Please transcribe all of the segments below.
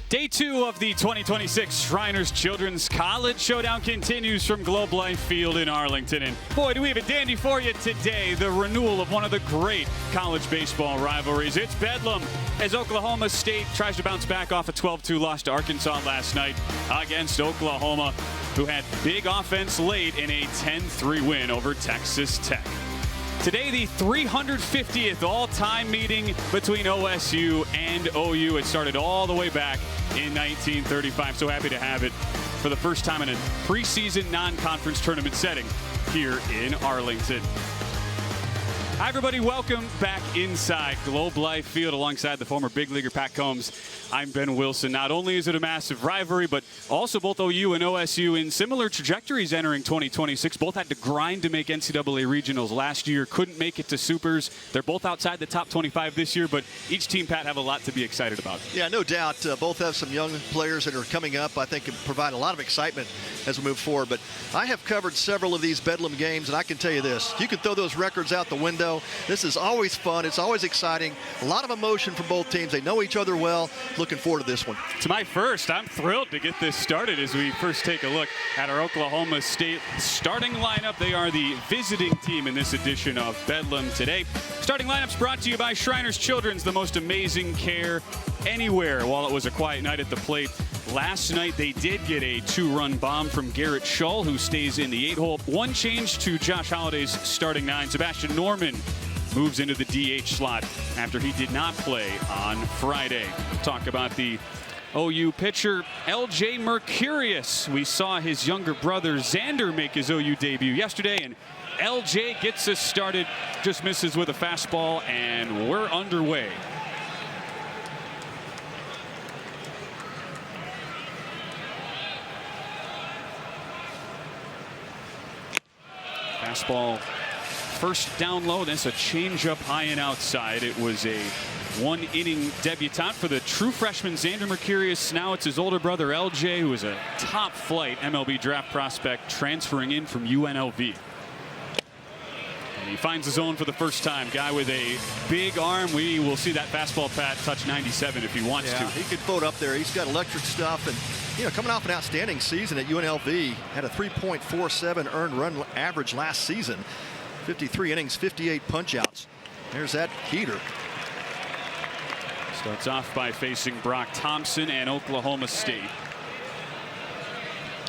Day 2 of the 2026 Shriners Children's College Showdown continues from Globe Life Field in Arlington. And boy, do we have a dandy for you today. The renewal of one of the great college baseball rivalries. It's Bedlam as Oklahoma State tries to bounce back off a 12-2 loss to Arkansas last night against Oklahoma, who had big offense late in a 10-3 win over Texas Tech. Today, the 350th all-time meeting between OSU and OU. It started all the way back in 1935. So happy to have it for the first time in a preseason non-conference tournament setting here in Arlington. Hi, everybody. Welcome back inside Globe Life Field alongside the former big leaguer Pat Combs. I'm Ben Wilson. Not only is it a massive rivalry, but also both OU and OSU in similar trajectories entering 2026. Both had to grind to make NCAA regionals last year, couldn't make it to supers. They're both outside the top 25 this year, but each team, Pat, have a lot to be excited about. Yeah, no doubt. Both have some young players that are coming up. I think can provide a lot of excitement as we move forward. But I have covered several of these Bedlam games, and I can tell you this. You can throw those records out the window. This is always fun. It's always exciting. A lot of emotion from both teams. They know each other well. Looking forward to this one. To my first, I'm thrilled to get this started as we first take a look at our Oklahoma State starting lineup. They are the visiting team in this edition of Bedlam today. Starting lineups brought to you by Shriners Children's, the most amazing care anywhere. While it was a quiet night at the plate last night, they did get a 2-run bomb from Garrett Shull, who stays in the 8-hole. One change to Josh Holliday's starting 9. Sebastian Norman moves into the DH slot after he did not play on Friday. Talk about the OU pitcher, LJ Mercurius. We saw his younger brother Xander make his OU debut yesterday, and LJ gets us started, just misses with a fastball, and we're underway. Fastball first down low, then it's a changeup high and outside. It was a one-inning debutant for the true freshman Xander Mercurius. Now it's his older brother LJ, who is a top-flight MLB draft prospect transferring in from UNLV. And he finds the zone for the first time. Guy with a big arm. We will see that fastball, Pat, touch 97 if he wants to. He could float up there. He's got electric stuff, and coming off an outstanding season at UNLV, had a 3.47 earned run average last season. 53 innings, 58 punch-outs. There's that heater. Starts off by facing Brock Thompson and Oklahoma State.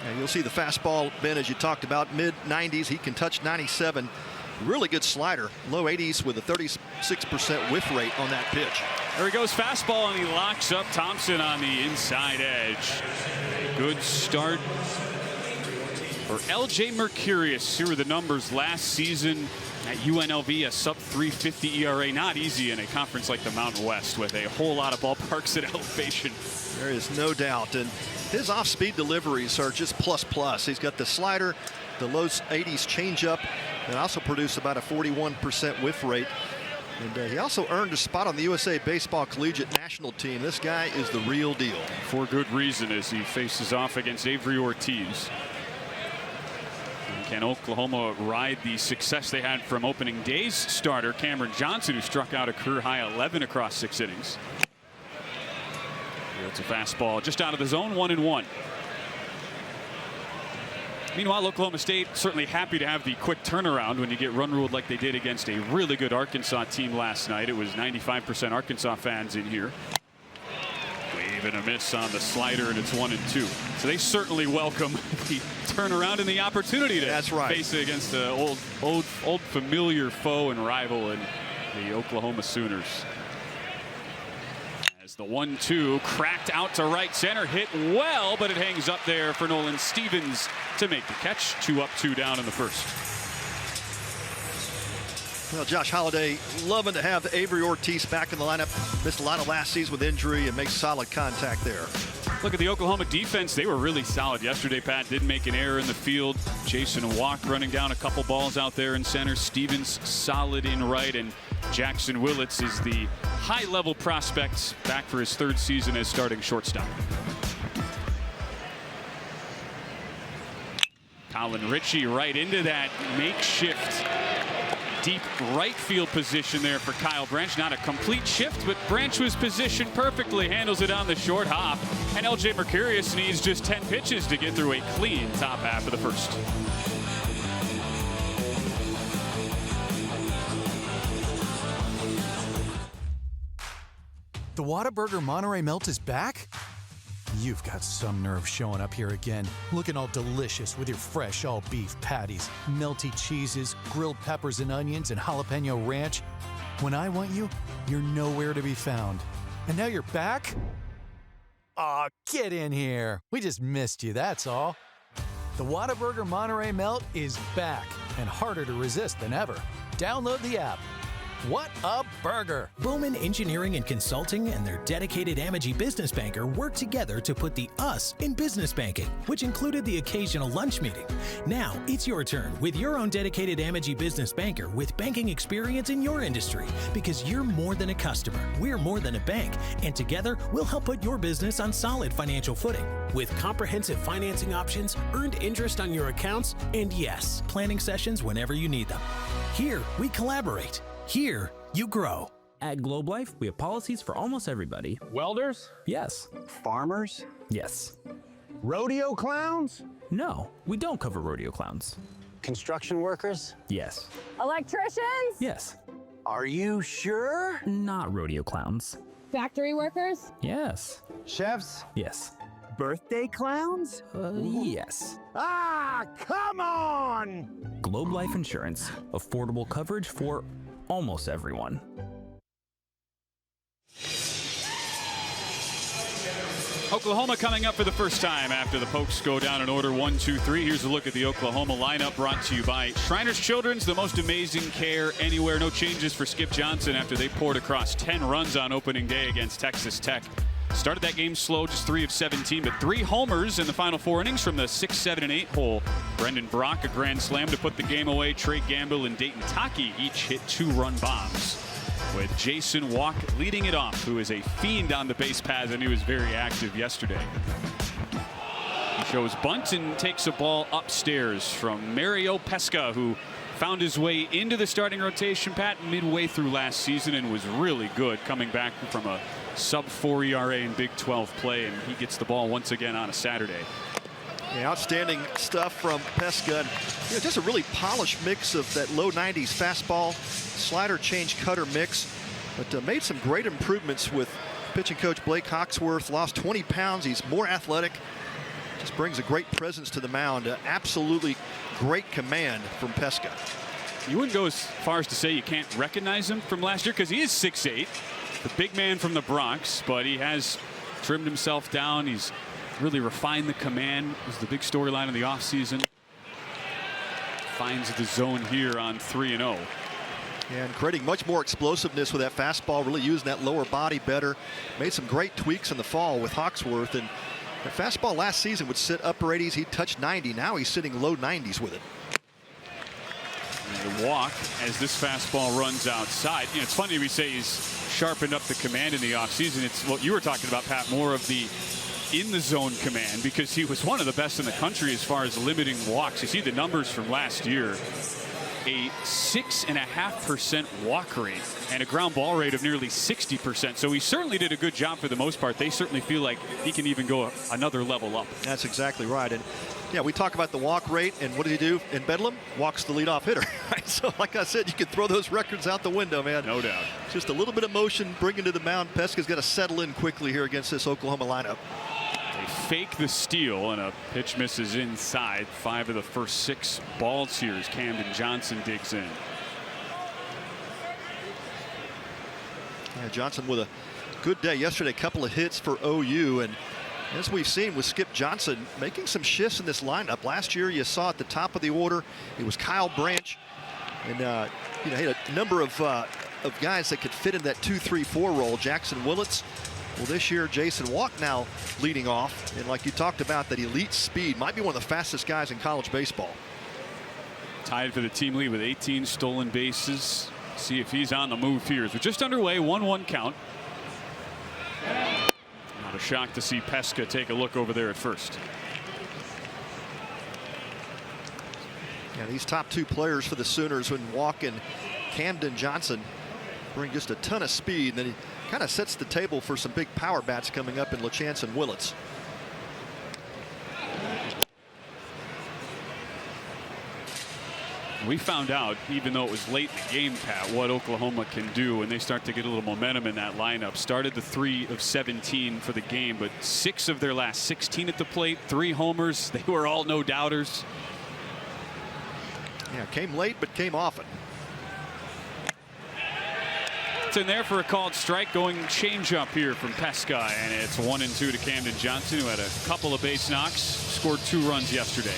And you'll see the fastball, Ben, as you talked about, mid-90s. He can touch 97. Really good slider. Low 80s with a 36% whiff rate on that pitch. There he goes, fastball, and he locks up Thompson on the inside edge. Good start for LJ Mercurius. Here are the numbers last season at UNLV, a sub-350 ERA. Not easy in a conference like the Mountain West with a whole lot of ballparks at elevation. There is no doubt. And his off-speed deliveries are just plus. He's got the slider, the low 80s changeup, and also produced about a 41% whiff rate. And he also earned a spot on the USA Baseball Collegiate National Team. This guy is the real deal. For good reason, as he faces off against Avery Ortiz. Can Oklahoma ride the success they had from opening day's starter, Cameron Johnson, who struck out a career-high 11 across 6 innings? It's a fastball just out of the zone, 1-1. Meanwhile, Oklahoma State certainly happy to have the quick turnaround when you get run ruled like they did against a really good Arkansas team last night. It was 95% Arkansas fans in here. Wave and a miss on the slider, and it's 1-2. So they certainly welcome the turnaround and the opportunity to face it against the old familiar foe and rival in the Oklahoma Sooners. As the 1-2 cracked out to right center, hit well, but it hangs up there for Nolan Stevens to make the catch. 2 up, 2 down in the first. Well, Josh Holliday loving to have Avery Ortiz back in the lineup. Missed a lot of last season with injury and makes solid contact there. Look at the Oklahoma defense. They were really solid yesterday, Pat. Didn't make an error in the field. Jason Walk running down a couple balls out there in center. Stevens solid in right. And Jackson Willits is the high-level prospect back for his 3rd season as starting shortstop. Colin Ritchie right into that makeshift deep right field position there for Kyle Branch. Not a complete shift, but Branch was positioned perfectly, handles it on the short hop. And LJ Mercurius needs just 10 pitches to get through a clean top half of the first. The Whataburger Monterey Melt is back? You've got some nerve showing up here again, looking all delicious with your fresh all-beef patties, melty cheeses, grilled peppers and onions, and jalapeno ranch. When I want you, you're nowhere to be found. And now you're back? Aw, get in here. We just missed you, that's all. The Whataburger Monterey Melt is back and harder to resist than ever. Download the app. What a burger! Bowman Engineering and Consulting and their dedicated Amegy business banker worked together to put the us in business banking, which included the occasional lunch meeting. Now it's your turn with your own dedicated Amegy business banker with banking experience in your industry, because you're more than a customer, we're more than a bank, and together we'll help put your business on solid financial footing. With comprehensive financing options, earned interest on your accounts, and yes, planning sessions whenever you need them. Here, we collaborate. Here, you grow. At Globe Life, we have policies for almost everybody. Welders? Yes. Farmers? Yes. Rodeo clowns? No, we don't cover rodeo clowns. Construction workers? Yes. Electricians? Yes. Are you sure? Not rodeo clowns. Factory workers? Yes. Chefs? Yes. Birthday clowns? Yes. Ah, come on! Globe Life Insurance. Affordable coverage for almost everyone. Oklahoma coming up for the first time after the Pokes go down in order 1, 2, 3. Here's a look at the Oklahoma lineup brought to you by Shriners Children's, the most amazing care anywhere. No changes for Skip Johnson after they poured across 10 runs on opening day against Texas Tech. Started that game slow, just 3 of 17, but 3 homers in the final 4 innings from the 6, 7, and 8 hole. Brendan Brock, a grand slam to put the game away. Trey Gamble and Dayton Taki each hit 2-run bombs, with Jason Walk leading it off, who is a fiend on the base paths, and he was very active yesterday. He shows bunt and takes a ball upstairs from Mario Pesca, who found his way into the starting rotation, Pat, midway through last season and was really good coming back from a sub-4 ERA in Big 12 play, and he gets the ball once again on a Saturday. Yeah, outstanding stuff from Pesca. Just a really polished mix of that low 90s fastball, slider, change, cutter mix, but made some great improvements with pitching coach Blake Hawksworth. Lost 20 pounds. He's more athletic. Just brings a great presence to the mound. Absolutely great command from Pesca. You wouldn't go as far as to say you can't recognize him from last year, because he is 6'8", the big man from the Bronx, but he has trimmed himself down. He's really refined the command. It was the big storyline of the offseason. Finds the zone here on 3-0. And creating much more explosiveness with that fastball, really using that lower body better. Made some great tweaks in the fall with Hawksworth. And the fastball last season would sit upper 80s. He touched 90. Now he's sitting low 90s with it. And the walk as this fastball runs outside. You know, it's funny we say he's sharpened up the command in the offseason. It's what you were talking about, Pat, more of the in the zone command, because he was one of the best in the country as far as limiting walks. You see the numbers from last year. A 6.5% walk rate and a ground ball rate of nearly 60%. So he certainly did a good job for the most part. They certainly feel like he can even go another level up. That's exactly right. And yeah, we talk about the walk rate, and what did he do in Bedlam? Walks the leadoff hitter. Right? So like I said, you can throw those records out the window, man. No doubt. Just a little bit of motion bringing to the mound. Pesca's got to settle in quickly here against this Oklahoma lineup. They fake the steal, and a pitch misses inside. 5 of the first 6 balls here as Camden Johnson digs in. Yeah, Johnson with a good day yesterday. A couple of hits for OU, and as we've seen with Skip Johnson making some shifts in this lineup. Last year you saw at the top of the order it was Kyle Branch, and he had a number of guys that could fit in that 2-3-4 role. Jackson Willits. Well, this year, Jason Walk now leading off. And like you talked about, that elite speed, might be one of the fastest guys in college baseball. Tied for the team lead with 18 stolen bases. See if he's on the move here. As we're just underway, 1-1 count. Not a shock to see Pesca take a look over there at first. Yeah, these top 2 players for the Sooners, when Walk and Camden Johnson bring just a ton of speed, and then he kind of sets the table for some big power bats coming up in LaChance and Willits. We found out, even though it was late in the game, Pat, what Oklahoma can do when they start to get a little momentum in that lineup. Started the 3 of 17 for the game, but 6 of their last 16 at the plate, 3 homers. They were all no doubters. Yeah, came late, but came often. It's in there for a called strike. Going changeup here from Pesca, and it's 1-2 to Camden Johnson, who had a couple of base knocks, scored 2 runs yesterday.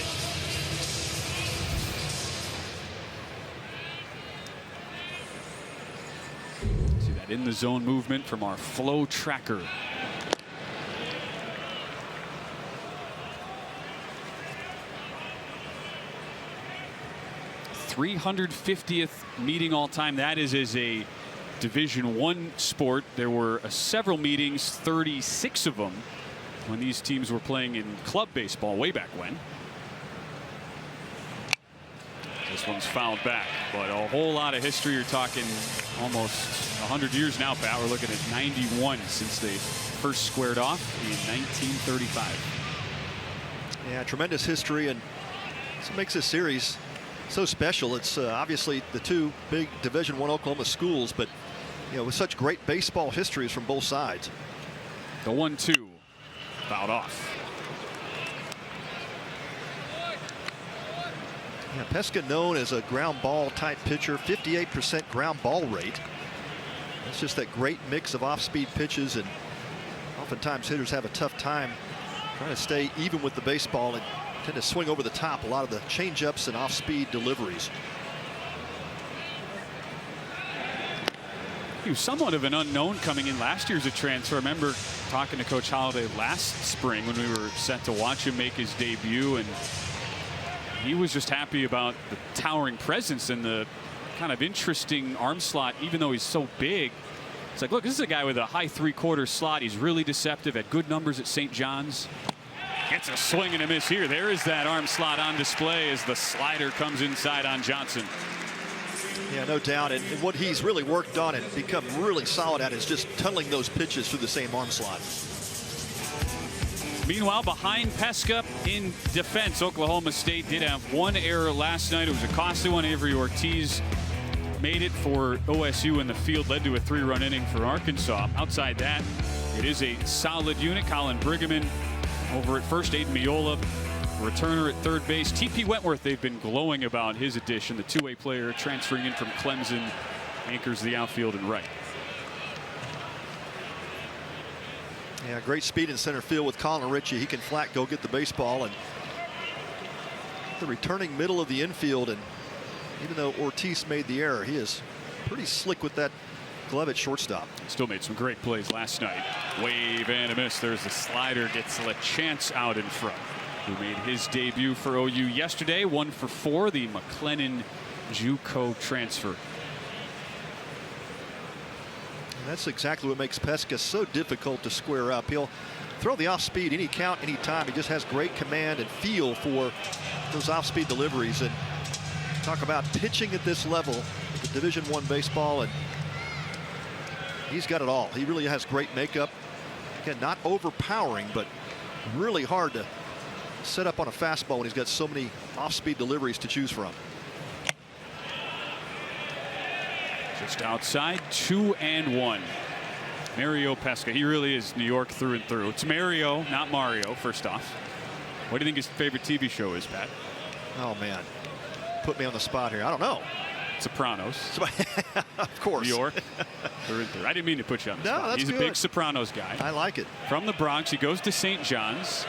See that in the zone movement from our flow tracker. #350th meeting all time. That is as a Division I sport. There were several meetings, 36 of them, when these teams were playing in club baseball way back when. This one's fouled back, but a whole lot of history. You're talking almost 100 years now, Pat. We're looking at 91 since they first squared off in 1935. Yeah, tremendous history, and that's what makes this series so special. It's obviously the 2 big Division I Oklahoma schools, but you know, with such great baseball histories from both sides. The 1-2 fouled off. Yeah, Pesca known as a ground ball type pitcher, 58% ground ball rate. That's just that great mix of off-speed pitches, and oftentimes hitters have a tough time trying to stay even with the baseball and tend to swing over the top a lot of the change-ups and off-speed deliveries. He was somewhat of an unknown coming in last year as a transfer. I remember talking to Coach Holliday last spring when we were set to watch him make his debut, and he was just happy about the towering presence and the kind of interesting arm slot, even though he's so big. It's like, look, this is a guy with a high 3/4 slot. He's really deceptive, at good numbers at St. John's. Gets a swing and a miss here. There is that arm slot on display as the slider comes inside on Johnson. Yeah, no doubt. And what he's really worked on and become really solid at is just tunneling those pitches through the same arm slot. Meanwhile, behind Pesca in defense, Oklahoma State did have 1 error last night. It was a costly one. Avery Ortiz made it for OSU in the field, led to a 3-run inning for Arkansas. Outside that, it is a solid unit. Colin Brigham over at first, Aiden Miola, returner at third base. TP Wentworth, they've been glowing about his addition. The 2-way player transferring in from Clemson anchors the outfield and right. Yeah, great speed in center field with Colin Ritchie. He can flat go get the baseball, and the returning middle of the infield. And even though Ortiz made the error, he is pretty slick with that glove at shortstop. Still made some great plays last night. Wave and a miss. There's the slider. Gets LaChance out in front, who made his debut for OU yesterday. 1 for 4, the McLennan JUCO transfer. And that's exactly what makes Pesca so difficult to square up. He'll throw the off speed any count, any time. He just has great command and feel for those off speed deliveries. And talk about pitching at this level, the Division I baseball, and he's got it all. He really has great makeup. Again, not overpowering, but really hard to set up on a fastball when he's got so many off-speed deliveries to choose from. Just outside, 2-1. Mario Pesca. He really is New York through and through. It's Mario, not Mario, first off. What do you think his favorite TV show is, Pat? Oh, man. Put me on the spot here. I don't know. Sopranos. Of course. New York through and through. I didn't mean to put you on the spot. That's He's good. a big Sopranos guy. I like it. From the Bronx, he goes to St. John's.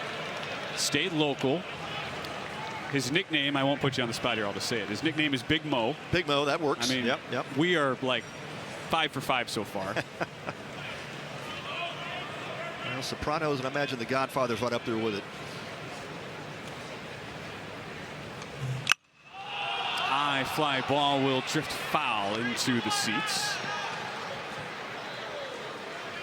Stayed local. His nickname, I won't put you on the spot here, I'll just say it. His nickname is Big Mo. Big Mo, that works. I mean, yep. We are like 5 for 5 so far. Well, Sopranos, and I imagine The Godfather's right up there with it. High fly ball will drift foul into the seats.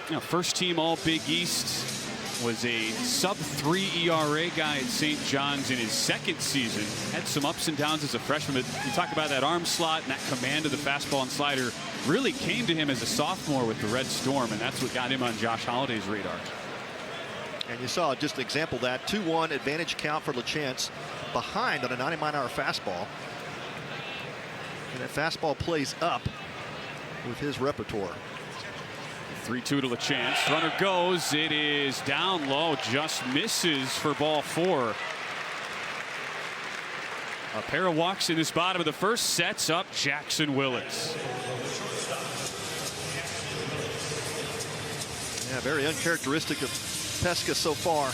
You know, first team all Big East. was a sub-3 ERA guy at St. John's in his second season. Had some ups and downs as a freshman, but you talk about that arm slot and that command of the fastball and slider really came to him as a sophomore with the Red Storm, and that's what got him on Josh Holliday's radar. And you saw just an example of that. 2-1 advantage count for LaChance, behind on a 90-mile-an-hour fastball. And that fastball plays up with his repertoire. 3-2 to LaChance. Runner goes. It is down low. Just misses for ball 4. A pair of walks in this bottom of the first sets up Jackson Willits. Yeah, very uncharacteristic of Pesca so far.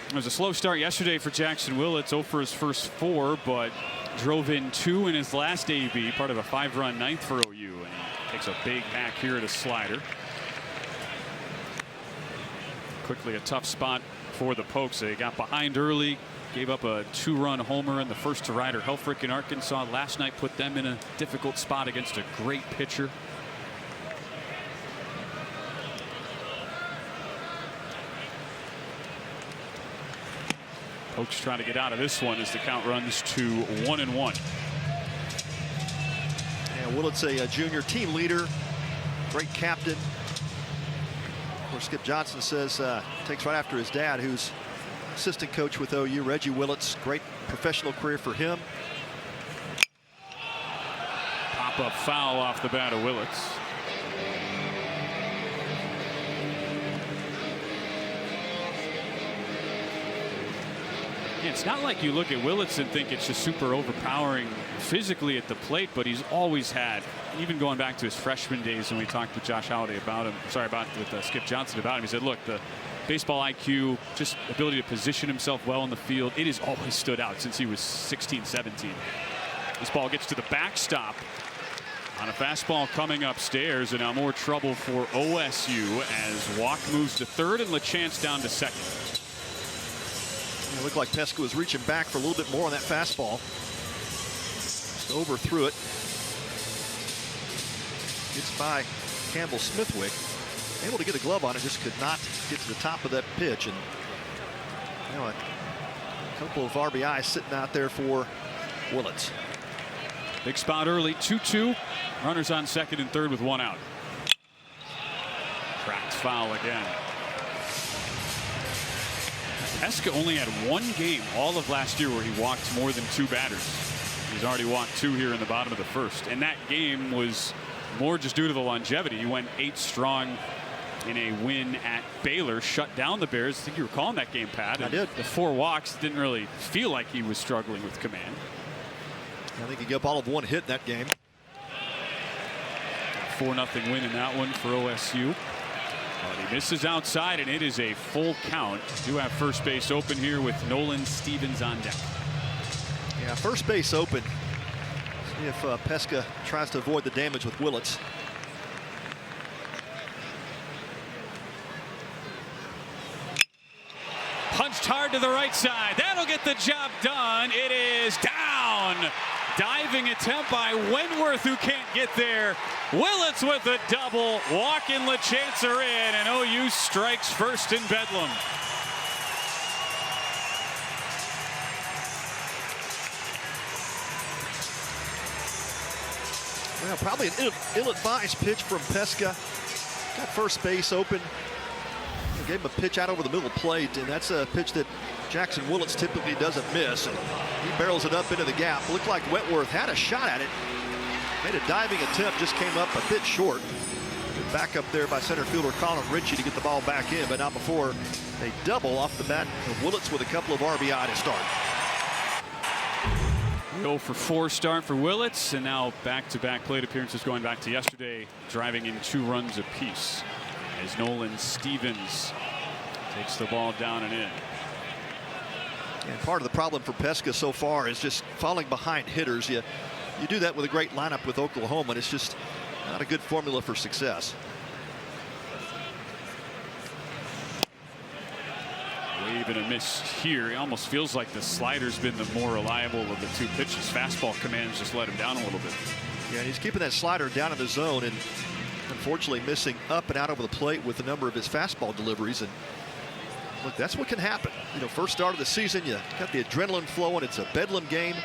It was a slow start yesterday for Jackson Willits, 0 for his first 4, but drove in 2 in his last AB, part of a 5-run ninth for OU, and takes a big hack here at a slider. Quickly a tough spot for the Pokes. They got behind early, gave up a 2-run homer in the first to Ryder Helfrich in Arkansas last night, put them in a difficult spot against a great pitcher. Pokes trying to get out of this one as the count runs to 1-1. And Willits, a junior team leader, great captain. Of course, Skip Johnson says takes right after his dad, who's assistant coach with OU, Reggie Willits. Great professional career for him. Pop-up foul off the bat of Willits. It's not like you look at Willits and think it's just super overpowering physically at the plate, but he's always had, even going back to his freshman days when we talked with Josh Holliday about him, with Skip Johnson about him, he said, look, the baseball IQ, just ability to position himself well in the field, it has always stood out since he was 16, 17. This ball gets to the backstop on a fastball coming upstairs, and now more trouble for OSU as Walk moves to third and LaChance down to second. It looked like Pesca was reaching back for a little bit more on that fastball. Just overthrew it. Gets by Campbell Smithwick. Able to get a glove on it, just could not get to the top of that pitch. And you know, a couple of RBIs sitting out there for Willits. Big spot early, 2-2. Runners on second and third with 1 out. Cracked foul again. Pesca only had 1 game all of last year where he walked more than 2 batters. He's already walked 2 here in the bottom of the first, and that game was more just due to the longevity. He went 8 strong in a win at Baylor, shut down the Bears. I think you were calling that game, Pat. I did. The 4 walks didn't really feel like he was struggling with command. I think he gave all of 1 hit in that game. 4-0 win in that one for OSU. But he misses outside, and it is a full count. Do have first base open here with Nolan Stevens on deck. Yeah, first base open. See if Pesca tries to avoid the damage with Willits. Punched hard to the right side. That'll get the job done. It is down. Diving attempt by Wentworth, who can't get there. Willits with a double. Walk and LaChance are in, and OU strikes first in Bedlam. Well, probably an ill-advised pitch from Pesca. Got first base open. Gave him a pitch out over the middle plate, and that's a pitch that Jackson Willits typically doesn't miss. And he barrels it up into the gap. Looked like Wentworth had a shot at it. Made a diving attempt, just came up a bit short. Back up there by center fielder Colin Ritchie to get the ball back in, but not before a double off the bat of Willits with a couple of RBI to start. 0 for 4 start for Willits, and now back-to-back plate appearances going back to yesterday, driving in 2 runs apiece. As Nolan Stevens takes the ball down and in. And part of the problem for Pesca so far is just falling behind hitters. You do that with a great lineup with Oklahoma, and it's just not a good formula for success. Wave and a miss here. It almost feels like the slider's been the more reliable of the two pitches. Fastball commands just let him down a little bit. Yeah, and he's keeping that slider down in the zone and unfortunately missing up and out over the plate with a number of his fastball deliveries. And look, that's what can happen. You know, first start of the season, you got the adrenaline flowing. It's a bedlam game.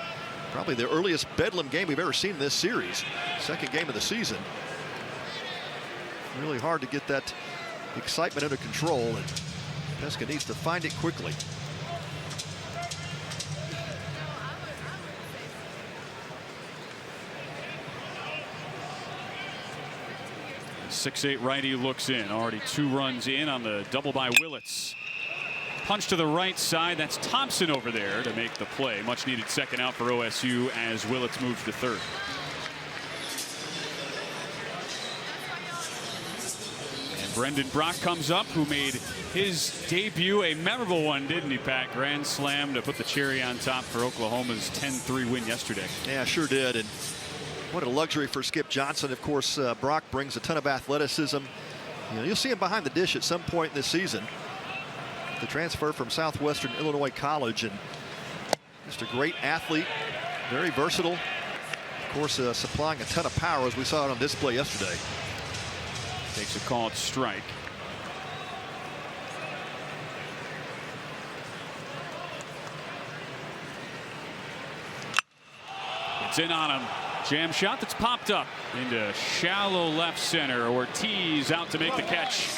Probably the earliest bedlam game we've ever seen in this series. Second game of the season. Really hard to get that excitement under control, and Pesca needs to find it quickly. The 6'8" righty looks in. Already 2 runs in on the double by Willits. Punch to the right side. That's Thompson over there to make the play. Much needed second out for OSU as Willits moves to third. And Brendan Brock comes up, who made his debut a memorable one, didn't he, Pat? Grand slam to put the cherry on top for Oklahoma's 10-3 win yesterday. Yeah, sure did. And what a luxury for Skip Johnson. Of course, Brock brings a ton of athleticism. You know, you'll see him behind the dish at some point in this season. The transfer from Southwestern Illinois College, and just a great athlete, very versatile. Of course, supplying a ton of power as we saw it on display yesterday. Takes a called strike. It's in on him. Jam shot that's popped up into shallow left center. Ortiz out to make the catch.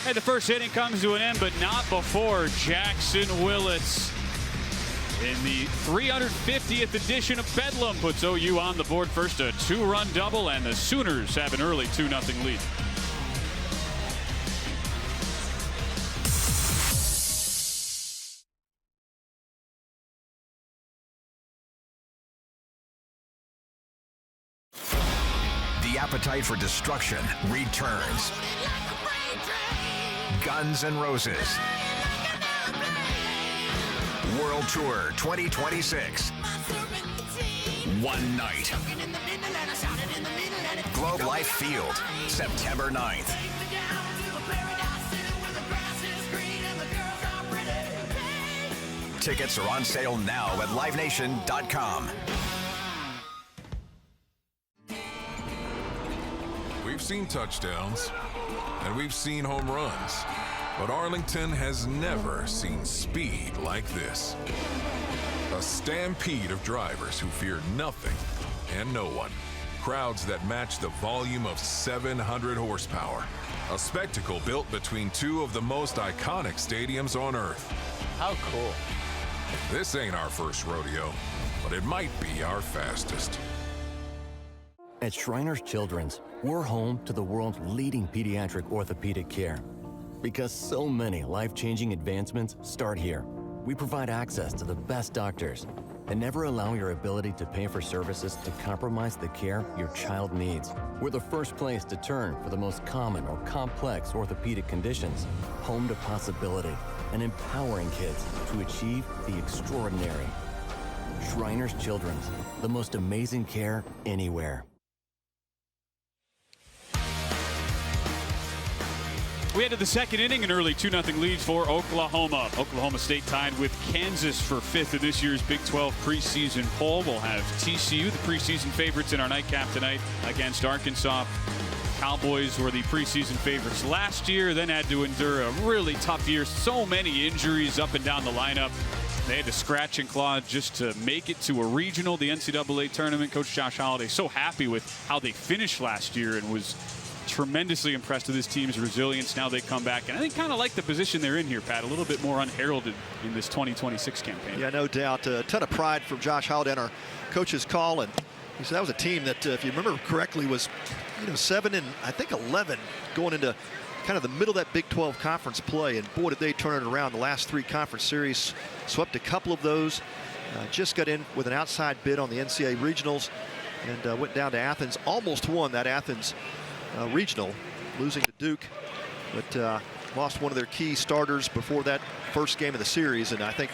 Hey, the first inning comes to an end, but not before Jackson Willits in the 350th edition of Bedlam puts OU on the board. First a 2-run double, and the Sooners have an early 2-0 lead. The appetite for destruction returns. Guns N' Roses World Tour 2026. One night. Globe Life Field, September 9th. Tickets are on sale now at livenation.com. We've seen touchdowns, and we've seen home runs, but Arlington has never seen speed like this. A stampede of drivers who fear nothing and no one. Crowds that match the volume of 700 horsepower. A spectacle built between two of the most iconic stadiums on earth. How cool. This ain't our first rodeo, but it might be our fastest. At Shriners Children's, we're home to the world's leading pediatric orthopedic care. Because so many life-changing advancements start here. We provide access to the best doctors and never allow your ability to pay for services to compromise the care your child needs. We're the first place to turn for the most common or complex orthopedic conditions. Home to possibility and empowering kids to achieve the extraordinary. Shriners Children's, the most amazing care anywhere. We head to the second inning, an early 2-0 lead for Oklahoma. Oklahoma State tied with Kansas for 5th in this year's Big 12 preseason poll. We'll have TCU, the preseason favorites, in our nightcap tonight against Arkansas. Cowboys were the preseason favorites last year, then had to endure a really tough year. So many injuries up and down the lineup. They had to scratch and claw just to make it to a regional, the NCAA tournament. Coach Josh Holliday so happy with how they finished last year and was tremendously impressed with this team's resilience. Now they come back, and I think kind of like the position they're in here, Pat, a little bit more unheralded in this 2026 campaign. Yeah, no doubt. A ton of pride from Josh Holliday on our coach's call, and he said that was a team that, if you remember correctly, was 7 and I think 11 going into kind of the middle of that Big 12 conference play, and boy, did they turn it around. The last 3 conference series, swept a couple of those, just got in with an outside bid on the NCAA regionals, and went down to Athens, almost won that Athens regional, losing to Duke, but lost one of their key starters before that first game of the series. And I think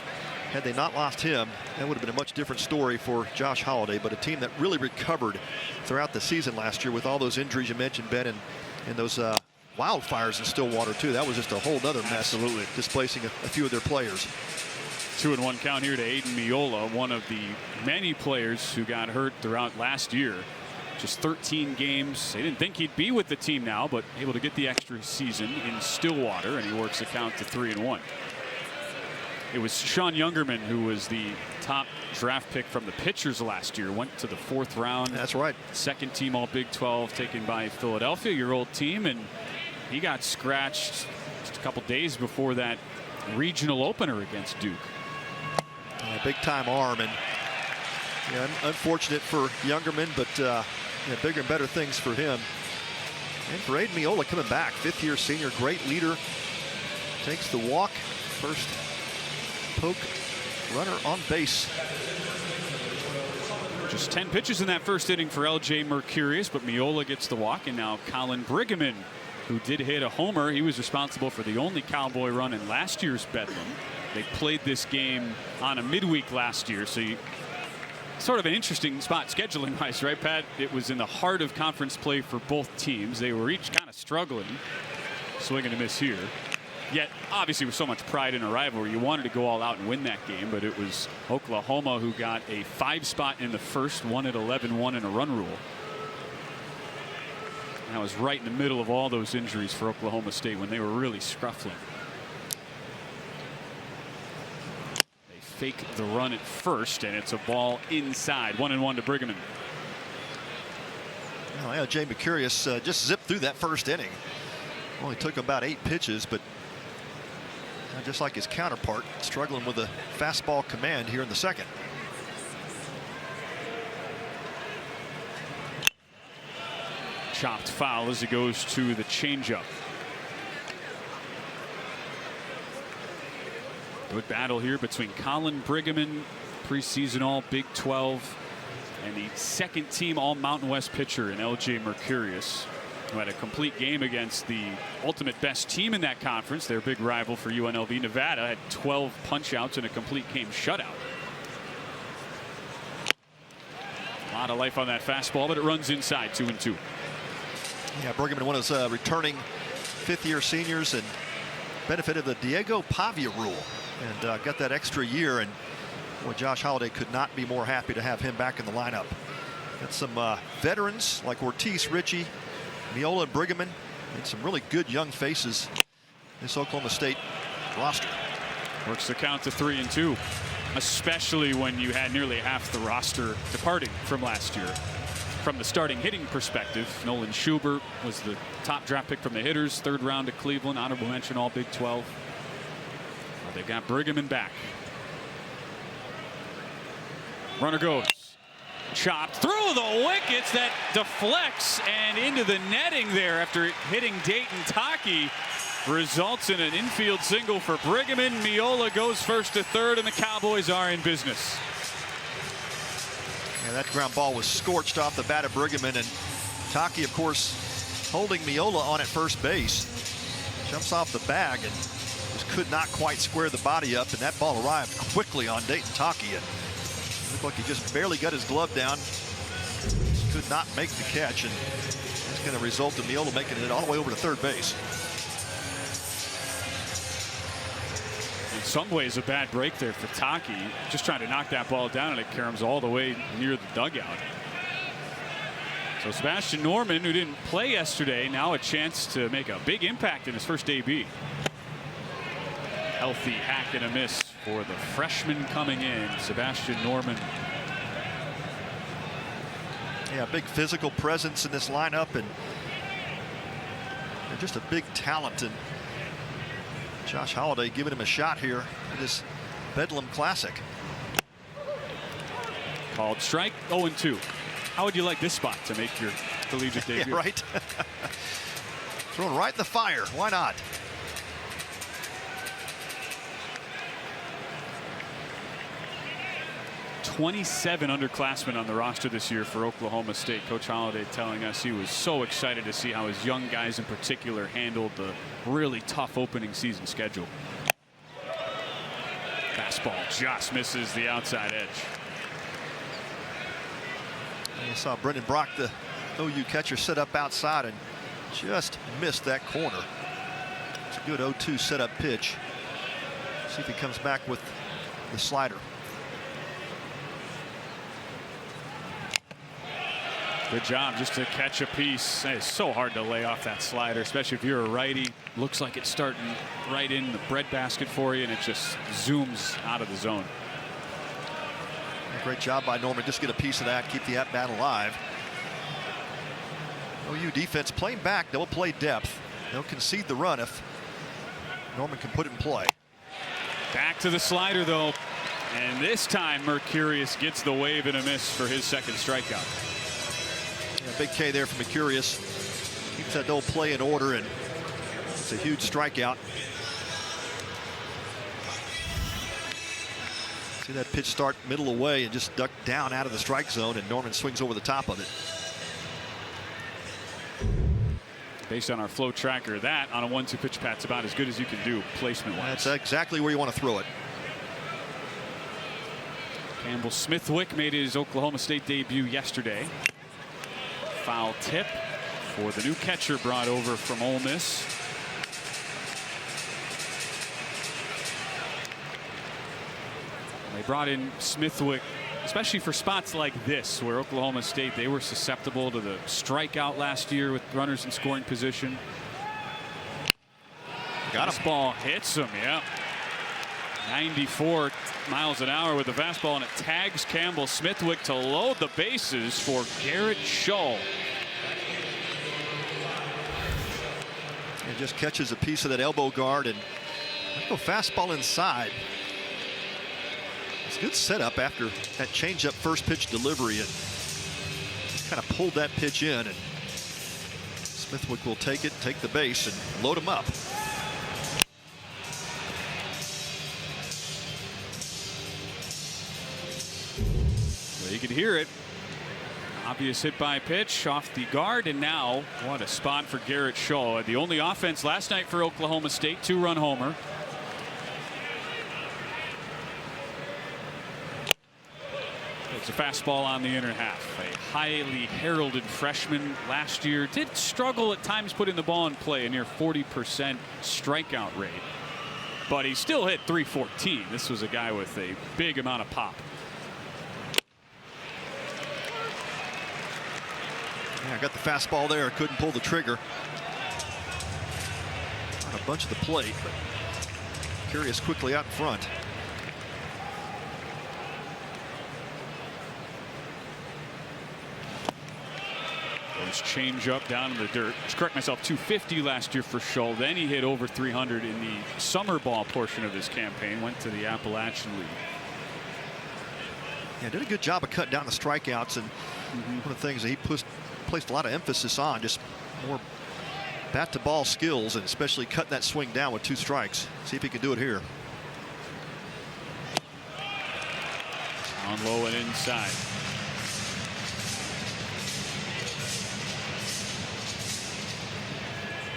had they not lost him, that would have been a much different story for Josh Holliday. But a team that really recovered throughout the season last year with all those injuries you mentioned, Ben, and those wildfires in Stillwater, too. That was just a whole other mess. Absolutely. Displacing a few of their players. 2-1 count here to Aiden Miola, one of the many players who got hurt throughout last year. Just 13 games. They didn't think he'd be with the team now, but able to get the extra season in Stillwater, and he works the count to 3-1. It was Sean Youngerman who was the top draft pick from the pitchers last year. Went to the 4th round. That's right. Second team All Big 12 taken by Philadelphia, your old team, and he got scratched just a couple days before that regional opener against Duke. Big time arm, and unfortunate for Youngerman, but bigger and better things for him. And for Aiden Miola coming back, 5th-year senior, great leader. Takes the walk, first poke, runner on base. Just 10 pitches in that first inning for LJ Mercurius, but Miola gets the walk, and now Colin Brigham, who did hit a homer. He was responsible for the only Cowboy run in last year's Bedlam. They played this game on a midweek last year, so sort of an interesting spot scheduling wise, right, Pat? It was in the heart of conference play for both teams. They were each kind of struggling, swinging a miss here. Yet, obviously, with so much pride in a rivalry, you wanted to go all out and win that game, but it was Oklahoma who got a 5 spot in the first, won at 11-1 in a run rule. And that was right in the middle of all those injuries for Oklahoma State when they were really scruffling. They fake the run at first, and it's a ball inside. 1-1 to Brigham. Well, Jay Mercurius just zipped through that first inning. Only took about 8 pitches, but just like his counterpart, struggling with a fastball command here in the second. Chopped foul as it goes to the changeup. Good battle here between Colin Brigham, preseason All Big 12, and the second team All Mountain West pitcher in LJ Mercurius, who had a complete game against the ultimate best team in that conference, their big rival for UNLV. Nevada had 12 punch-outs and a complete game shutout. A lot of life on that fastball, but it runs inside, 2-2. Yeah, Brigham, one of those returning 5th-year seniors, and benefited the Diego Pavia rule, and got that extra year. And boy, Josh Holliday could not be more happy to have him back in the lineup. Got some veterans like Ortiz, Ritchie, Miola, and Brigham, and some really good young faces in this Oklahoma State roster. Works the count to 3-2, especially when you had nearly half the roster departing from last year. From the starting hitting perspective, Nolan Schubert was the top draft pick from the hitters, 3rd round to Cleveland, honorable mention All Big 12. Well, they've got Brigham back. Runner goes. Chopped through the wickets, that deflects and into the netting there after hitting Dayton Taki. Results in an infield single for Brigham. Miola goes first to third, and the Cowboys are in business. Yeah, that ground ball was scorched off the bat of Brigham, and Taki, of course, holding Miola on at first base. Jumps off the bag and just could not quite square the body up, and that ball arrived quickly on Dayton Taki. And looked like he just barely got his glove down. Could not make the catch, and it's going to result in Miola making it all the way over to third base. In some ways, a bad break there for Taki. Just trying to knock that ball down, and it caroms all the way near the dugout. So Sebastian Norman, who didn't play yesterday, now a chance to make a big impact in his first AB. Healthy hack and a miss for the freshman coming in, Sebastian Norman. Yeah, big physical presence in this lineup, and just a big talent. And Josh Holliday giving him a shot here in this Bedlam Classic. Called strike, 0-2. How would you like this spot to make your collegiate debut? Yeah, right. Thrown right in the fire. Why not? "27 underclassmen on the roster this year for Oklahoma State." Coach Holliday telling us he was so excited to see how his young guys in particular handled the really tough opening season schedule. Fastball just misses the outside edge. You saw Brendan Brock, the OU catcher, set up outside and Just missed that corner. It's a good 0-2 setup pitch. See if he comes back with the slider. Good job just to catch a piece. It's so hard to lay off that slider, especially if you're a righty. Looks like it's starting right in the breadbasket for you, and it just zooms out of the zone. Great job by Norman. Just get a piece of that, keep the at-bat alive. OU defense playing back, double play depth. They'll concede the run if Norman can put it in play. Back to the slider, though. And this time, Mercurius gets the wave and a miss for his second strikeout. Yeah, big K there from Mercurius. Keeps that double play in order, and it's a huge strikeout. See that pitch start middle away and just duck down out of the strike zone, and Norman swings over the top of it. Based on our flow tracker, that on a 1-2 pitch pat's about as good as you can do placement-wise. That's exactly where you want to throw it. Campbell Smithwick made his Oklahoma State debut yesterday. Foul tip for the new catcher brought over from Ole Miss. They brought in Smithwick, especially for spots like this, where Oklahoma State, they were susceptible to the strikeout last year with runners in scoring position. Got him. This ball hits him, yeah. 94 miles an hour with the fastball, and it tags Campbell Smithwick to load the bases for Garrett Shull. He just catches a piece of that elbow guard and go fastball inside. It's a good setup after that changeup first pitch delivery, and just kind of pulled that pitch in, and Smithwick will take it, take the base, and load him up. Well, you can hear it. Obvious hit by pitch off the guard, and now what a spot for Garrett Shull. The only offense last night for Oklahoma State, 2-run homer. It's a fastball on the inner half. A highly heralded freshman last year, did struggle at times putting the ball in play, a near 40% strikeout rate, but he still hit .314. This was a guy with a big amount of pop. Yeah, got the fastball there, couldn't pull the trigger. On a bunch of the plate, but Curious quickly out in front. Goes change up down in the dirt. Just correct myself, 250 last year for Shull. Then he hit over 300 in the summer ball portion of his campaign. Went to the Appalachian League. Yeah, did a good job of cutting down the strikeouts, and one of the things that he placed a lot of emphasis on, just more bat to ball skills, and especially cutting that swing down with 2 strikes. See if he can do it here. On low and inside.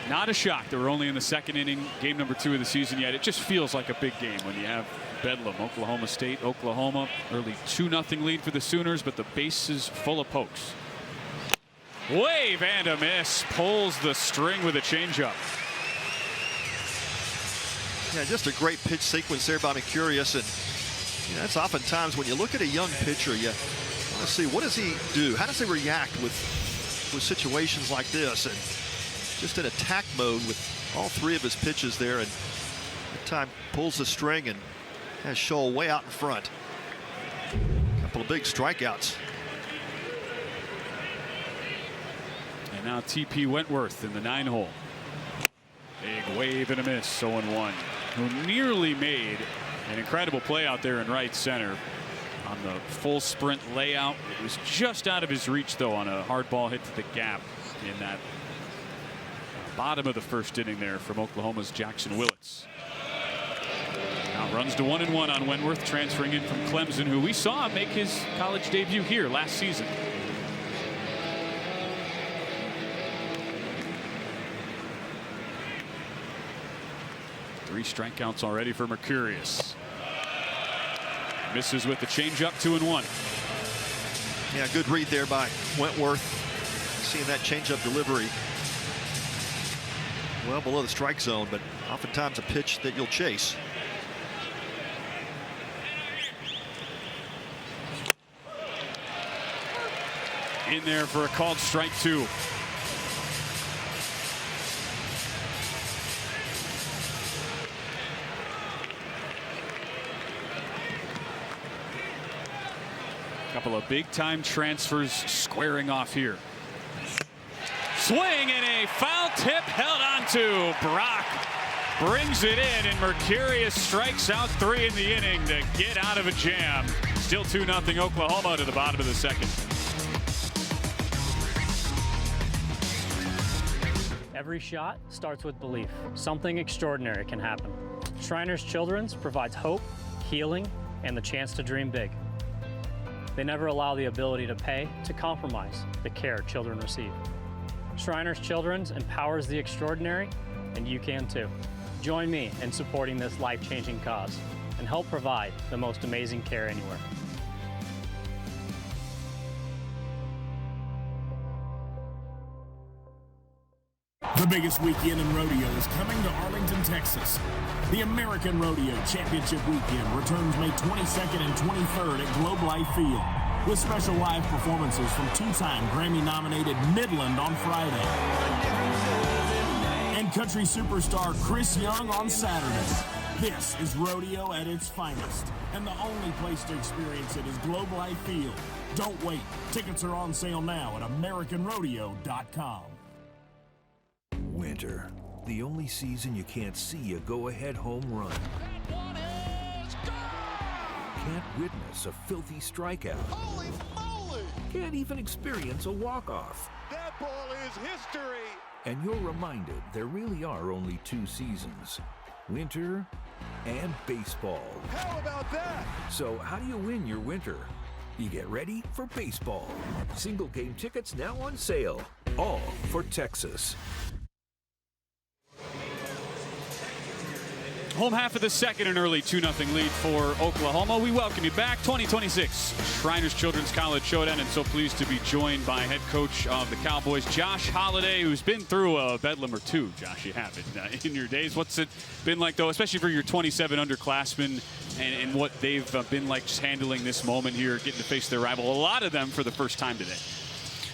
Not a shock that we're only in the second inning, game number 2 of the season yet. It just feels like a big game when you have Bedlam, Oklahoma State, Oklahoma. Early 2-0 lead for the Sooners, but the bases full of pokes. Wave and a miss. Pulls the string with a changeup. Yeah, just a great pitch sequence there by Mercurius, and that's oftentimes when you look at a young pitcher, you want to see what does he do, how does he react with situations like this, and just in attack mode with all 3 of his pitches there, and at time pulls the string and has Shull way out in front. A couple of big strikeouts. And now TP Wentworth in the 9-hole. Big wave and a miss, 0-1. Who nearly made an incredible play out there in right center on the full sprint layout. It was just out of his reach, though, on a hard ball hit to the gap in that bottom of the first inning there from Oklahoma's Jackson Willits. Now runs to 1-1 on Wentworth, transferring in from Clemson, who we saw make his college debut here last season. Three strikeouts already for Mercurius. Misses with the changeup, 2-1. Yeah, good read there by Wentworth. Seeing that changeup delivery well below the strike zone, but oftentimes a pitch that you'll chase. In there for a called strike 2. Couple of big-time transfers squaring off here. Swing and a foul tip held onto. Brock brings it in, and Mercurius strikes out 3 in the inning to get out of a jam. Still 2-0 Oklahoma to the bottom of the second. Every shot starts with belief. Something extraordinary can happen. Shriners Children's provides hope, healing, and the chance to dream big. They never allow the ability to pay to compromise the care children receive. Shriners Children's empowers the extraordinary, and you can too. Join me in supporting this life-changing cause and help provide the most amazing care anywhere. The biggest weekend in rodeo is coming to Arlington, Texas. The American Rodeo Championship Weekend returns May 22nd and 23rd at Globe Life Field, with special live performances from two-time Grammy-nominated Midland on Friday and country superstar Chris Young on Saturday. This is rodeo at its finest, and the only place to experience it is Globe Life Field. Don't wait. Tickets are on sale now at AmericanRodeo.com. Winter, the only season you can't see a go-ahead home run. Can't witness a filthy strikeout. Holy moly! Can't even experience a walk-off. That ball is history! And you're reminded there really are only 2 seasons, winter and baseball. How about that? So how do you win your winter? You get ready for baseball. Single game tickets now on sale, all for Texas. Home half of the second, an early 2-0 lead for Oklahoma. We welcome you back. 2026 Shriners Children's College Showdown, and so pleased to be joined by head coach of the Cowboys, Josh Holliday, who's been through a bedlam or two. Josh, you have it in your days. What's it been like, though, especially for your 27 underclassmen and what they've been like just handling this moment here, getting to face their rival, a lot of them for the first time today?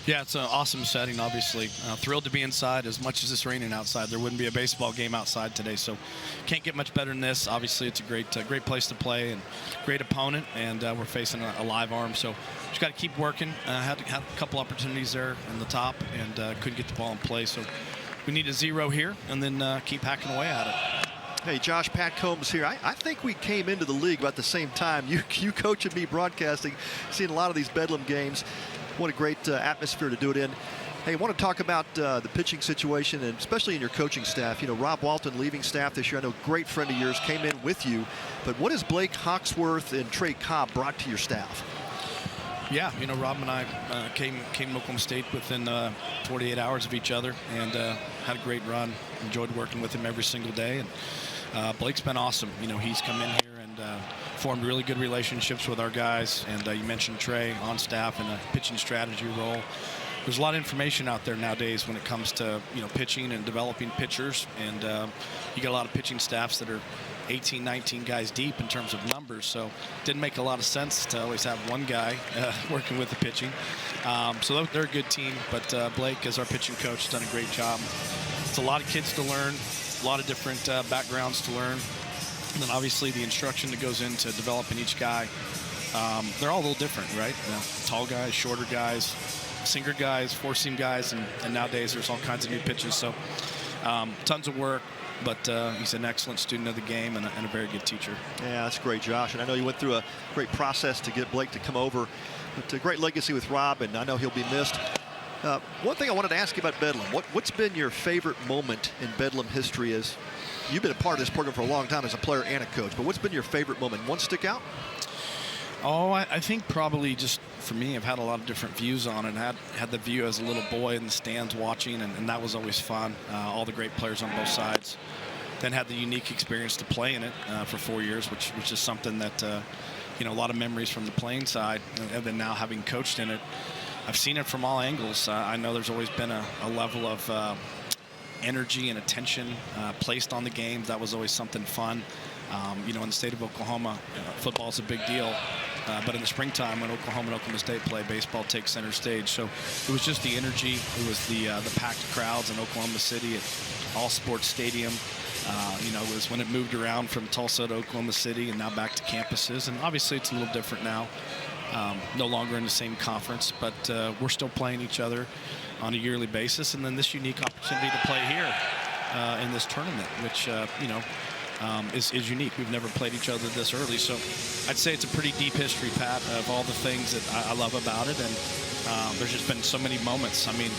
Yeah, it's an awesome setting, obviously. Thrilled to be inside. As much as it's raining outside, there wouldn't be a baseball game outside today, so can't get much better than this. Obviously, it's a great place to play and great opponent, and we're facing a live arm, so just got to keep working. Had a couple opportunities there in the top and couldn't get the ball in play, so we need a 0 here and then keep hacking away at it. Hey, Josh, Pat Combs here. I think we came into the league about the same time. You coaching me broadcasting, seeing a lot of these bedlam games. What a great atmosphere to do it in. Hey, I want to talk about the pitching situation, and especially in your coaching staff. You know, Rob Walton leaving staff this year. I know a great friend of yours came in with you. But what has Blake Hawksworth and Trey Cobb brought to your staff? Yeah, you know, Rob and I came to Oklahoma State within 48 hours of each other, and had a great run. Enjoyed working with him every single day. And Blake's been awesome. You know, he's come in here and formed really good relationships with our guys. And you mentioned Trey on staff in a pitching strategy role. There's a lot of information out there nowadays when it comes to, you know, pitching and developing pitchers. And you get a lot of pitching staffs that are 18, 19 guys deep in terms of numbers. So it didn't make a lot of sense to always have one guy working with the pitching. So they're a good team. But Blake, as our pitching coach, has done a great job. It's a lot of kids to learn, a lot of different backgrounds to learn. And then obviously the instruction that goes into developing each guy. They're all a little different, right? You know, tall guys, shorter guys, sinker guys, four-seam guys, and nowadays there's all kinds of new pitches. So tons of work, but he's an excellent student of the game and a very good teacher. Yeah, that's great, Josh. And I know you went through a great process to get Blake to come over. But a great legacy with Rob, and I know he'll be missed. One thing I wanted to ask you about Bedlam. What's been your favorite moment in Bedlam history? As you've been a part of this program for a long time as a player and a coach, but what's been your favorite moment? One stick out? Oh, I think probably just for me, I've had a lot of different views on it. Had the view as a little boy in the stands watching, and that was always fun. All the great players on both sides. Then had the unique experience to play in it for 4 years, which is something that, you know, a lot of memories from the playing side. And then now having coached in it, I've seen it from all angles. I know there's always been a level of energy and attention placed on the games. That was always something fun. In the state of Oklahoma, football is a big deal. But in the springtime, when Oklahoma and Oklahoma State play, baseball takes center stage. So it was just the energy. It was the packed crowds in Oklahoma City at All Sports Stadium. It was when it moved around from Tulsa to Oklahoma City and now back to campuses. And obviously it's a little different now. No longer in the same conference, but we're still playing each other on a yearly basis. And then this unique opportunity to play here in this tournament, which, is unique. We've never played each other this early. So I'd say it's a pretty deep history, Pat, of all the things that I love about it. And there's just been so many moments. I mean,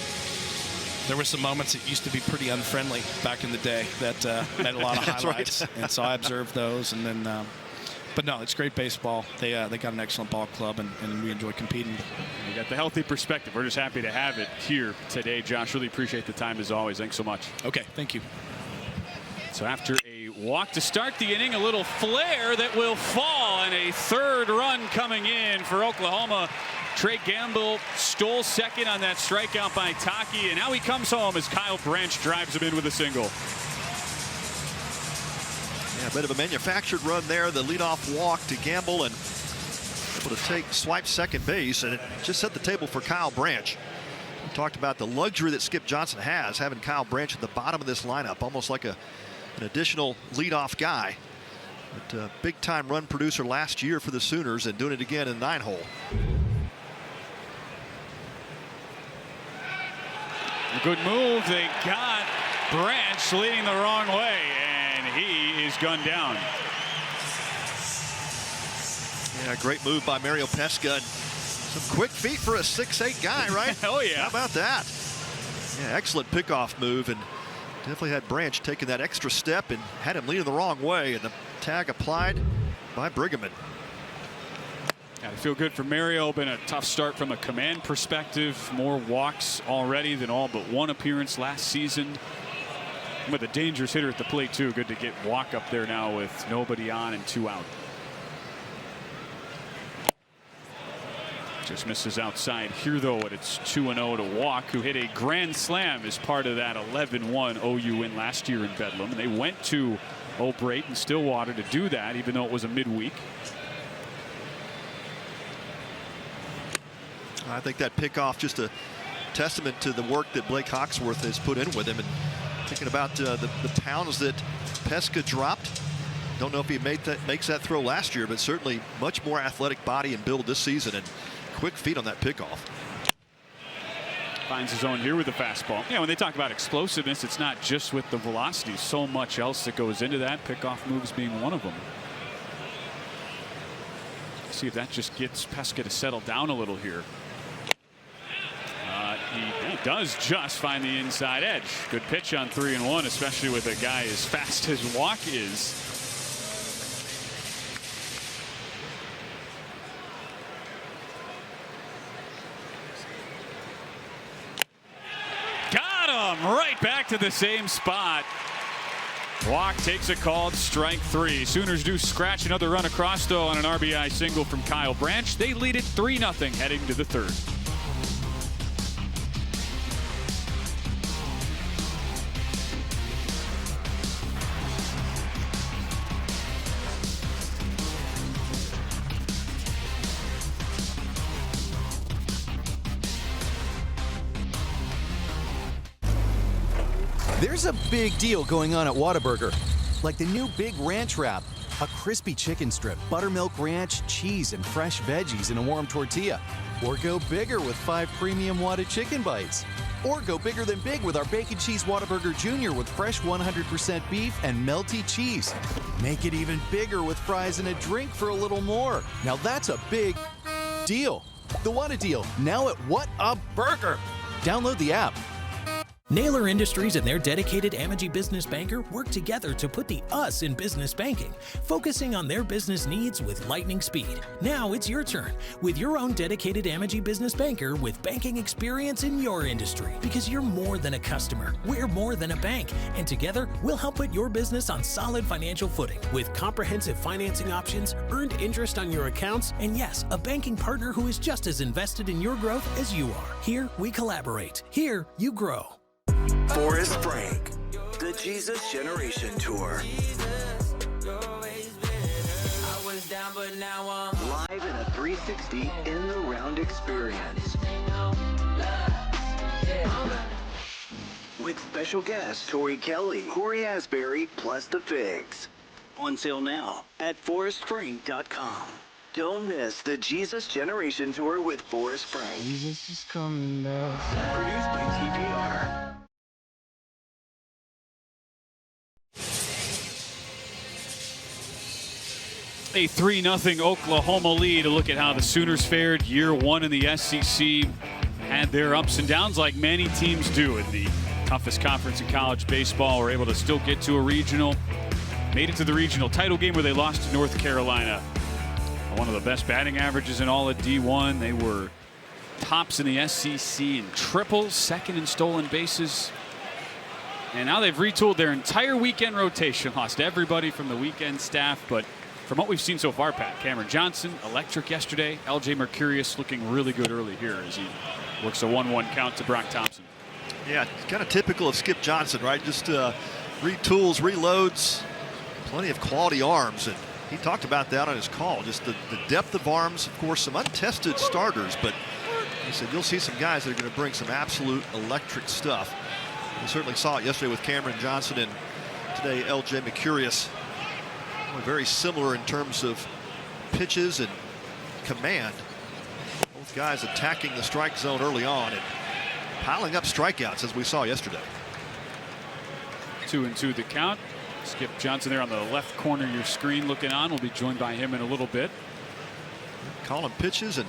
there were some moments that used to be pretty unfriendly back in the day that had a lot of highlights. Right. And so I observed those. And then, but no, it's great baseball. They got an excellent ball club, and we enjoy competing. You got the healthy perspective. We're just happy to have it here today, Josh. Really appreciate the time as always. Thanks so much. Okay, thank you. So after a walk to start the inning, a little flare that will fall, and a third run coming in for Oklahoma. Trey Gamble stole second on that strikeout by Taki, and now he comes home as Kyle Branch drives him in with a single. Yeah, a bit of a manufactured run there. The leadoff walk to Gamble and able to swipe second base, and it just set the table for Kyle Branch. We talked about the luxury that Skip Johnson has, having Kyle Branch at the bottom of this lineup, almost like an additional leadoff guy. But big-time run producer last year for the Sooners, and doing it again in 9-hole. A good move. They got Branch leading the wrong way, and he is gunned down. Yeah, great move by Mario Pesca. Some quick feet for a 6'8" guy, right? Oh, yeah. How about that? Yeah, excellent pickoff move, and definitely had Branch taking that extra step and had him leading the wrong way, and the tag applied by Brigham. Got to feel good for Mario. Been a tough start from a command perspective. More walks already than all but one appearance last season. With a dangerous hitter at the plate, too. Good to get walk up there now with nobody on and 2 out. Just misses outside here, though, and it's 2-0 to Walk, who hit a grand slam as part of that 11-1 OU win last year in Bedlam. And they went to O'Brate and Stillwater to do that, even though it was a midweek. I think that pickoff just a testament to the work that Blake Hawksworth has put in with him. And thinking about the pounds that Pesca dropped, don't know if he makes that throw last year, but certainly much more athletic body and build this season, and quick feet on that pickoff. Finds his own here with the fastball. Yeah, when they talk about explosiveness, it's not just with the velocity. So much else that goes into that, pickoff moves being one of them. See if that just gets Pesca to settle down a little here. He does just find the inside edge. Good pitch on 3-1, especially with a guy as fast as Walk is. Got him right back to the same spot. Walk takes a called strike 3. Sooners do scratch another run across, though, on an RBI single from Kyle Branch. They lead it 3-0 heading to the third. There's a big deal going on at Whataburger, like the new Big Ranch Wrap, a crispy chicken strip, buttermilk ranch, cheese, and fresh veggies in a warm tortilla. Or go bigger with 5 premium Whata chicken bites. Or go bigger than big with our Bacon Cheese Whataburger Jr. with fresh 100% beef and melty cheese. Make it even bigger with fries and a drink for a little more. Now that's a big deal. The Whata deal, now at Whataburger. Download the app. Naylor Industries and their dedicated Amity business banker work together to put the us in business banking, focusing on their business needs with lightning speed. Now it's your turn with your own dedicated Amity business banker with banking experience in your industry. Because you're more than a customer, we're more than a bank, and together we'll help put your business on solid financial footing with comprehensive financing options, earned interest on your accounts, and yes, a banking partner who is just as invested in your growth as you are. Here we collaborate. Here you grow. Forrest Frank, the Jesus Generation Tour. Live in a 360 in the round experience. With special guests Tori Kelly, Corey Asbury, plus the Figs. On sale now at forrestfrank.com. Don't miss the Jesus Generation Tour with Forrest Frank. Jesus is coming back. Produced by TPR. A 3-0 Oklahoma lead. A look at how the Sooners fared year one in the SEC. Had their ups and downs like many teams do in the toughest conference in college baseball. Were able to still get to a regional. Made it to the regional title game where they lost to North Carolina. One of the best batting averages in all of D1. They were tops in the SEC in triples, second in stolen bases. And now they've retooled their entire weekend rotation. Lost everybody from the weekend staff, but from what we've seen so far, Pat, Cameron Johnson, electric yesterday. LJ Mercurius looking really good early here as he works a 1-1 count to Brock Thompson. Yeah, kind of typical of Skip Johnson, right? Just retools, reloads, plenty of quality arms. And he talked about that on his call, just the depth of arms. Of course, some untested starters, but he said you'll see some guys that are going to bring some absolute electric stuff. We certainly saw it yesterday with Cameron Johnson and today LJ Mercurius. Very similar in terms of pitches and command. Both guys attacking the strike zone early on and piling up strikeouts as we saw yesterday. 2-2 the count. Skip Johnson there on the left corner of your screen looking on. We'll be joined by him in a little bit. Calling pitches, and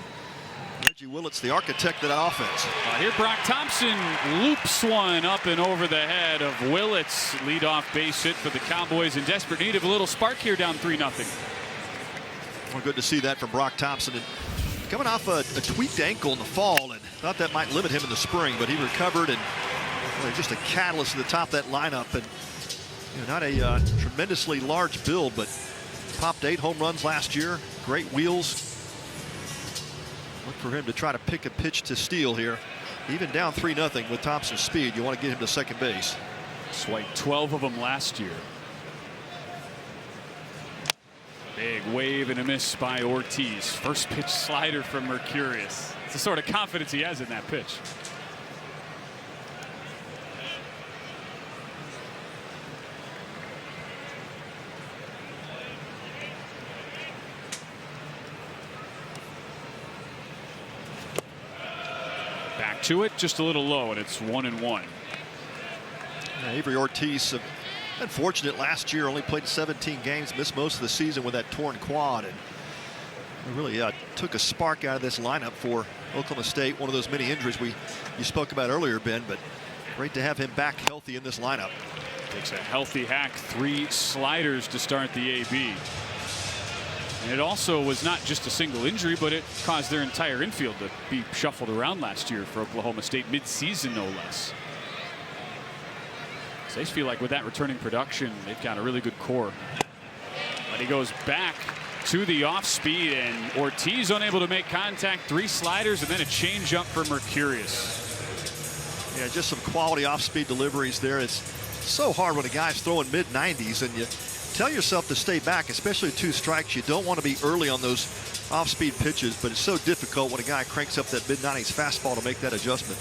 Reggie Willett's the architect of that offense. Here Brock Thompson loops one up and over the head of Willett's leadoff base hit for the Cowboys in desperate need of a little spark here, down 3-0. Well, good to see that from Brock Thompson. And coming off a tweaked ankle in the fall, and thought that might limit him in the spring, but he recovered and really just a catalyst at the top of that lineup. And not a tremendously large build, but popped 8 home runs last year. Great wheels. Look for him to try to pick a pitch to steal here. Even down 3-0 with Thompson's speed, you want to get him to second base. Swiped 12 of them last year. Big wave and a miss by Ortiz. First pitch slider from Mercurius. It's the sort of confidence he has in that pitch. Back to it, just a little low, and it's 1-1. Yeah, Avery Ortiz, unfortunate last year, only played 17 games, missed most of the season with that torn quad, and really took a spark out of this lineup for Oklahoma State. One of those many injuries you spoke about earlier, Ben, but great to have him back healthy in this lineup. Takes a healthy hack, 3 sliders to start the AB. And it also was not just a single injury, but it caused their entire infield to be shuffled around last year for Oklahoma State, mid-season no less. So they feel like with that returning production, they've got a really good core. But he goes back to the off-speed, and Ortiz unable to make contact. 3 sliders and then a changeup for Mercurius. Yeah, just some quality off-speed deliveries there. It's so hard when a guy's throwing mid-90s and you tell yourself to stay back, especially 2 strikes. You don't want to be early on those off-speed pitches, but it's so difficult when a guy cranks up that mid-90s fastball to make that adjustment.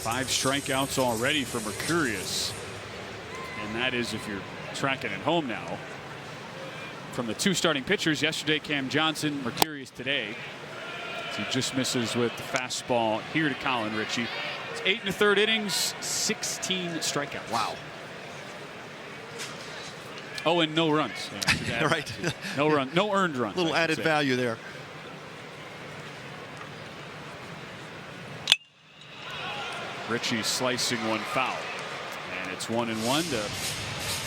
5 strikeouts already for Mercurius, and that is if you're tracking at home now. From the 2 starting pitchers yesterday, Cam Johnson, Mercurius today. He just misses with the fastball here to Colin Ritchie. It's 8 1/3 innings, 16 strikeouts. Wow. Oh, and no runs. Right. No run, no earned runs. Little added value there. Ritchie slicing one foul, and it's 1-1 to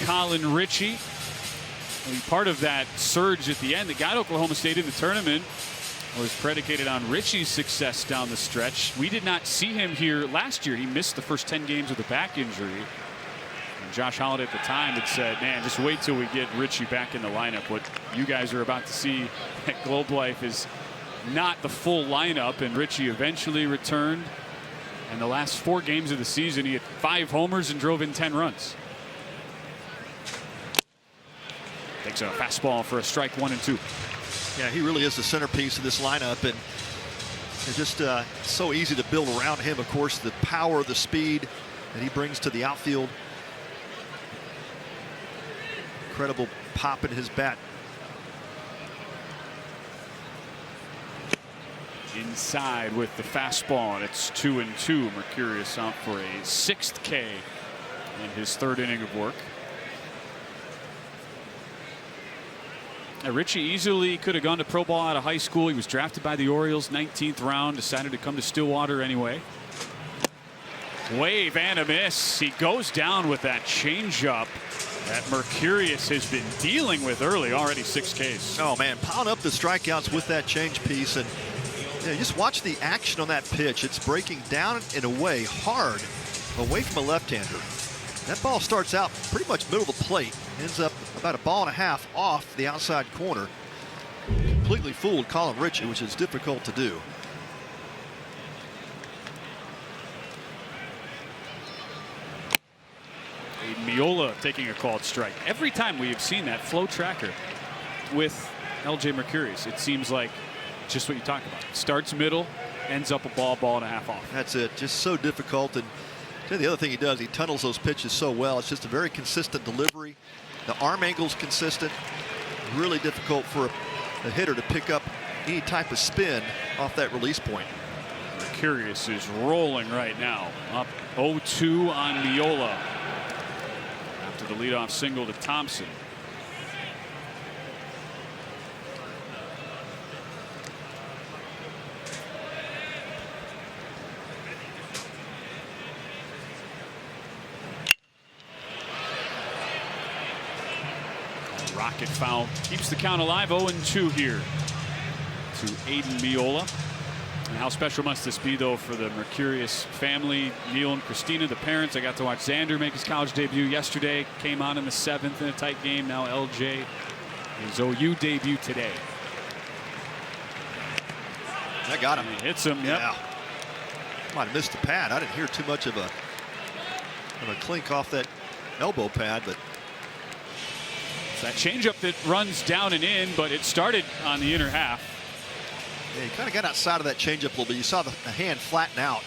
Colin Ritchie. And part of that surge at the end that got Oklahoma State in the tournament was predicated on Ritchie's success down the stretch. We did not see him here last year. He missed the first 10 games with a back injury. And Josh Holliday at the time had said, man, just wait till we get Ritchie back in the lineup. What you guys are about to see at Globe Life is not the full lineup, and Richie eventually returned. And the last 4 games of the season, he had 5 homers and drove in 10 runs. Takes a fastball for a strike, 1-2. Yeah, he really is the centerpiece of this lineup, and it's just so easy to build around him. Of course, the power, the speed that he brings to the outfield. Incredible pop in his bat. Inside with the fastball, and it's 2-2. Mercurius out for a 6th K in his 3rd inning of work. Richie easily could have gone to pro ball out of high school. He was drafted by the Orioles, 19th round, decided to come to Stillwater anyway. Wave and a miss. He goes down with that changeup that Mercurius has been dealing with early, already 6 Ks. Oh man, piling up the strikeouts with that change piece, and just watch the action on that pitch. It's breaking down and away hard, away from a left-hander. That ball starts out pretty much middle of the plate, ends up about a ball and a half off the outside corner. Completely fooled Colin Ritchie, which is difficult to do. Miola taking a called strike. Every time we have seen that flow tracker with LJ Mercurius, it seems like just what you talked about. Starts middle, ends up a ball and a half off. That's it. Just so difficult. And the other thing he does, he tunnels those pitches so well. It's just a very consistent delivery. The arm angle's consistent. Really difficult for a hitter to pick up any type of spin off that release point. Mercurius is rolling right now. Up 0-2 on Miola after the leadoff single to Thompson. Rocket foul keeps the count alive. 0-2 here to Aiden Miola. And how special must this be, though, for the Mercurius family, Neil and Christina, the parents. I got to watch Xander make his college debut yesterday. Came on in the 7th in a tight game. Now LJ, his OU debut today. That got him. And he hits him. Yep. Yeah. Might have missed the pad. I didn't hear too much of a clink off that elbow pad, but it's that changeup that runs down and in, but it started on the inner half. Yeah, he kind of got outside of that changeup a little bit. You saw the hand flatten out.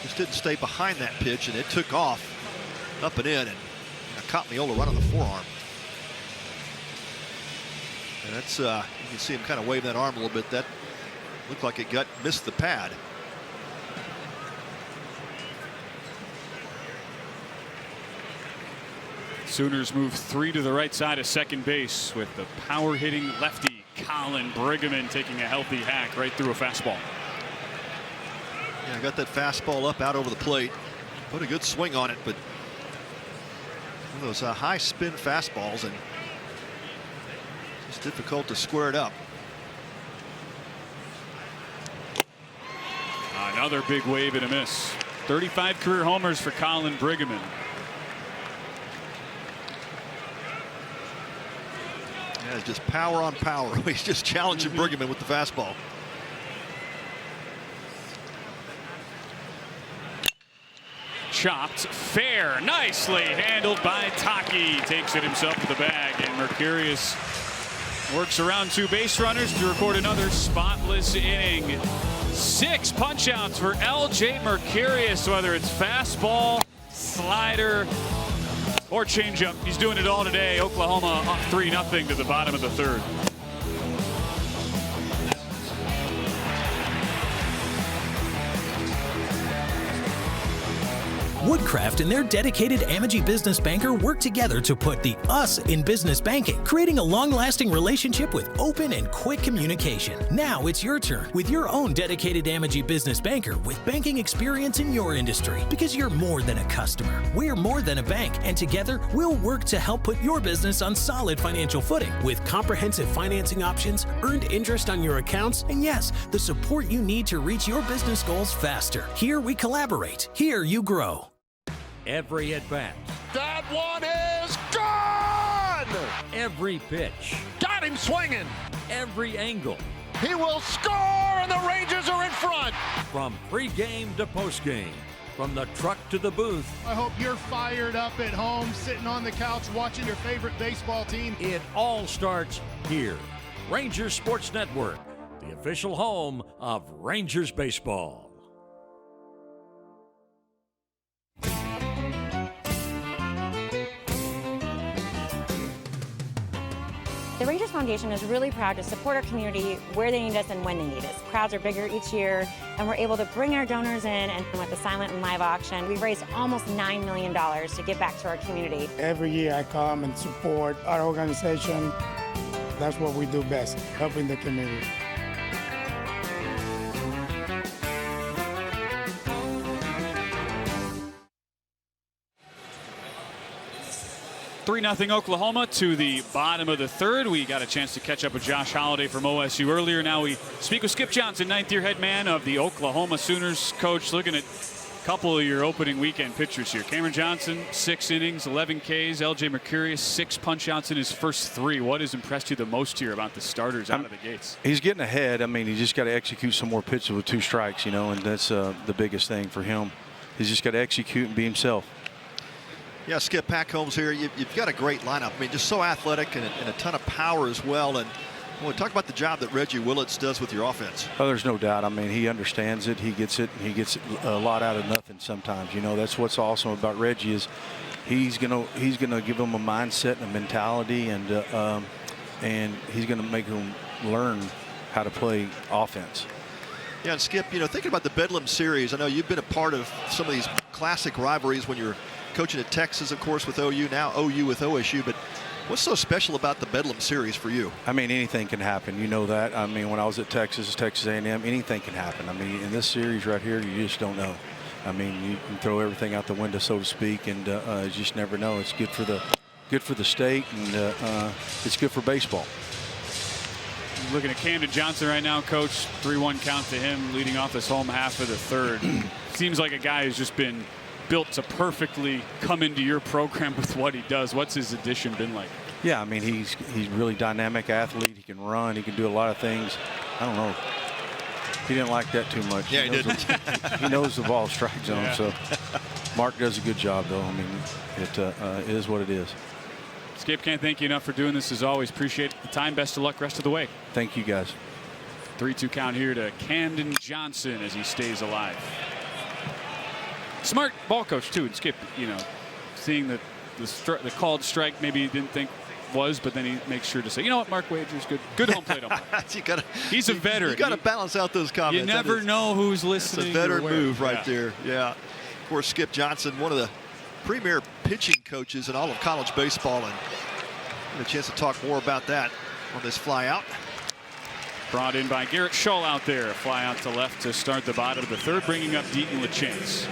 Just didn't stay behind that pitch, and it took off up and in, and caught Miola right on the forearm. And that's you can see him kind of wave that arm a little bit. That looked like it missed the pad. Sooners move 3 to the right side of second base with the power hitting lefty Colin Brigham taking a healthy hack right through a fastball. Yeah, got that fastball up out over the plate. Put a good swing on it, but one of those high spin fastballs, and it's difficult to square it up. Another big wave and a miss. 35 career homers for Colin Brigham. Yeah, it's just power on power. He's just challenging Brigham with the fastball. Chopped fair, nicely handled by Taki. Takes it himself to the bag, and Mercurius works around 2 base runners to record another spotless inning. 6 punch outs for LJ Mercurius, whether it's fastball, slider, or changeup. He's doing it all today. Oklahoma up 3-0 to the bottom of the 3rd. Woodcraft and their dedicated Amegy business banker work together to put the us in business banking, creating a long-lasting relationship with open and quick communication. Now it's your turn with your own dedicated Amegy business banker with banking experience in your industry, because you're more than a customer. We're more than a bank, and together we'll work to help put your business on solid financial footing with comprehensive financing options, earned interest on your accounts, and yes, the support you need to reach your business goals faster. Here we collaborate. Here you grow. Every at-bat. That one is gone! Every pitch. Got him swinging! Every angle. He will score, and the Rangers are in front. From pregame to postgame, from the truck to the booth. I hope you're fired up at home, sitting on the couch watching your favorite baseball team. It all starts here. Rangers Sports Network, the official home of Rangers baseball. The Rangers Foundation is really proud to support our community where they need us and when they need us. Crowds are bigger each year, and we're able to bring our donors in, and with the silent and live auction, we've raised almost $9 million to give back to our community. Every year I come and support our organization. That's what we do best, helping the community. 3-0 Oklahoma to the bottom of the third. We got a chance to catch up with Josh Holliday from OSU earlier. Now we speak with Skip Johnson, ninth-year head man of the Oklahoma Sooners. Coach, looking at a couple of your opening weekend pitchers here. Cameron Johnson, 6 innings, 11 Ks. LJ Mercurius, 6 punch-outs in his first 3. What has impressed you the most here about the starters out of the gates? He's getting ahead. I mean, he just got to execute some more pitches with 2 strikes, you know, and that's the biggest thing for him. He's just got to execute and be himself. Yeah, Skip, Pat Combs here. You've got a great lineup. I mean, just so athletic and a ton of power as well. And well, talk about the job that Reggie Willits does with your offense. Oh, there's no doubt. I mean, he understands it. He gets it. He gets a lot out of nothing sometimes. You know, that's what's awesome about Reggie is he's gonna give him a mindset and a mentality, and he's gonna make him learn how to play offense. Yeah, and Skip, you know, thinking about the Bedlam series, I know you've been a part of some of these classic rivalries when you're coaching at Texas, of course, with OU, now OU with OSU. But what's so special about the Bedlam series for you? I mean, anything can happen. You know that. I mean, when I was at Texas A&M, anything can happen. I mean, in this series right here, you just don't know. I mean, you can throw everything out the window, so to speak, and you just never know. It's good for the state, and it's good for baseball. Looking at Camden Johnson right now, Coach. 3-1 count to him, leading off this home half of the third. Seems like a guy who's just been built to perfectly come into your program with what he does. What's his addition been like? Yeah, I mean, he's really dynamic athlete. He can run. He can do a lot of things. I don't know. He didn't like that too much. Yeah, he didn't. He knows the ball strike zone. Yeah. So Mark does a good job, though. I mean, it is what it is. Skip, can't thank you enough for doing this as always. Appreciate the time. Best of luck rest of the way. Thank you, guys. 3-2 count here to Camden Johnson as he stays alive. Smart ball coach too, and Skip, you know, seeing the called strike maybe he didn't think was, but then he makes sure to say, you know what, Mark Wager's good home plate umpire. He's a veteran. You got to balance out those comments. You never know who's listening. It's a veteran move right there. Yeah. Of course, Skip Johnson, one of the premier pitching coaches in all of college baseball, and get a chance to talk more about that on this fly out. Brought in by Garrett Shull out there. A fly out to left to start the bottom of the third, bringing up Deaton LaChance.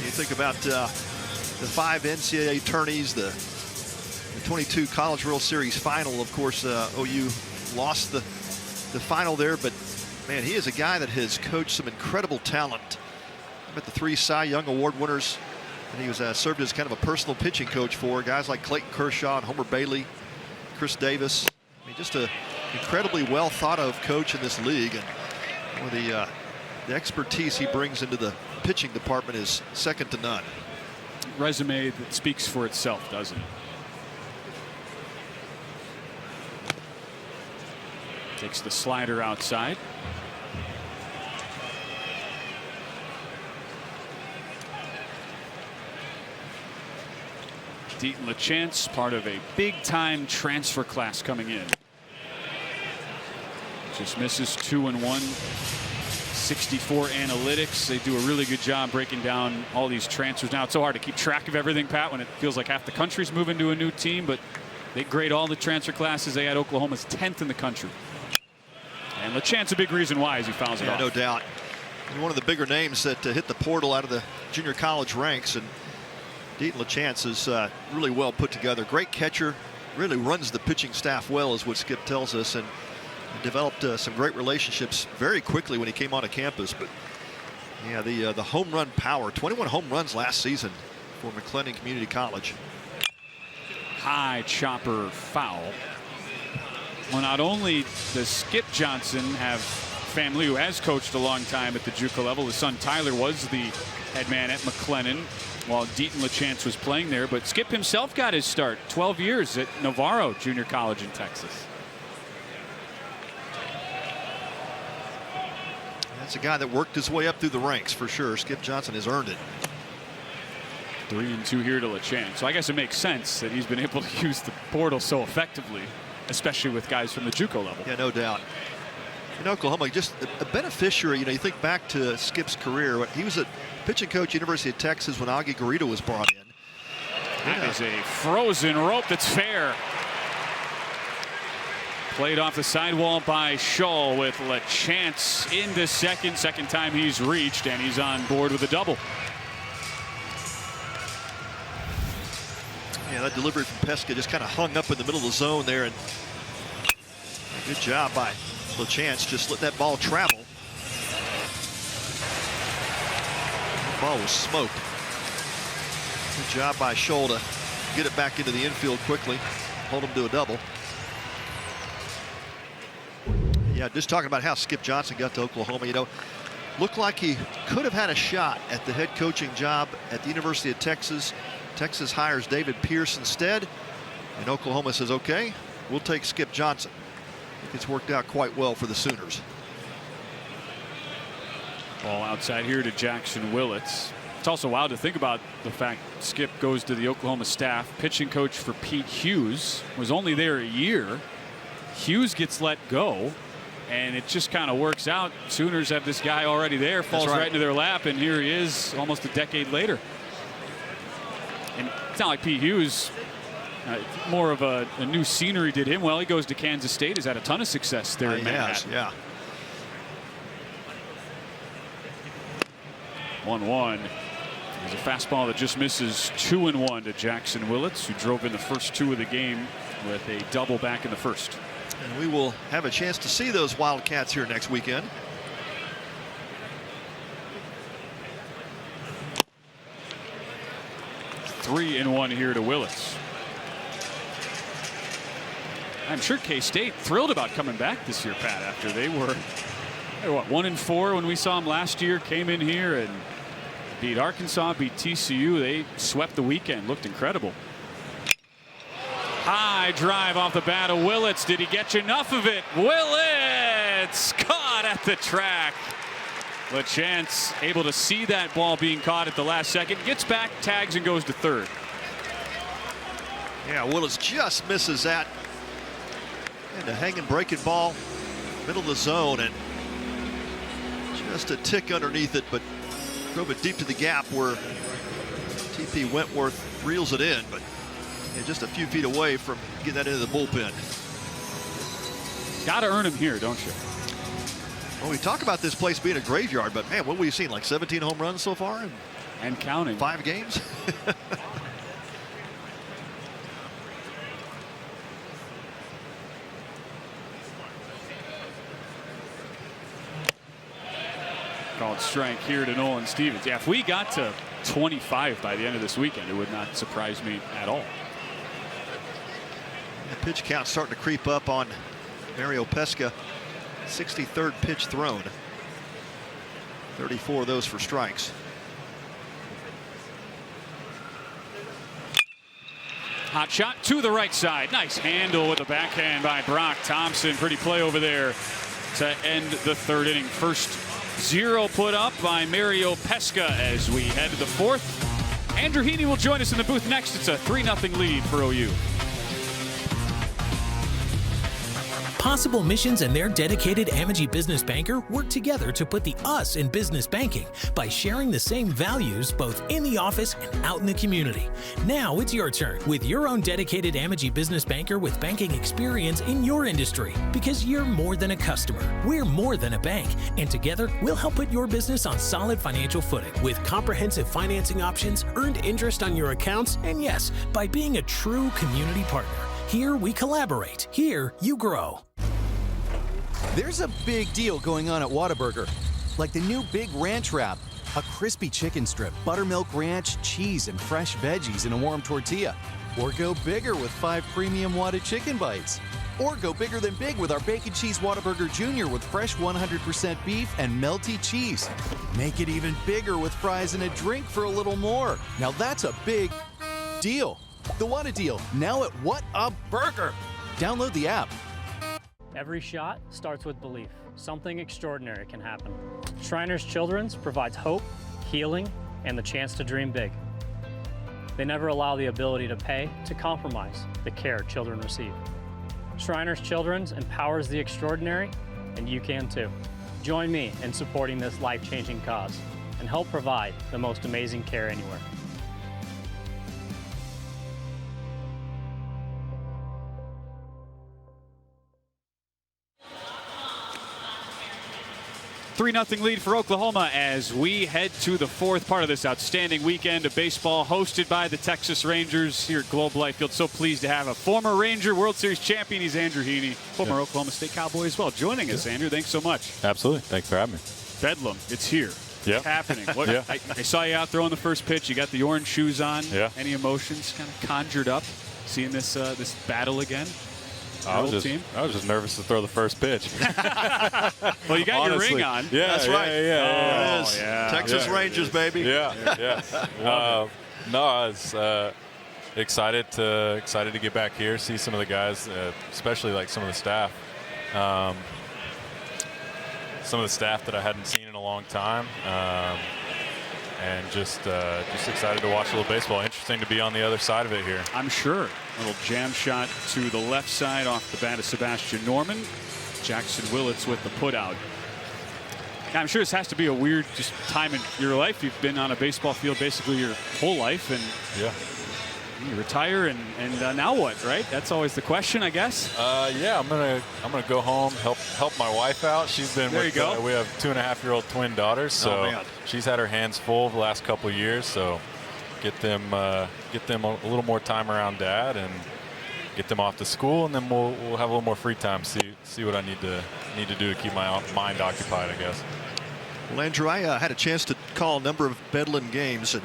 You think about the 5 NCAA tourneys, the 22 College World Series final. Of course, OU lost the final there, but man, he is a guy that has coached some incredible talent. About the 3 Cy Young Award winners, and he was served as kind of a personal pitching coach for guys like Clayton Kershaw and Homer Bailey, Chris Davis. I mean, just an incredibly well thought of coach in this league, and with the expertise he brings into the pitching department is second to none. Resume that speaks for itself, doesn't it? Takes the slider outside. Deaton LaChance, part of a big-time transfer class coming in. Just misses 2-1. 64 analytics. They do a really good job breaking down all these transfers. Now it's so hard to keep track of everything, Pat, when it feels like half the country's moving to a new team, but they grade all the transfer classes. They had Oklahoma's 10th in the country. And LaChance, a big reason why, as he fouls it off. No doubt. He's one of the bigger names that hit the portal out of the junior college ranks, and Deaton LaChance is really well put together. Great catcher, really runs the pitching staff well, is what Skip tells us, and developed some great relationships very quickly when he came onto campus. But yeah, the home run power, 21 home runs last season for McLennan Community College. High chopper foul. Well, not only does Skip Johnson have family who has coached a long time at the JUCO level. His son Tyler was the head man at McLennan while Deaton LaChance was playing there. But Skip himself got his start 12 years at Navarro Junior College in Texas. That's a guy that worked his way up through the ranks for sure. Skip Johnson has earned it. 3-2 here to LaChance. So I guess it makes sense that he's been able to use the portal so effectively, especially with guys from the JUCO level. Yeah, no doubt. In Oklahoma, just a beneficiary. You know, you think back to Skip's career. He was a pitching coach, University of Texas, when Augie Garrido was brought in. That is a frozen rope that's fair. Played off the sidewall by Scholl with LaChance into second. Second time he's reached, and he's on board with a double. Yeah, that delivery from Pesca just kind of hung up in the middle of the zone there, and good job by LaChance. Just let that ball travel. The ball was smoked. Good job by Scholl to get it back into the infield quickly, hold him to a double. Yeah, just talking about how Skip Johnson got to Oklahoma, you know, looked like he could have had a shot at the head coaching job at the University of Texas. Texas hires David Pierce instead, and Oklahoma says, okay, we'll take Skip Johnson. I think it's worked out quite well for the Sooners. Ball outside here to Jackson Willits. It's also wild to think about the fact Skip goes to the Oklahoma staff. Pitching coach for Pete Hughes, was only there a year. Hughes gets let go, and it just kind of works out. Sooners have this guy already there, falls right into their lap, and here he is almost a decade later. And it's not like Pete Hughes, more of a new scenery did him well. He goes to Kansas State, has had a ton of success there in Manhattan. Yeah. 1-1. There's a fastball that just misses. 2-1 to Jackson Willits, who drove in the first two of the game with a double back in the first. And we will have a chance to see those Wildcats here next weekend. Three and one here to Willits. I'm sure K-State thrilled about coming back this year, Pat, after they were what, 1-4 when we saw them last year. Came in here and beat Arkansas, beat TCU. They swept the weekend, looked incredible. High drive off the bat of Willits. Did he get enough of it? Willits caught at the track. LaChance able to see that ball being caught at the last second. Gets back, tags, and goes to third. Yeah, Willits just misses that. And a hanging breaking ball, middle of the zone, and just a tick underneath it, but drove it deep to the gap where TP Wentworth reels it in, but just a few feet away from getting that into the bullpen. Got to earn him here, don't you? Well, we talk about this place being a graveyard, but man, what have we seen? Like 17 home runs so far? And counting. 5 games? Called strike here to Nolan Stevens. Yeah, if we got to 25 by the end of this weekend, it would not surprise me at all. The pitch count starting to creep up on Mario Pesca. 63rd pitch thrown. 34 of those for strikes. Hot shot to the right side. Nice handle with the backhand by Brock Thompson. Pretty play over there to end the third inning. First zero put up by Mario Pesca as we head to the fourth. Andrew Heaney will join us in the booth next. It's a 3-0 lead for OU. Possible Missions and their dedicated Amity business banker work together to put the us in business banking by sharing the same values both in the office and out in the community. Now it's your turn with your own dedicated Amity business banker with banking experience in your industry, because you're more than a customer. We're more than a bank, and together we'll help put your business on solid financial footing with comprehensive financing options, earned interest on your accounts, and yes, by being a true community partner. Here we collaborate. Here you grow. There's a big deal going on at Whataburger, like the new Big Ranch Wrap, a crispy chicken strip, buttermilk ranch, cheese, and fresh veggies in a warm tortilla. Or go bigger with 5 premium Whata chicken bites. Or go bigger than big with our Bacon Cheese Whataburger Jr. with fresh 100% beef and melty cheese. Make it even bigger with fries and a drink for a little more. Now that's a big deal. The Whata Deal, now at What a Burger. Download the app. Every shot starts with belief. Something extraordinary can happen. Shriners Children's provides hope, healing, and the chance to dream big. They never allow the ability to pay to compromise the care children receive. Shriners Children's empowers the extraordinary, and you can too. Join me in supporting this life-changing cause and help provide the most amazing care anywhere. 3-0 lead for Oklahoma as we head to the fourth part of this outstanding weekend of baseball hosted by the Texas Rangers here at Globe Life Field. So pleased to have a former Ranger World Series champion. He's Andrew Heaney, former Oklahoma State Cowboy as well. Joining us, Andrew. Thanks so much. Absolutely. Thanks for having me. Bedlam. It's here. Yeah. It's happening. What, Yeah. I saw you out throwing the first pitch. You got the orange shoes on. Yeah. Any emotions kind of conjured up seeing this this battle again? I was just nervous to throw the first pitch. Well, you got Honestly, your ring on. Yeah, that's yeah, right. Yeah, It is. Texas Rangers, baby. Yeah. No, I was excited to get back here, see some of the guys, especially like some of the staff. Some of the staff that I hadn't seen in a long time. And just excited to watch a little baseball. Interesting to be on the other side of it here. I'm sure. A little jam shot to the left side off the bat of Sebastian Norman. Jackson Willits with the putout. I'm sure this has to be a weird just time in your life. You've been on a baseball field basically your whole life, and you retire, and now what, right? That's always the question, I guess. Yeah, I'm gonna go home, help my wife out. She's been there. With, you go. We have 2.5-year-old twin daughters, so she's had her hands full the last couple of years. So get them a little more time around Dad and get them off to school, and then we'll have a little more free time. See what I need to do to keep my mind occupied, I guess. Well, Andrew, I had a chance to call a number of Bedlam games and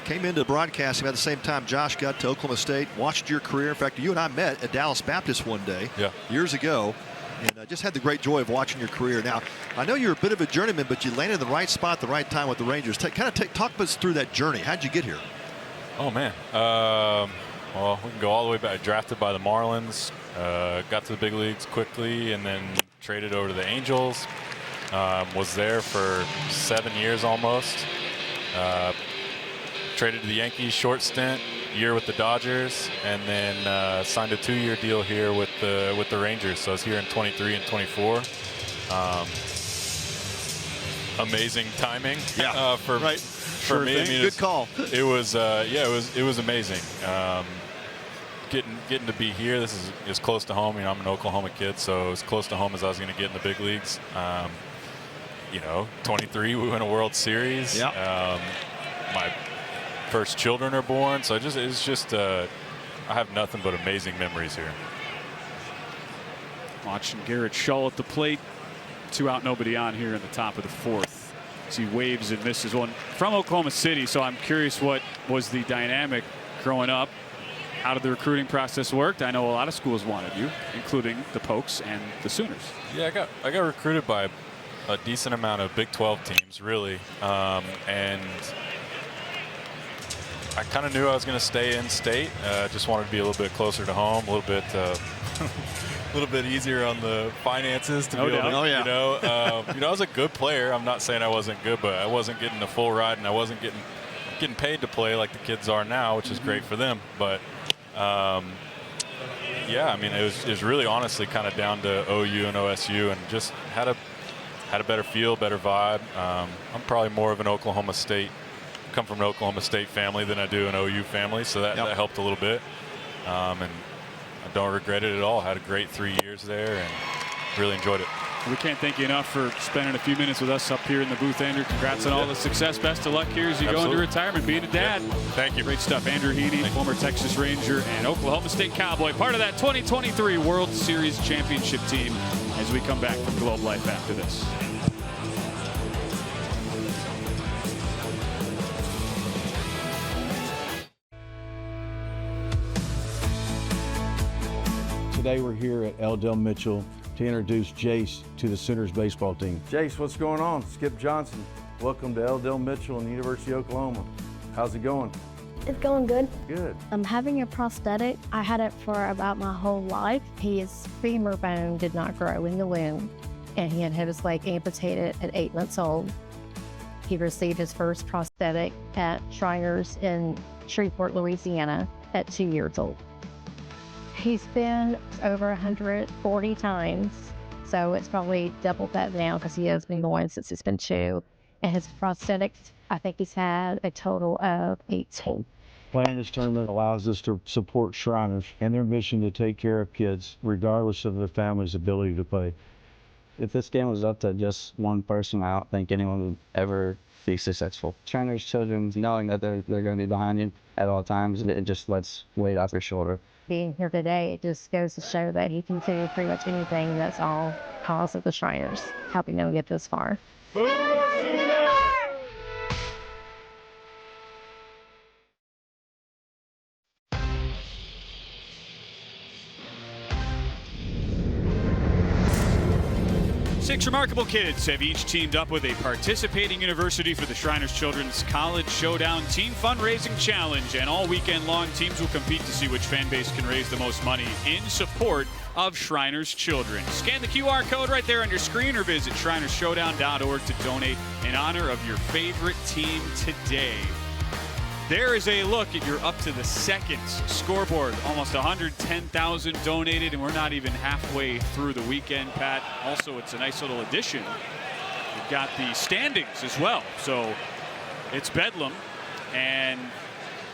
came into broadcasting at the same time Josh got to Oklahoma State, watched your career. In fact, you and I met at Dallas Baptist one day years ago, and I just had the great joy of watching your career. Now, I know you're a bit of a journeyman, but you landed in the right spot at the right time with the Rangers. Talk us through that journey. How'd you get here? Oh, man. Well, we can go all the way back. Drafted by the Marlins, got to the big leagues quickly, and then traded over to the Angels. Was there for 7 years almost. Traded to the Yankees, short stint, year with the Dodgers, and then signed a 2-year deal here with the Rangers. So I was here in 23 and 24. Amazing timing. For me. I mean, good call. It was it was amazing. Getting to be here. This is close to home. You know, I'm an Oklahoma kid, so as close to home as I was going to get in the big leagues. 23, we win a World Series. My first children are born, so I have nothing but amazing memories here. Watching Garrett Shull at the plate. 2 out, nobody on here in the top of the fourth. As he waves and misses one from Oklahoma City. So I'm curious, what was the dynamic growing up? How did the recruiting process work? I know a lot of schools wanted you, including the Pokes and the Sooners. Yeah, I got recruited by a decent amount of Big 12 teams, really, and I kind of knew I was going to stay in state. Just wanted to be a little bit closer to home, a little bit easier on the finances to be able to, I was a good player. I'm not saying I wasn't good, but I wasn't getting the full ride, and I wasn't getting paid to play like the kids are now, which is great for them. But I mean, it was really honestly kind of down to OU and OSU, and just had a better feel, better vibe. I'm probably more of an Oklahoma State. Come from an Oklahoma State family than I do an OU family, so that helped a little bit, and I don't regret it at all. Had a great 3 years there and really enjoyed it. We can't thank you enough for spending a few minutes with us up here in the booth, Andrew. Congrats on all the success. Best of luck here as you go into retirement, being a dad. Thank you. Great stuff. Andrew Heaney, former Texas Ranger and Oklahoma State Cowboy, part of that 2023 World Series championship team as we come back from Globe Life after this. Today we're here at L. Del Mitchell to introduce Jace to the Sooners baseball team. Jace, what's going on? Skip Johnson. Welcome to L. Del Mitchell and the University of Oklahoma. How's it going? It's going good. Good. I'm having a prosthetic. I had it for about my whole life. His femur bone did not grow in the womb, and he had his leg amputated at 8 months old. He received his first prosthetic at Shriners in Shreveport, Louisiana at 2 years old. He's been over 140 times, so it's probably doubled that now because he has been going since he's been 2. And his prosthetics, I think he's had a total of 18. Playing this tournament allows us to support Shriners and their mission to take care of kids, regardless of their family's ability to play. If this game was up to just one person, I don't think anyone would ever be successful. Shriners children, knowing that they're going to be behind you at all times, it just lets weight off your shoulder. Being here today, it just goes to show that he can do pretty much anything. That's all cause of the Shriners, helping them get this far. Six remarkable kids have each teamed up with a participating university for the Shriners Children's College Showdown Team Fundraising Challenge. And all weekend long, teams will compete to see which fan base can raise the most money in support of Shriners Children. Scan the QR code right there on your screen or visit shrinersshowdown.org to donate in honor of your favorite team today. There is a look at your up to the second scoreboard. Almost 110,000 donated, and we're not even halfway through the weekend, Pat. Also, it's a nice little addition. We've got the standings as well. So it's Bedlam, and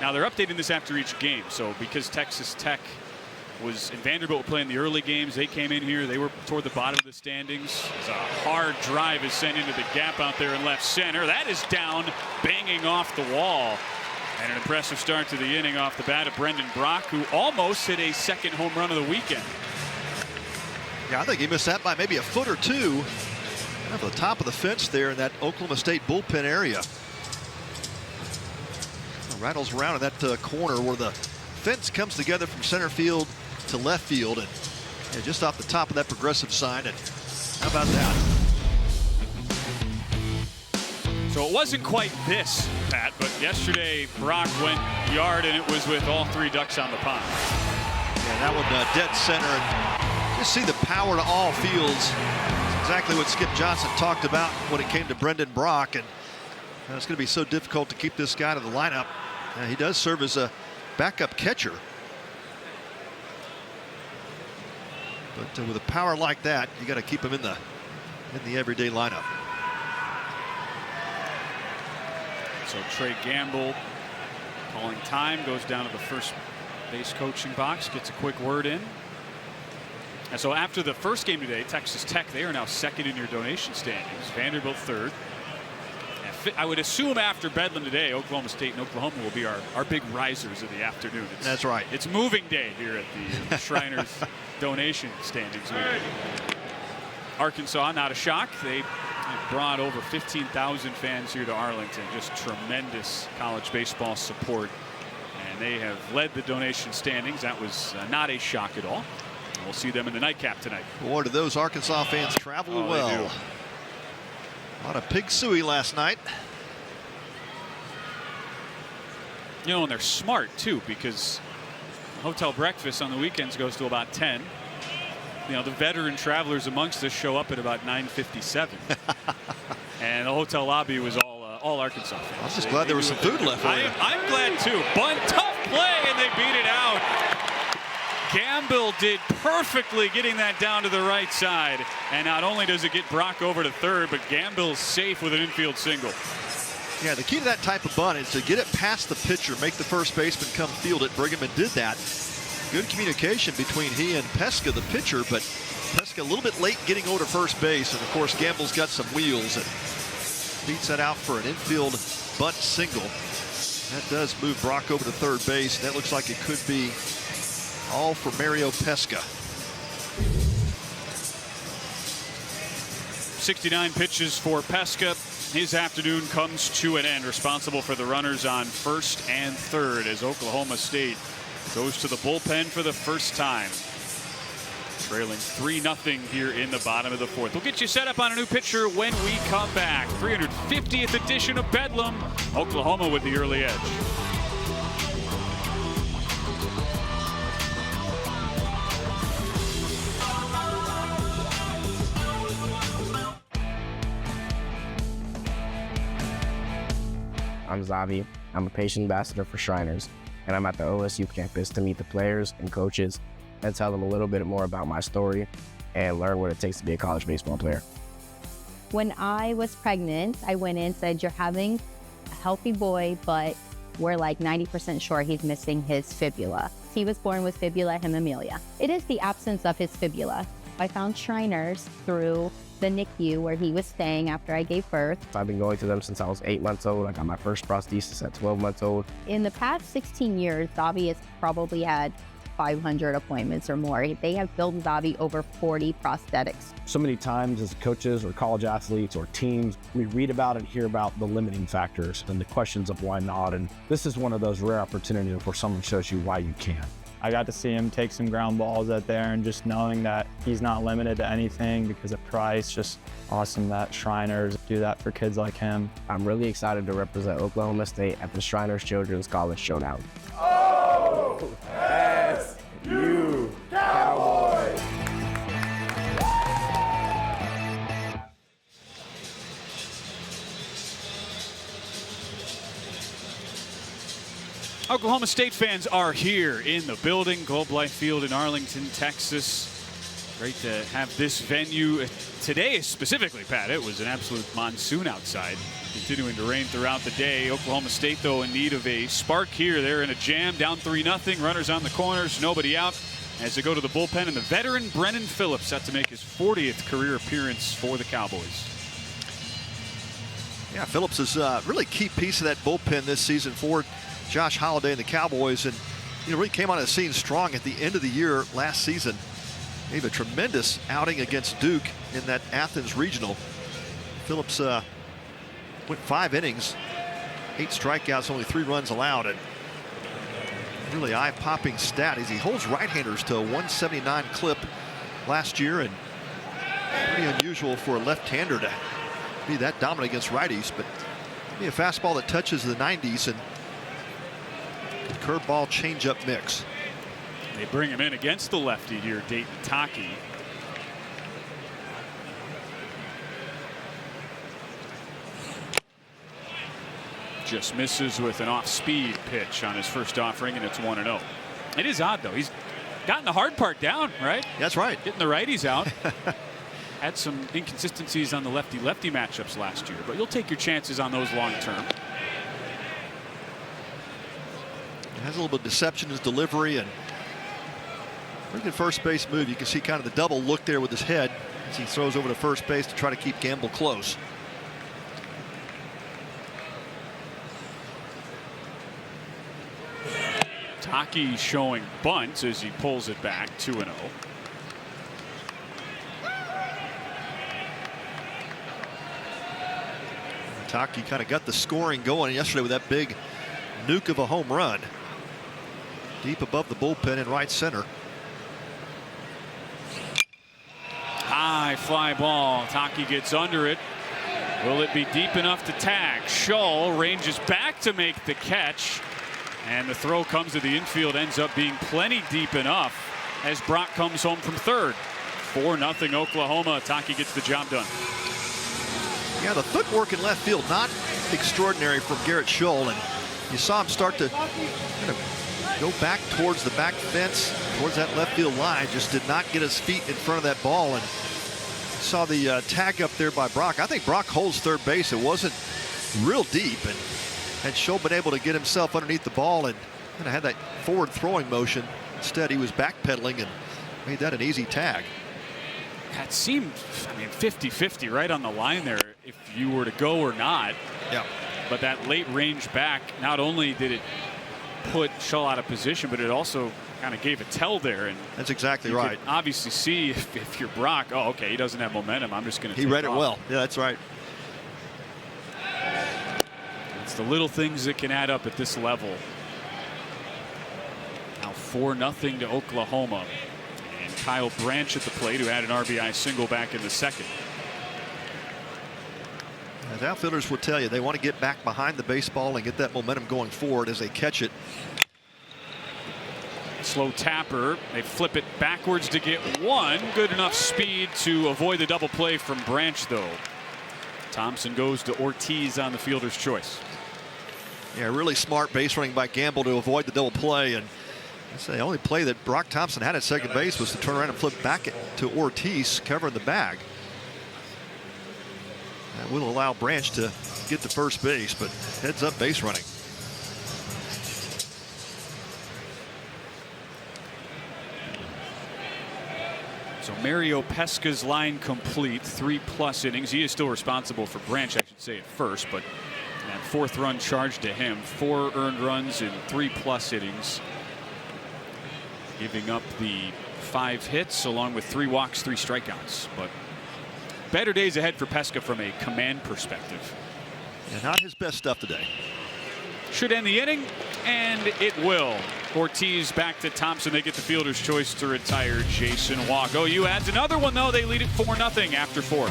now they're updating this after each game. So because Texas Tech was in Vanderbilt playing the early games, they came in here. They were toward the bottom of the standings. It's a hard drive is sent into the gap out there in left center. That is down, banging off the wall. And an impressive start to the inning off the bat of Brendan Brock, who almost hit a second home run of the weekend. Yeah, I think he missed that by maybe a foot or two. At the top of the fence there in that Oklahoma State bullpen area. Rattles around in that corner where the fence comes together from center field to left field, and just off the top of that progressive sign. And how about that? So it wasn't quite this, Pat, but yesterday Brock went yard, and it was with all 3 ducks on the pond. Yeah, that one dead center. And just see the power to all fields. That's exactly what Skip Johnson talked about when it came to Brendan Brock, and it's going to be so difficult to keep this guy to the lineup. He does serve as a backup catcher, but with a power like that, you got to keep him in the everyday lineup. So Trey Gamble calling time, goes down to the first base coaching box, gets a quick word in. And so after the first game today, Texas Tech, they are now second in your donation standings. Vanderbilt third. And I would assume after Bedlam today, Oklahoma State and Oklahoma will be our big risers of the afternoon. That's right. It's moving day here at the Shriners donation standings. Arkansas, not a shock. They brought over 15,000 fans here to Arlington. Just tremendous college baseball support. And they have led the donation standings. That was not a shock at all. We'll see them in the nightcap tonight. Boy, did those Arkansas fans travel well. A lot of pig suey last night. You know, and they're smart too, because hotel breakfast on the weekends goes to about 10. You know, the veteran travelers amongst us show up at about 9:57. And the hotel lobby was all Arkansas fans. I'm just glad there was some food left for you. I'm glad too. Bunt, tough play, and they beat it out. Gamble did perfectly getting that down to the right side. And not only does it get Brock over to third, but Gamble's safe with an infield single. Yeah, the key to that type of bunt is to get it past the pitcher, make the first baseman come field it. Brigham did that. Good communication between he and Pesca, the pitcher, but Pesca a little bit late getting over to first base. And of course, Gamble's got some wheels and beats that out for an infield bunt single. That does move Brock over to third base. That looks like it could be all for Mario Pesca. 69 pitches for Pesca. His afternoon comes to an end, responsible for the runners on first and third as Oklahoma State goes to the bullpen for the first time. trailing 3-0 here in the bottom of the fourth. We'll get you set up on a new pitcher when we come back. 350th edition of Bedlam. Oklahoma with the early edge. I'm Zavi. I'm a patient ambassador for Shriners, and I'm at the OSU campus to meet the players and coaches and tell them a little bit more about my story and learn what it takes to be a college baseball player. When I was pregnant, I went in and said, you're having a healthy boy, but we're like 90% sure he's missing his fibula. He was born with fibula hemimelia. It is the absence of his fibula. I found Shriners through the NICU where he was staying after I gave birth. I've been going to them since I was 8 months old. I got my first prosthesis at 12 months old. In the past 16 years, Zavi has probably had 500 appointments or more. They have built Zavi over 40 prosthetics. So many times as coaches or college athletes or teams, we read about and hear about the limiting factors and the questions of why not. And this is one of those rare opportunities where someone shows you why you can. I got to see him take some ground balls out there, and just knowing that he's not limited to anything because of price, just awesome that Shriners do that for kids like him. I'm really excited to represent Oklahoma State at the Shriners Children's College Showdown. OSU Cowboys! Oklahoma State fans are here in the building, Globe Life Field in Arlington, Texas. Great to have this venue today specifically, Pat. It was an absolute monsoon outside, continuing to rain throughout the day. Oklahoma State, though, in need of a spark here. They're in a jam, down 3-0, runners on the corners, nobody out as they go to the bullpen, and the veteran Brennan Phillips set to make his 40th career appearance for the Cowboys. Yeah, Phillips is a really key piece of that bullpen this season for Josh Holliday and the Cowboys, and really came on the scene strong at the end of the year last season. Gave a tremendous outing against Duke in that Athens regional. Phillips went 5 innings, 8 strikeouts, only 3 runs allowed, and really eye-popping stat as he holds right-handers to a 179 clip last year, and pretty unusual for a left-hander to be that dominant against righties, but maybe a fastball that touches the 90s and curveball changeup mix. They bring him in against the lefty here, Dayton Taki. Just misses with an off-speed pitch on his first offering, and it's 1-0. It is odd, though. He's gotten the hard part down, right? That's right. Getting the righties out. Had some inconsistencies on the lefty-lefty matchups last year, but you'll take your chances on those long-term. Has a little bit of deception in his delivery, and pretty good first base move. You can see kind of the double look there with his head as he throws over to first base to try to keep Gamble close. Taki showing bunt as he pulls it back, 2-0. Taki kind of got the scoring going yesterday with that big nuke of a home run. Deep above the bullpen in right center. High fly ball. Taki gets under it. Will it be deep enough to tag? Scholl ranges back to make the catch. And the throw comes to the infield, ends up being plenty deep enough as Brock comes home from third. 4-0 Oklahoma. Taki gets the job done. Yeah, the footwork in left field, not extraordinary from Garrett Scholl. And you saw him start to kind of go back towards the back fence, towards that left field line. Just did not get his feet in front of that ball. And saw the tag up there by Brock. I think Brock holds third base. It wasn't real deep, and had Scholl been able to get himself underneath the ball and kind of had that forward throwing motion. Instead, he was backpedaling and made that an easy tag. That seemed, I mean, 50-50 right on the line there if you were to go or not. Yeah. But that late range back, not only did it put Scholl out of position, but it also kind of gave a tell there. And that's exactly you right. Could obviously see if you're Brock, oh, okay, he doesn't have momentum. I'm just going to. He read it well. Yeah, that's right. It's the little things that can add up at this level. Now 4-0 to Oklahoma. And Kyle Branch at the plate, who had an RBI single back in the second. As outfielders will tell you, they want to get back behind the baseball and get that momentum going forward as they catch it. Slow tapper. They flip it backwards to get one. Good enough speed to avoid the double play from Branch, though. Thompson goes to Ortiz on the fielder's choice. Yeah, really smart base running by Gamble to avoid the double play. And that's the only play that Brock Thompson had at second base was to turn around and flip back to Ortiz, covering the bag. That will allow Branch to get to first base, but heads up base running. So Mario Pesca's line complete, 3+ innings. He is still responsible for Branch, I should say, at first, but that 4th run charged to him. 4 earned runs in 3+ innings, giving up the 5 hits along with 3 walks, 3 strikeouts. But better days ahead for Pesca from a command perspective. And not his best stuff today. Should end the inning, and it will. Ortiz back to Thompson. They get the fielder's choice to retire Jason Walk. OU adds another one, though. They lead it 4-0 after 4.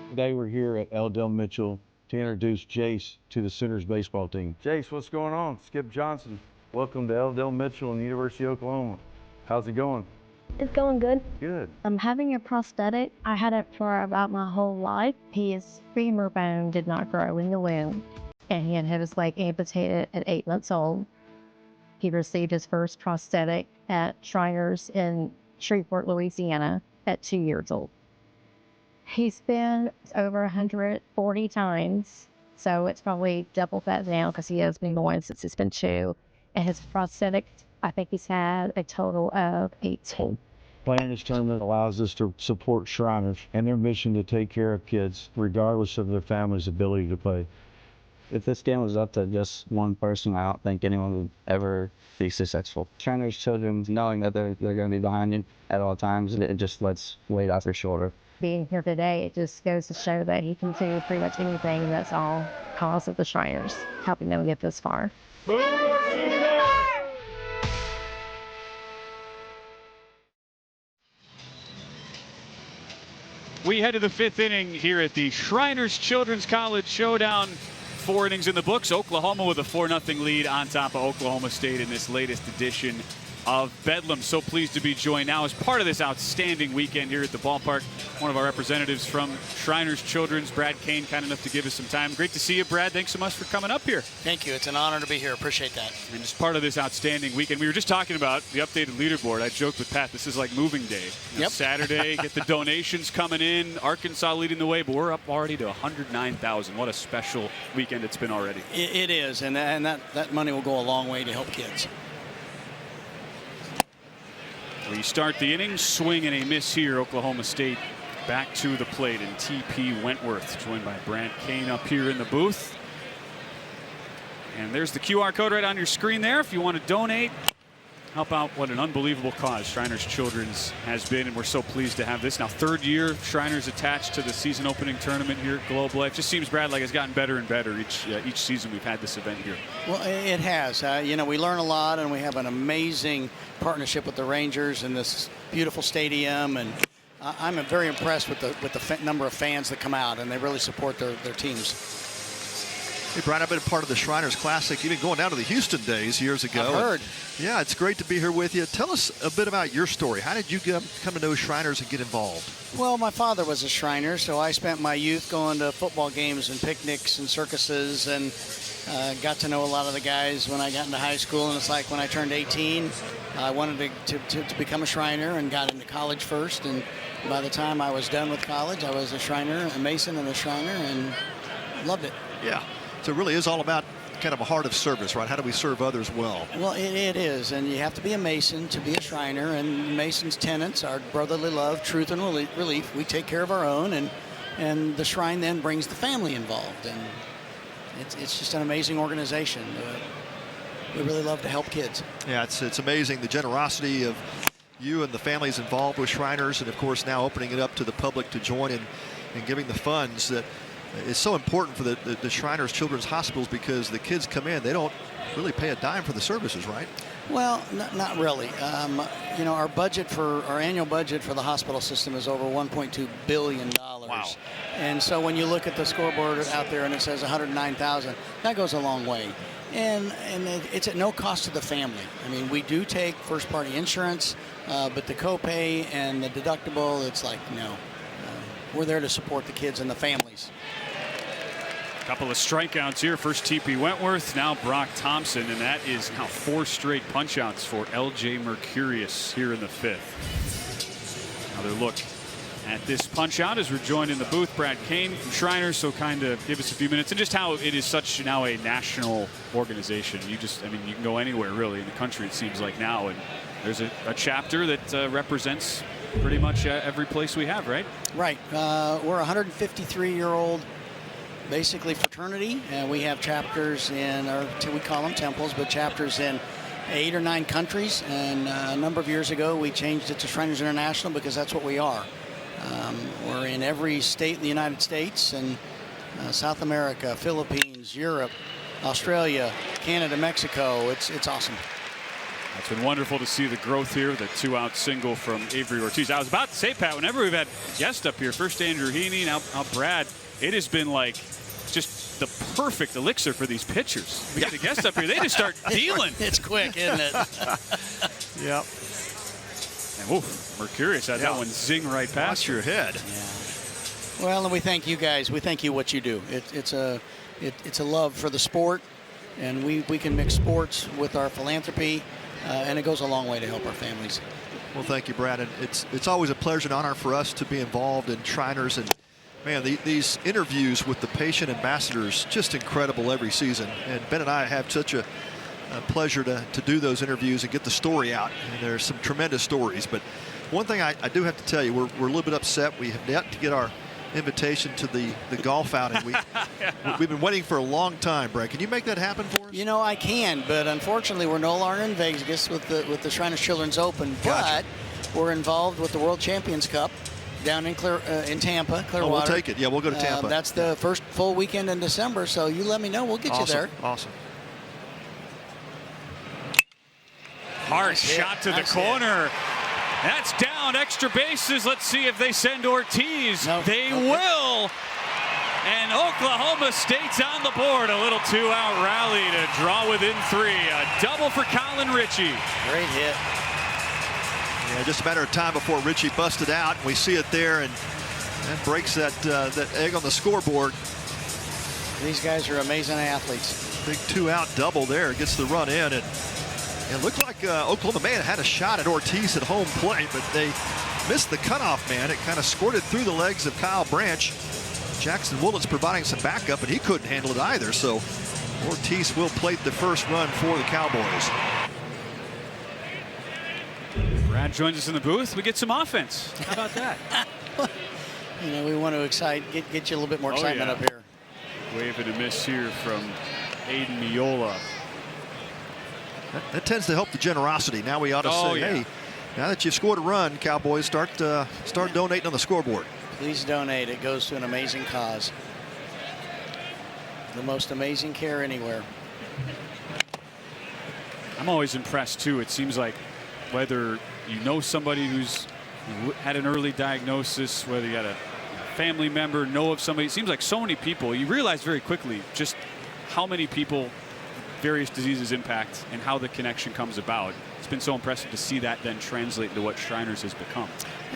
Today we're here at L. Del Mitchell to introduce Jace to the Sooners baseball team. Jace, what's going on? Skip Johnson. Welcome to L. Del Mitchell and University of Oklahoma. How's it going? It's going good. Good. I'm having a prosthetic. I had it for about my whole life. His femur bone did not grow in the womb, and he had his leg amputated at 8 months old. He received his first prosthetic at Shriners in Shreveport, Louisiana at 2 years old. He's been over 140 times, so it's probably double that now because he has been going since he's been 2. And his prosthetic, I think he's had a total of 18. Playing this tournament allows us to support Shriners and their mission to take care of kids, regardless of their family's ability to play. If this game was up to just one person, I don't think anyone would ever be successful. Shriners children, knowing that they're going to be behind you at all times, it just lets weight off your shoulder. Being here today, it just goes to show that he can do pretty much anything. That's all cause of the Shriners, helping them get this far. We head to the 5th inning here at the Shriners Children's College Showdown. 4 innings in the books. Oklahoma with a 4-0 lead on top of Oklahoma State in this latest edition of Bedlam. So pleased to be joined now as part of this outstanding weekend here at the ballpark. One of our representatives from Shriners Children's, Brad Kane, kind enough to give us some time. Great to see you, Brad. Thanks so much for coming up here. Thank you. It's an honor to be here. Appreciate that. And just part of this outstanding weekend. We were just talking about the updated leaderboard. I joked with Pat, this is like moving day. Yep. Saturday, get the donations coming in. Arkansas leading the way, but we're up already to 109,000. What a special weekend it's been already. It is, and that money will go a long way to help kids. We start the inning, swing and a miss here. Oklahoma State back to the plate, and T.P. Wentworth joined by Brad Kane up here in the booth. And there's the QR code right on your screen there if you want to donate. Help out what an unbelievable cause Shriners Children's has been, and we're so pleased to have this. Now, 3rd year Shriners attached to the season opening tournament here at Globe Life. Just seems, Brad, like it's gotten better and better each season we've had this event here. Well, it has. You know, we learn a lot, and we have an amazing partnership with the Rangers and this beautiful stadium, and I'm very impressed with the number of fans that come out, and they really support their teams. Hey, Brian, I've been a part of the Shriners Classic, even going down to the Houston days years ago. I've heard. Yeah, it's great to be here with you. Tell us a bit about your story. How did you come to know Shriners and get involved? Well, my father was a Shriner, so I spent my youth going to football games and picnics and circuses, and got to know a lot of the guys when I got into high school. And it's like when I turned 18, I wanted to become a Shriner and got into college first. And by the time I was done with college, I was a Shriner, a Mason and a Shriner, and loved it. Yeah. So it really is all about kind of a heart of service, right? How do we serve others well? Well, it is, and you have to be a Mason to be a Shriner, and Mason's tenets are brotherly love, truth, and relief. We take care of our own, and the Shrine then brings the family involved, and it's just an amazing organization. We really love to help kids. Yeah, it's amazing the generosity of you and the families involved with Shriners, and of course now opening it up to the public to join in and giving the funds that is so important for the Shriners Children's Hospitals because the kids come in, they don't really pay a dime for the services, right? Well, not really. You know, our annual budget for the hospital system is over $1.2 billion. Wow. And so when you look at the scoreboard out there and it says $109,000, that goes a long way. And it's at no cost to the family. I mean, we do take first-party insurance, but the copay and the deductible, it's like, no. We're there to support the kids and the families. Couple of strikeouts here. First TP Wentworth, now Brock Thompson, and that is now 4 straight punch-outs for LJ Mercurius here in the 5th. Another look at this punch-out as we're joined in the booth. Brad Kane from Shriners, so kind of give us a few minutes and just how it is such now a national organization. I mean, you can go anywhere really in the country, it seems like now, and there's a chapter that represents pretty much every place we have, right? Right. We're a 153-year-old basically fraternity, and we have chapters in, or we call them temples, but chapters in 8 or 9 countries. And a number of years ago, we changed it to Shriners International because that's what we are. We're in every state in the United States and South America, Philippines, Europe, Australia, Canada, Mexico. It's awesome. It's been wonderful to see the growth here. The 2-out single from Avery Ortiz. I was about to say, Pat, whenever we've had guests up here, first Andrew Heaney, now Brad, it has been like just the perfect elixir for these pitchers. We get a guest up here, they just start dealing. It's quick, isn't it? Yep. And oof, Mercurius had that one zing right past your head. Yeah. Well, and we thank you guys. We thank you what you do. It's a love for the sport, and we can mix sports with our philanthropy, and it goes a long way to help our families. Well, thank you, Brad. And it's always a pleasure and honor for us to be involved in Shriners. And man, these interviews with the patient ambassadors, just incredible every season. And Ben and I have such a pleasure to do those interviews and get the story out. And there's some tremendous stories. But one thing I do have to tell you, we're a little bit upset. We have yet to get our invitation to the golf outing. We've been waiting for a long time, Brad. Can you make that happen for us? You know, I can, but unfortunately we're no longer in Vegas with the Shriners Children's Open. Gotcha. But we're involved with the World Champions Cup down in Tampa, Clearwater. Oh, we'll take it. Yeah, we'll go to Tampa. That's the first full weekend in December, so you let me know. We'll get you there. Awesome. Hard shot to the corner. That's down, extra bases. Let's see if they send Ortiz. They will. And Oklahoma State's on the board. A little 2-out rally to draw within 3. A double for Colin Ritchie. Great hit. Yeah, just a matter of time before Ritchie busted out. We see it there, and that breaks that egg on the scoreboard. These guys are amazing athletes. Big 2-out double there. Gets the run in, and it looked like Oklahoma may have had a shot at Ortiz at home plate, but they missed the cutoff man. It kind of squirted through the legs of Kyle Branch. Jackson Woolett's providing some backup, but he couldn't handle it either. So Ortiz will plate the first run for the Cowboys. Brad joins us in the booth. We get some offense. How about that? You know, we want to get you a little bit more excitement up here. Wave and a miss here from Aiden Miola. That tends to help the generosity. Now we ought to say, hey, now that you've scored a run, Cowboys, start donating on the scoreboard. Please donate. It goes to an amazing cause. The most amazing care anywhere. I'm always impressed, too. It seems like whether you know somebody who's had an early diagnosis, whether you got a family member, know of somebody, it seems like so many people, you realize very quickly just how many people various diseases impact and how the connection comes about. It's been so impressive to see that then translate into what Shriners has become.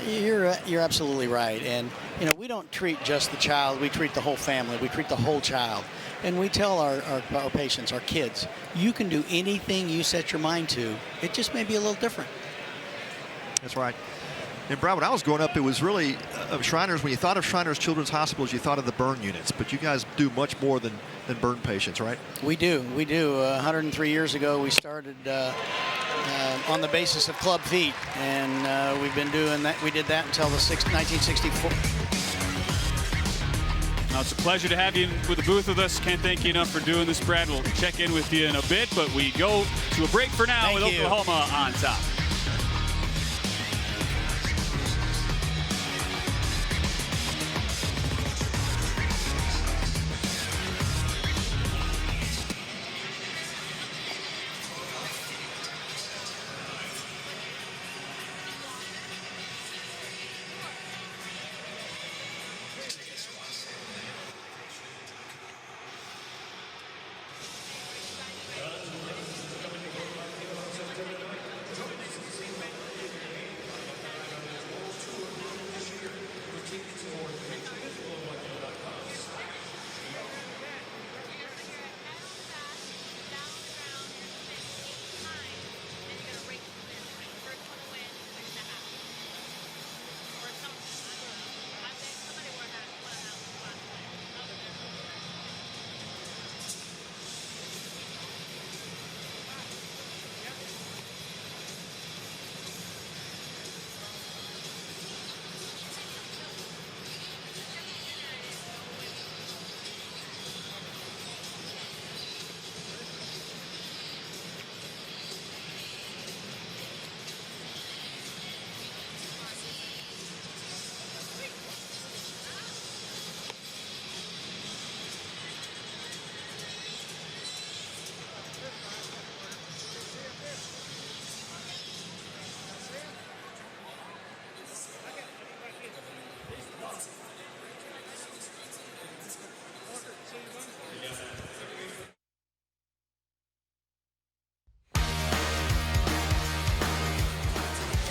You're absolutely right. And, you know, we don't treat just the child. We treat the whole family. We treat the whole child. And we tell our patients, our kids, you can do anything you set your mind to. It just may be a little different. That's right. And Brad, when I was growing up, it was really Shriners. When you thought of Shriners Children's Hospitals, you thought of the burn units. But you guys do much more than burn patients, right? We do. 103 years ago, we started on the basis of club feet, and we've been doing that. We did that until the 1964. Now, it's a pleasure to have you with the booth with us. Can't thank you enough for doing this, Brad. We'll check in with you in a bit, but we go to a break for now with Oklahoma on top.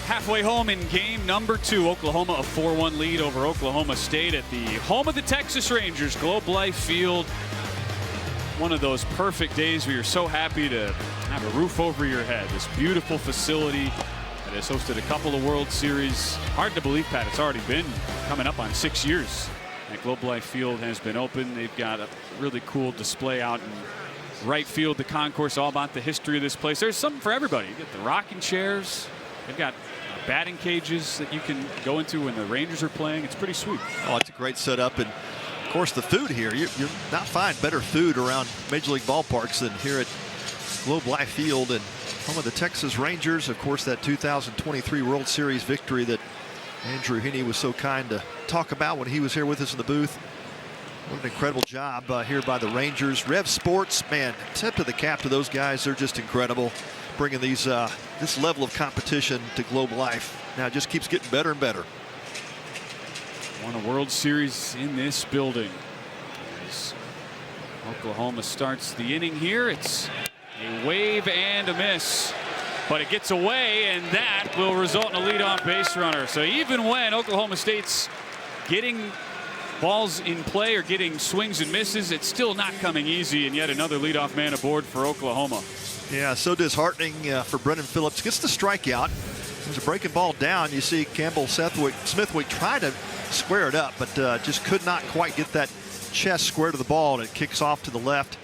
Halfway home in game number 2. Oklahoma a 4-1 lead over Oklahoma State at the home of the Texas Rangers, Globe Life Field. One of those perfect days where you're so happy to have a roof over your head. This beautiful facility that has hosted a couple of World Series. Hard to believe, Pat, it's already been coming up on 6 years that Globe Life Field has been open. They've got a really cool display out in right field, the concourse, all about the history of this place. There's something for everybody. You get the rocking chairs. They've got batting cages that you can go into when the Rangers are playing. It's pretty sweet. Oh, it's a great setup. And of course, the food here, you're not find better food around Major League ballparks than here at Globe Life Field and home of the Texas Rangers. Of course, that 2023 World Series victory that Andrew Heaney was so kind to talk about when he was here with us in the booth. What an incredible job here by the Rangers. Rev Sports, man, tip of the cap to those guys. They're just incredible, bringing these this level of competition to Globe Life. Now it just keeps getting better and better. Won a World Series in this building. As Oklahoma starts the inning here, it's a wave and a miss, but it gets away, and that will result in a leadoff base runner. So even when Oklahoma State's getting balls in play or getting swings and misses, it's still not coming easy, and yet another leadoff man aboard for Oklahoma. Yeah, so disheartening for Brendan Phillips. Gets the strikeout. There's a breaking ball down. You see Campbell Smithwick try to square it up, but just could not quite get that chest square to the ball, and it kicks off to the left.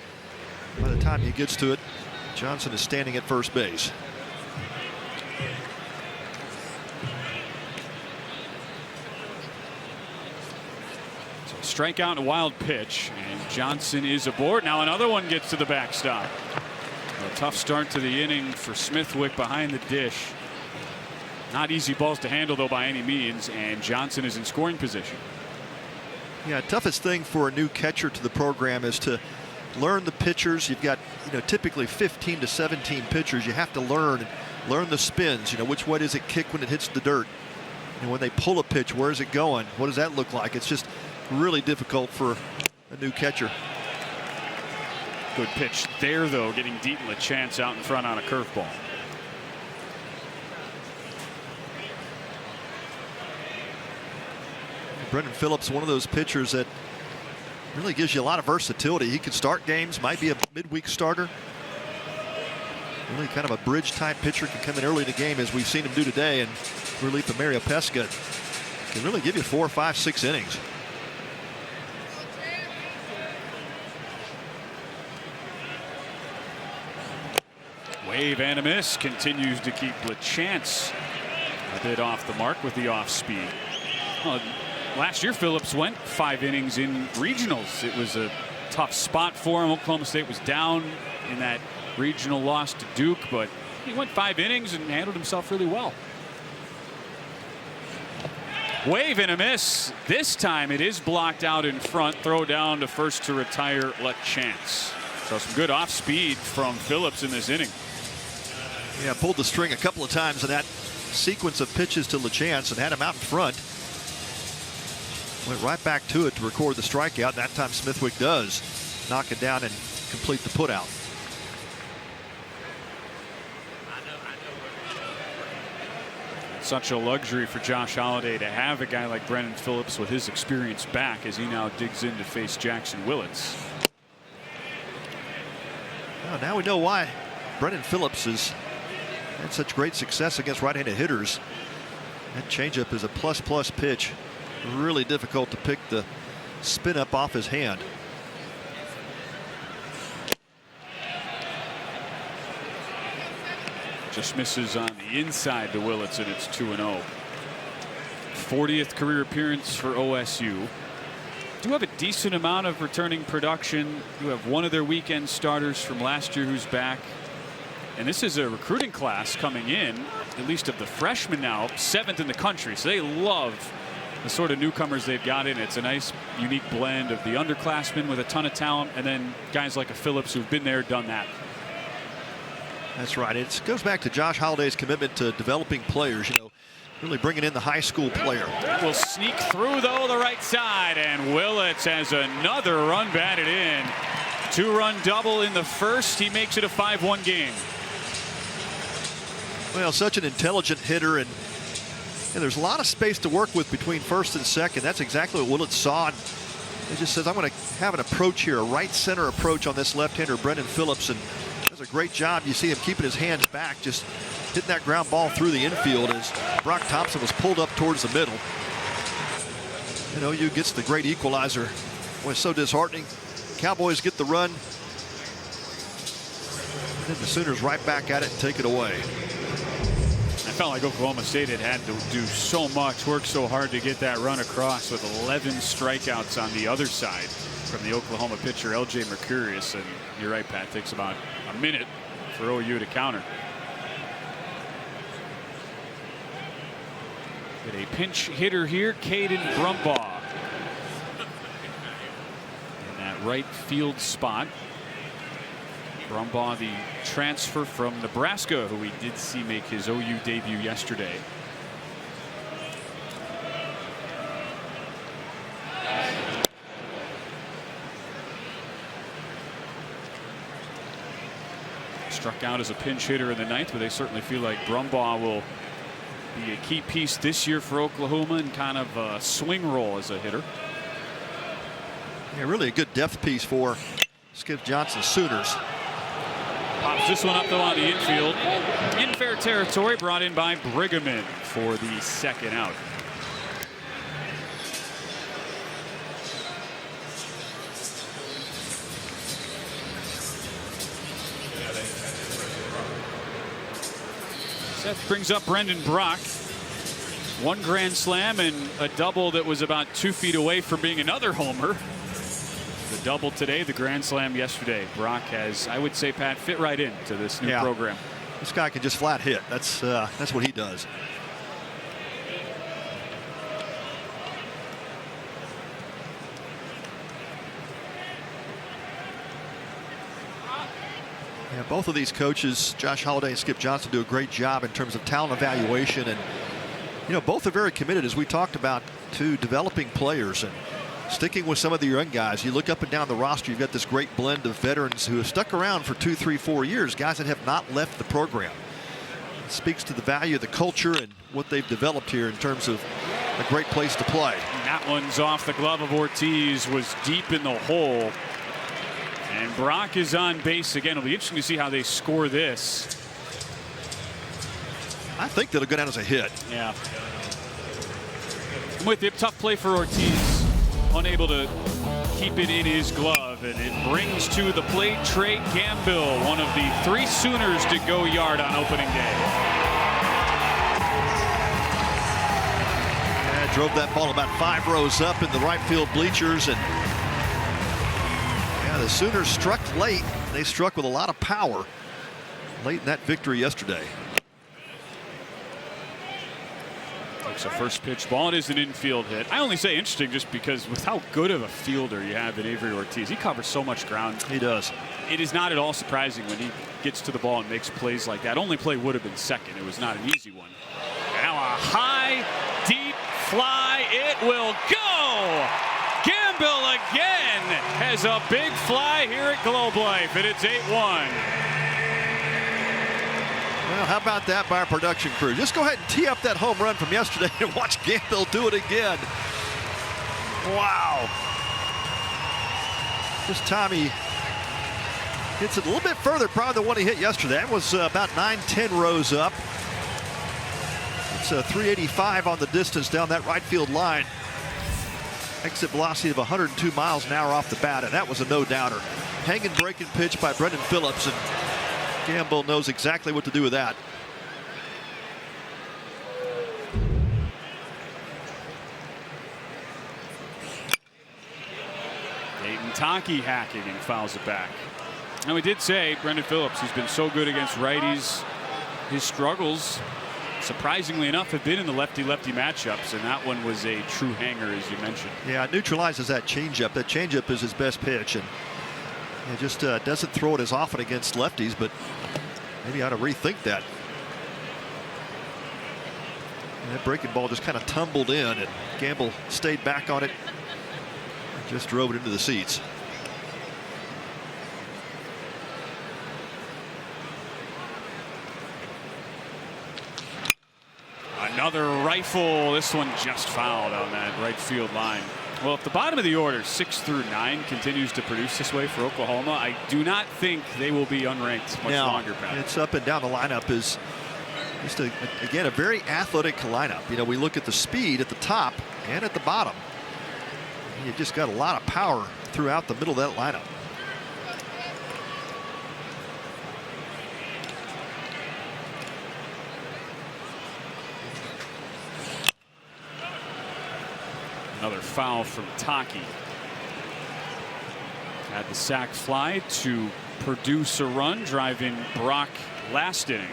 By the time he gets to it, Johnson is standing at first base. So strikeout and a wild pitch, and Johnson is aboard. Now another one gets to the backstop. A tough start to the inning for Smithwick behind the dish. Not easy balls to handle, though, by any means, and Johnson is in scoring position. Yeah, toughest thing for a new catcher to the program is to learn the pitchers. You've got, typically 15 to 17 pitchers. You have to learn the spins. Which way does it kick when it hits the dirt? And when they pull a pitch, where is it going? What does that look like? It's just really difficult for a new catcher. Good pitch there, though, getting Deaton a chance out in front on a curveball. Brendan Phillips, one of those pitchers that really gives you a lot of versatility. He could start games, might be a midweek starter. Really kind of a bridge type pitcher, can come in early in the game as we've seen him do today, and relief of Mario Pesca can really give you 4, 5, 6 innings. Wave and a miss, continues to keep LaChance a bit off the mark with the off speed. Last year Phillips went 5 innings in regionals. It was a tough spot for him. Oklahoma State was down in that regional loss to Duke, but he went 5 innings and handled himself really well. Wave and a miss. This time it is blocked out in front. Throw down to first to retire LaChance. So some good off speed from Phillips in this inning. Yeah, pulled the string a couple of times in that sequence of pitches to LaChance and had him out in front. Went right back to it to record the strikeout. That time Smithwick does knock it down and complete the putout. Such a luxury for Josh Holliday to have a guy like Brendan Phillips with his experience back as he now digs in to face Jackson Willits. Well, now we know why Brendan Phillips has had such great success against right-handed hitters. That changeup is a plus pitch. Really difficult to pick the spin up off his hand. Just misses on the inside to Willits, and it's 2-0. 40th career appearance for OSU. Do have a decent amount of returning production. You have one of their weekend starters from last year who's back. And this is a recruiting class coming in, at least of the freshmen now, 7th in the country. So they love the sort of newcomers they've got in. It's a nice, unique blend of the underclassmen with a ton of talent, and then guys like a Phillips who've been there, done that. That's right. It goes back to Josh Holliday's commitment to developing players, really bringing in the high school player. Will sneak through, though, the right side, and Willits has another run batted in. 2-run double in the first. He makes it a 5-1 game. Well, such an intelligent hitter, and there's a lot of space to work with between first and second. That's exactly what Willett saw. And he just says, I'm going to have an approach here, a right center approach on this left-hander, Brendan Phillips, and does a great job. You see him keeping his hands back, just hitting that ground ball through the infield as Brock Thompson was pulled up towards the middle. And OU gets the great equalizer. Boy, so disheartening. Cowboys get the run. And then the Sooners right back at it and take it away. I felt like Oklahoma State had to do so much, work so hard to get that run across with 11 strikeouts on the other side from the Oklahoma pitcher, L.J. Mercurius. And you're right, Pat, it takes about a minute for OU to counter. Get a pinch hitter here, Caden Brumbaugh. In that right field spot. Brumbaugh, the transfer from Nebraska, who we did see make his OU debut yesterday. Struck out as a pinch hitter in the ninth, but they certainly feel like Brumbaugh will be a key piece this year for Oklahoma and kind of a swing role as a hitter. Yeah, really a good depth piece for Skip Johnson's Sooners. Pops this one up though on the infield. In fair territory, brought in by Brigham for the second out. Seth brings up Brendan Brock. One grand slam and a double that was about 2 feet away from being another homer. The double today, the grand slam yesterday. Brock has, I would say, Pat, fit right into this new program. This guy can just flat hit. That's what he does. Yeah, both of these coaches, Josh Holliday and Skip Johnson, do a great job in terms of talent evaluation, and both are very committed, as we talked about, to developing players and sticking with some of the young guys. You look up and down the roster, you've got this great blend of veterans who have stuck around for 2, 3, 4 years, guys that have not left the program. It speaks to the value of the culture and what they've developed here in terms of a great place to play. That one's off the glove of Ortiz, was deep in the hole. And Brock is on base again. It'll be interesting to see how they score this. I think that'll go down as a hit. Yeah. I'm with you. Tough play for Ortiz. Unable to keep it in his glove. And it brings to the plate Trey Gambill, one of the 3 Sooners to go yard on opening day. Yeah, drove that ball about 5 rows up in the right field bleachers, and the Sooners struck late. They struck with a lot of power late in that victory yesterday. Takes a first pitch ball. It is an infield hit. I only say interesting just because with how good of a fielder you have in Avery Ortiz. He covers so much ground. He does. It is not at all surprising when he gets to the ball and makes plays like that. Only play would have been second. It was not an easy one. Now a high, deep fly. It will go. Gambill again has a big fly here at Globe Life, and it's 8-1. Well, how about that by our production crew? Just go ahead and tee up that home run from yesterday and watch Gambill do it again. Wow. This time he hits it a little bit further, probably the one he hit yesterday. That was about 9-10 rows up. It's a 385 on the distance down that right field line. Exit velocity of 102 miles an hour off the bat, and that was a no-doubter. Hanging breaking pitch by Brendan Phillips, and Gambill knows exactly what to do with that. Dayton Taki hacking and fouls it back. And we did say Brendan Phillips, he's been so good against righties. His struggles, surprisingly enough, have been in the lefty-lefty matchups, and that one was a true hanger, as you mentioned. Yeah, it neutralizes that changeup. That changeup is his best pitch, and it just doesn't throw it as often against lefties, but maybe I ought to rethink that. And that breaking ball just kind of tumbled in, and Gambill stayed back on it and just drove it into the seats. Another rifle. This one just fouled on that right field line. Well, if the bottom of the order, 6 through 9, continues to produce this way for Oklahoma, I do not think they will be unranked much longer, Pat. It's up and down the lineup is just, again, a very athletic lineup. You know, we look at the speed at the top and at the bottom. You've just got a lot of power throughout the middle of that lineup. Another foul from Taki. Had the sac fly to produce a run, driving Brock last inning.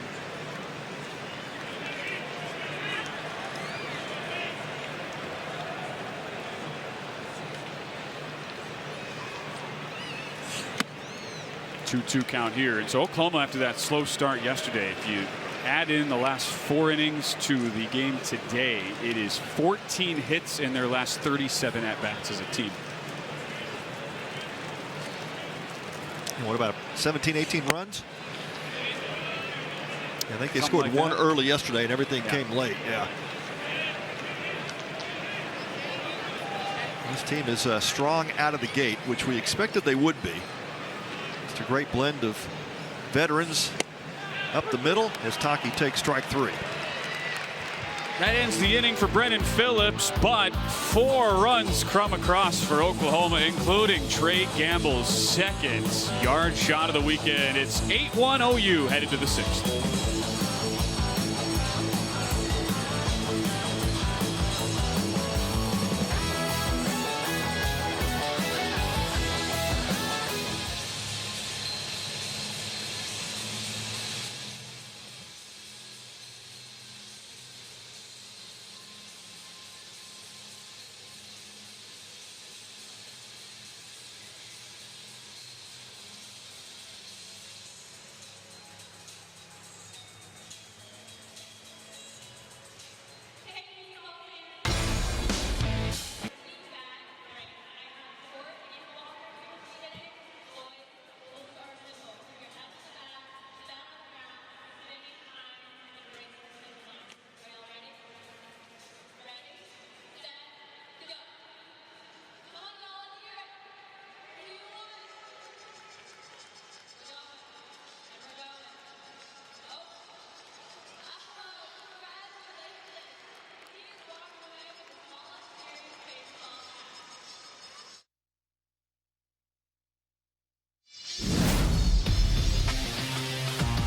Two count here. And so Oklahoma, after that slow start yesterday, if you add in the last 4 innings to the game today, it is 14 hits in their last 37 at-bats as a team. And what about 17, 18 runs? I think they scored like one that. early yesterday and everything came late. Yeah. This team is strong out of the gate, which we expected they would be. It's a great blend of veterans up the middle as Taki takes strike 3. That ends the inning for Brennan Phillips, but 4 runs come across for Oklahoma, including Trey Gamble's second yard shot of the weekend. It's 8-1 OU headed to the 6th.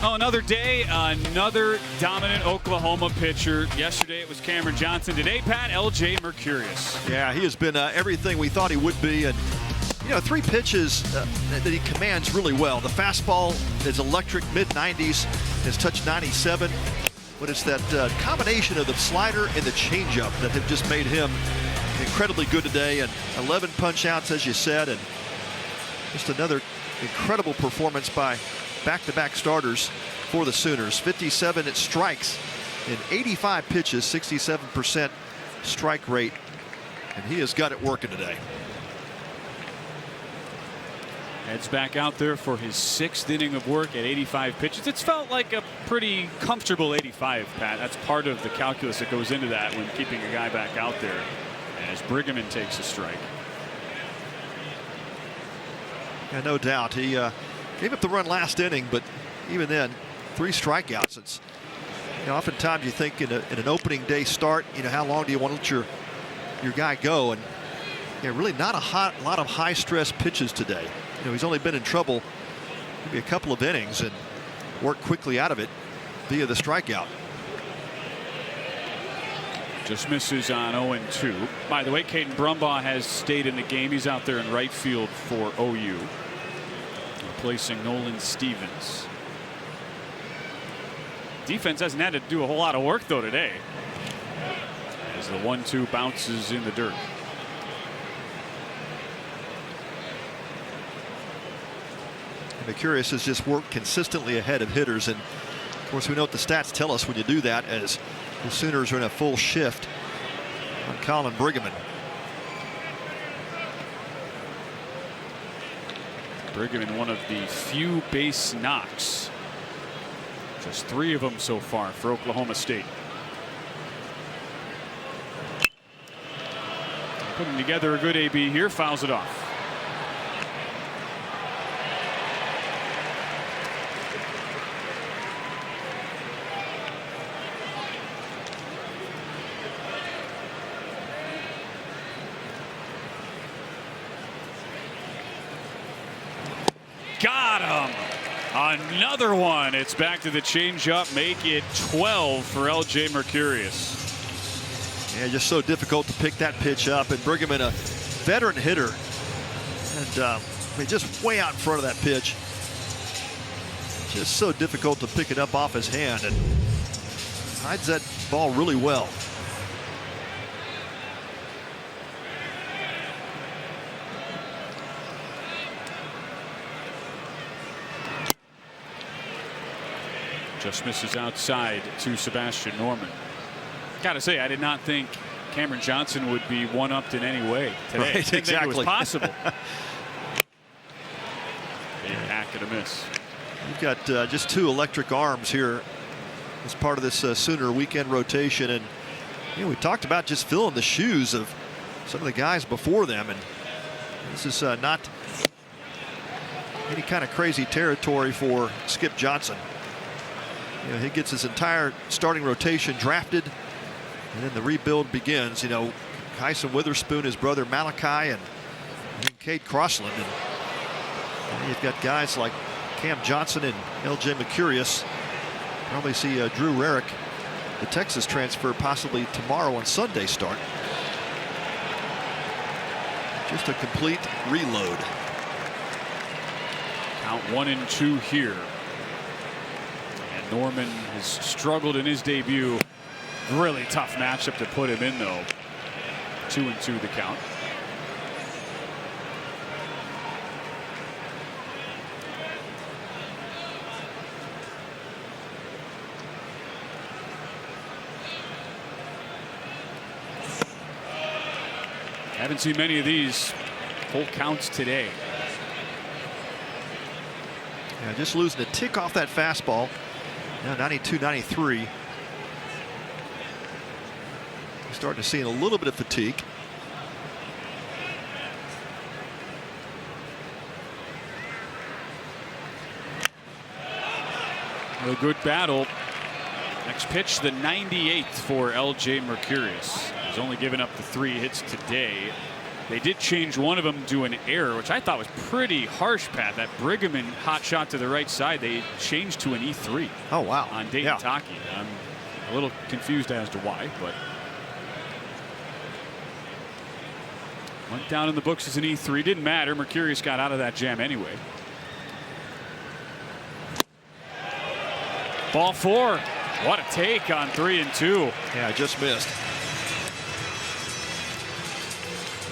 Oh, another day, another dominant Oklahoma pitcher. Yesterday it was Cameron Johnson. Today, Pat, L.J. Mercurius. Yeah, he has been everything we thought he would be. And, you know, 3 pitches that he commands really well. The fastball is electric, mid-90s, has touched 97. But it's that combination of the slider and the changeup that have just made him incredibly good today. And 11 punch outs, as you said, and just another incredible performance by back-to-back starters for the Sooners. 57 at strikes in 85 pitches, 67% strike rate, and he has got it working today. Heads back out there for his 6th inning of work at 85 pitches. It's felt like a pretty comfortable 85, Pat. That's part of the calculus that goes into that when keeping a guy back out there as Brigham takes a strike. Yeah, no doubt. He gave up the run last inning, but even then, 3 strikeouts. It's, you know, oftentimes you think in an opening day start, you know, how long do you want to let your guy go? And yeah, really not a lot of high stress pitches today. You know, he's only been in trouble maybe a couple of innings and worked quickly out of it via the strikeout. Just misses on 0-2. By the way, Caden Brumbaugh has stayed in the game. He's out there in right field for OU, replacing Nolan Stevens. Defense hasn't had to do a whole lot of work though today, as the 1-2 bounces in the dirt. Mercurius has just worked consistently ahead of hitters, and of course we know what the stats tell us when you do that, as the Sooners are in a full shift on Colin Brigham. Brigham, one of the few base knocks, just 3 of them so far for Oklahoma State. Putting together a good AB here, fouls it off. Got him. Another one. It's back to the changeup. Make it 12 for LJ Mercurius. Yeah, just so difficult to pick that pitch up. And Brigham, a veteran hitter, and just way out in front of that pitch. Just so difficult to pick it up off his hand, and hides that ball really well. Just misses outside to Sebastian Norman. Gotta say, I did not think Cameron Johnson would be one-upped in any way today. Right, I didn't think it was possible. A hack and a miss. You've got just 2 electric arms here as part of this Sooner weekend rotation, and we talked about just filling the shoes of some of the guys before them, and this is not any kind of crazy territory for Skip Johnson. He gets his entire starting rotation drafted, and then the rebuild begins. Kyson Witherspoon, his brother Malachi, and Cade Crossland. And you've got guys like Cam Johnson and LJ Mercurius. Probably see Drew Rarick, the Texas transfer, possibly tomorrow on Sunday start. Just a complete reload. Count 1-2 here. Norman has struggled in his debut. Really tough matchup to put him in, though. 2-2 the count. Haven't seen many of these full counts today. Yeah, just losing a tick off that fastball. Now 92, 93. You're starting to see a little bit of fatigue. A good battle. Next pitch, the 98th for LJ Mercurius. He's only given up the 3 hits today. They did change one of them to an error, which I thought was pretty harsh, Pat. That Brigham hot shot to the right side, they changed to an E3. Oh, wow. On Dayton Taki. I'm a little confused as to why, but went down in the books as an E3. Didn't matter. Mercurius got out of that jam anyway. Ball 4. What a take on 3-2. Yeah, just missed.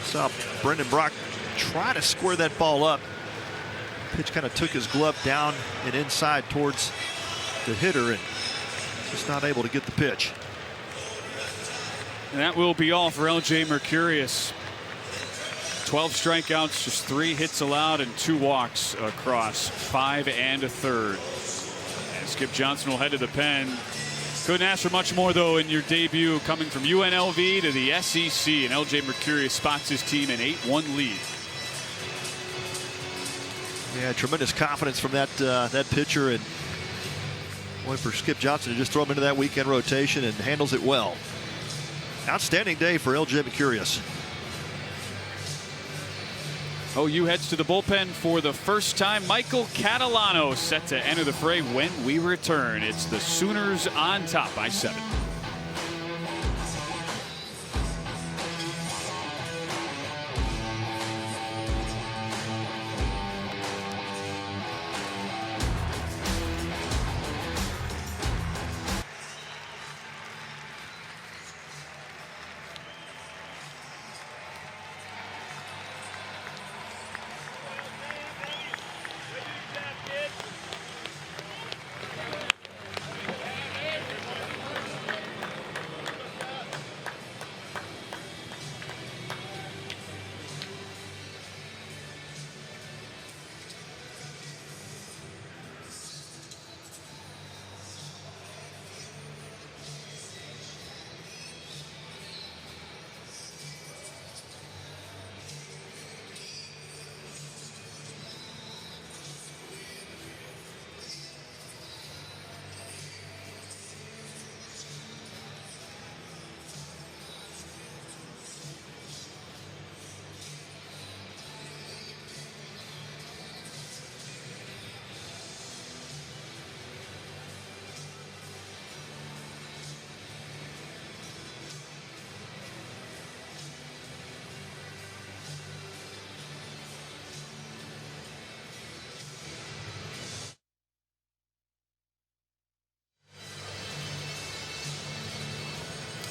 Saw Brendan Brock try to square that ball up. Pitch kind of took his glove down and inside towards the hitter, and just not able to get the pitch. And that will be all for LJ Mercurius. 12 strikeouts, just 3 hits allowed, and 2 walks across 5 1/3. And Skip Johnson will head to the pen. Couldn't ask for much more, though, in your debut, coming from UNLV to the SEC, and LJ Mercurius spots his team an 8-1 lead. Yeah, tremendous confidence from that pitcher, and boy, for Skip Johnson to just throw him into that weekend rotation, and handles it well. Outstanding day for LJ Mercurius. OU heads to the bullpen for the first time. Michael Catalano set to enter the fray when we return. It's the Sooners on top by 7.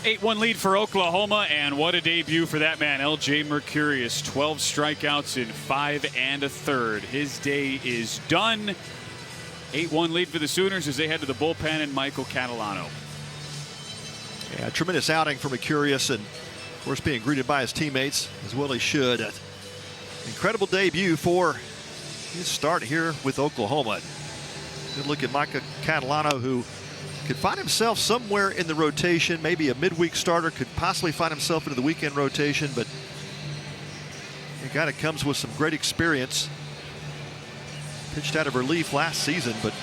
8-1 lead for Oklahoma, and what a debut for that man, L.J. Mercurius. 12 strikeouts in 5 1/3. His day is done. 8-1 lead for the Sooners as they head to the bullpen and Michael Catalano. Yeah, tremendous outing for Mercurius, and of course being greeted by his teammates as well he should. Incredible debut for his start here with Oklahoma. Good look at Michael Catalano, who could find himself somewhere in the rotation. Maybe a midweek starter, could possibly find himself into the weekend rotation, but a guy that comes with some great experience. Pitched out of relief last season, but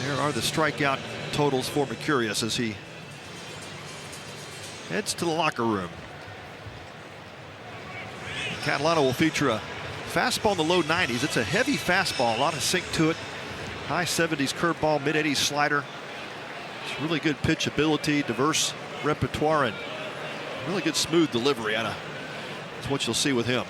there are the strikeout totals for Mercurius as he heads to the locker room. Catalano will feature a fastball in the low 90s. It's a heavy fastball, a lot of sink to it. High 70s curveball, mid 80s slider. It's really good pitch ability, diverse repertoire, and really good smooth delivery. That's what you'll see with him.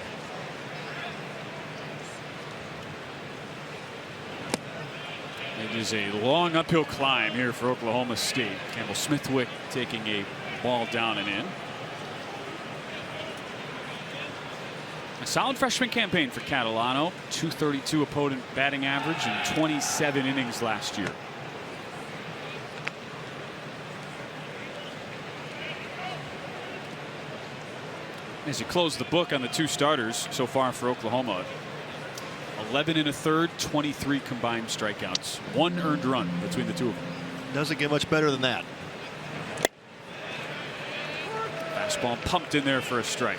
It is a long uphill climb here for Oklahoma State. Campbell Smithwick taking a ball down and in. A solid freshman campaign for Catalano. .232 opponent batting average in 27 innings last year. As you close the book on the 2 starters so far for Oklahoma, 11 1/3, 23 combined strikeouts, 1 earned run between the 2 of them. Doesn't get much better than that. Fastball pumped in there for a strike.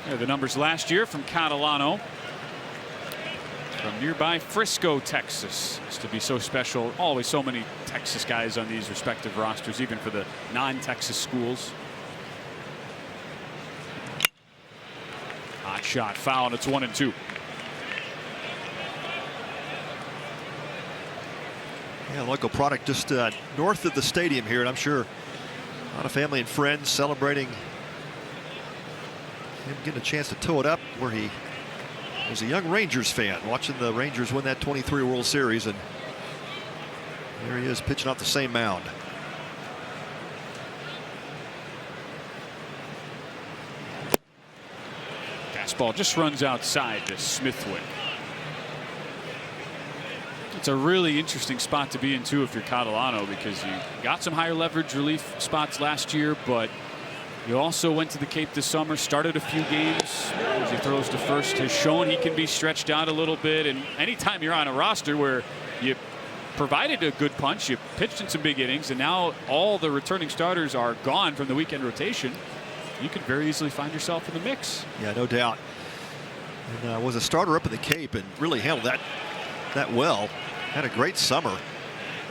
There are the numbers last year from Catalano from nearby Frisco, Texas. It's to be so special. Always so many Texas guys on these respective rosters, even for the non-Texas schools. Hot shot, foul, and it's 1-2. Yeah, local product just north of the stadium here, and I'm sure a lot of family and friends celebrating him getting a chance to toe it up, where he was a young Rangers fan watching the Rangers win that 23 World Series, and there he is pitching off the same mound. Fastball just runs outside to Smithwick. It's a really interesting spot to be in too if you're Catalano, because you got some higher leverage relief spots last year, but you also went to the Cape this summer, started a few games as he throws to first, has shown he can be stretched out a little bit. And anytime you're on a roster where you provided a good punch, you pitched in some big innings, and now all the returning starters are gone from the weekend rotation, you could very easily find yourself in the mix. Yeah, no doubt. And was a starter up in the Cape and really handled that well. Had a great summer.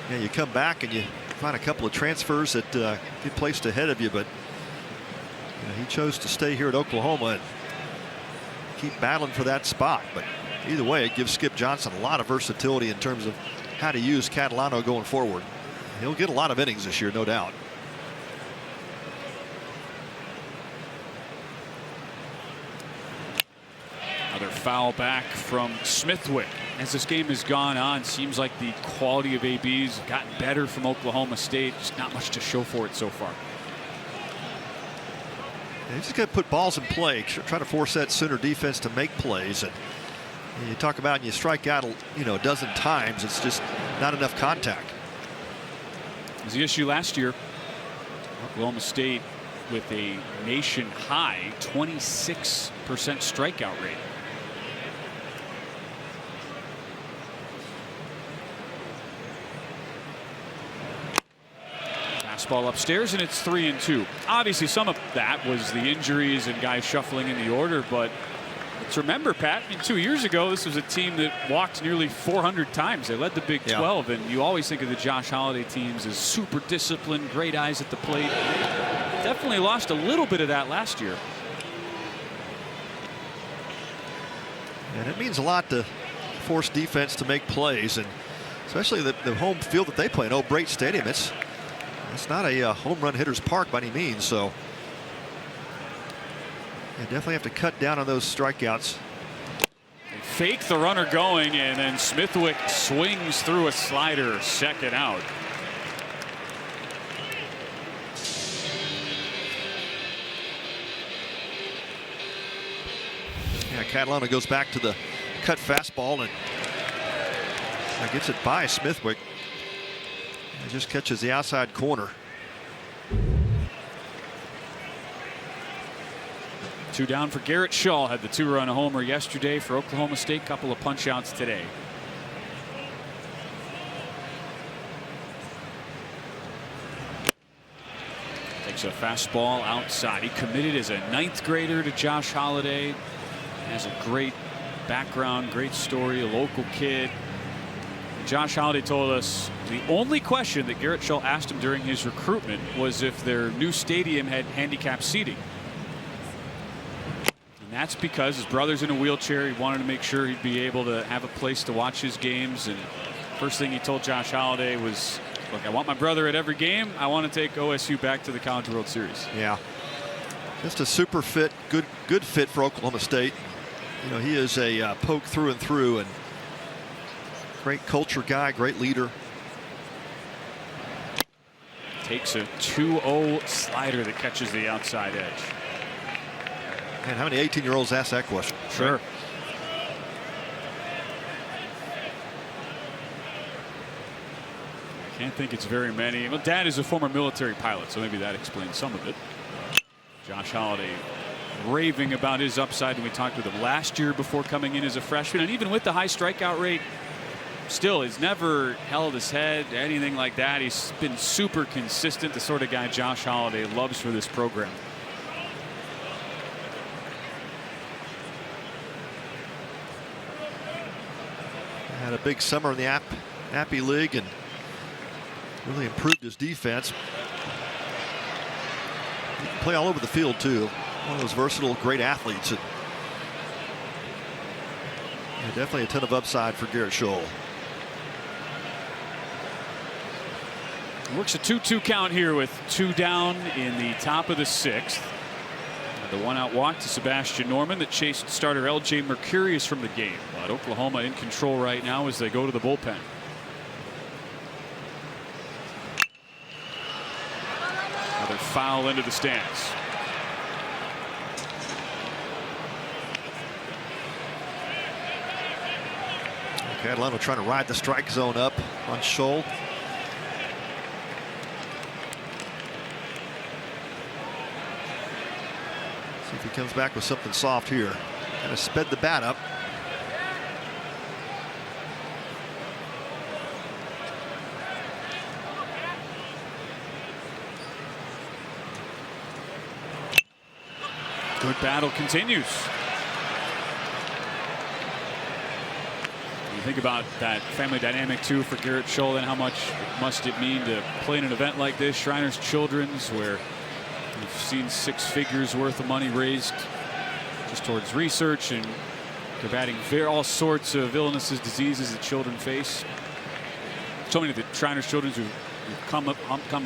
Yeah, you come back and you find a couple of transfers that get placed ahead of you, but he chose to stay here at Oklahoma and keep battling for that spot. But either way, it gives Skip Johnson a lot of versatility in terms of how to use Catalano going forward. He'll get a lot of innings this year, no doubt. Another foul back from Smithwick. As this game has gone on, seems like the quality of ABs have gotten better from Oklahoma State. Just not much to show for it so far. You just got to put balls in play, try to force that Sooner defense to make plays. And you talk about, and you strike out, a dozen times, it's just not enough contact. It was the issue last year. Oklahoma State with a nation high 26% strikeout rate. Fastball upstairs, and it's 3-2. Obviously, some of that was the injuries and guys shuffling in the order, but let's remember, Pat, 2 years ago, this was a team that walked nearly 400 times. They led the Big 12, and you always think of the Josh Holliday teams as super disciplined, great eyes at the plate. Definitely lost a little bit of that last year. And it means a lot to force defense to make plays, and especially the home field that they play in, O'Brate Stadium. It's not a home run hitter's park by any means, so you definitely have to cut down on those strikeouts. They fake the runner going, and then Smithwick swings through a slider, second out. Yeah, Catalano goes back to the cut fastball and gets it by Smithwick. It just catches the outside corner. 2 down for Garrett Shaw. Had the 2-run homer yesterday for Oklahoma State. Couple of punch outs today. Takes a fastball outside. He committed as a 9th grader to Josh Holliday. Has a great background, great story, a local kid. Josh Holliday told us the only question that Garrett Shaw asked him during his recruitment was if their new stadium had handicapped seating. And that's because his brother's in a wheelchair. He wanted to make sure he'd be able to have a place to watch his games. And first thing he told Josh Holliday was, look, I want my brother at every game. I want to take OSU back to the College World Series. Yeah. Just a super fit, good fit for Oklahoma State. You know, he is a poke through and through, and great culture guy, great leader. Takes a 2-0 slider that catches the outside edge. And how many 18-year-olds ask that question? Sure. Right? I can't think it's very many. Well, Dad is a former military pilot, so maybe that explains some of it. Josh Holliday raving about his upside when we talked with him last year before coming in as a freshman, and even with the high strikeout rate, still he's never held his head, anything like that. He's been super consistent, the sort of guy Josh Holliday loves for this program. Had a big summer in the Appy League and really improved his defense. He can play all over the field too. One of those versatile, great athletes. And definitely a ton of upside for Garrett Shaw. Works a 2-2 count here with 2 down in the top of the 6th. The 1-out walk to Sebastian Norman that chased starter LJ Mercurius from the game. But Oklahoma in control right now as they go to the bullpen. Another foul into the stands. Catalano trying to ride the strike zone up on Scholl. See if he comes back with something soft here. Kind of sped the bat up. Good battle continues. You think about that family dynamic too for Garrett Shaw, and how much must it mean to play in an event like this, Shriners Children's, where we've seen 6 figures worth of money raised just towards research and combating all sorts of illnesses, diseases that children face. So many of the Shriners Children's who've come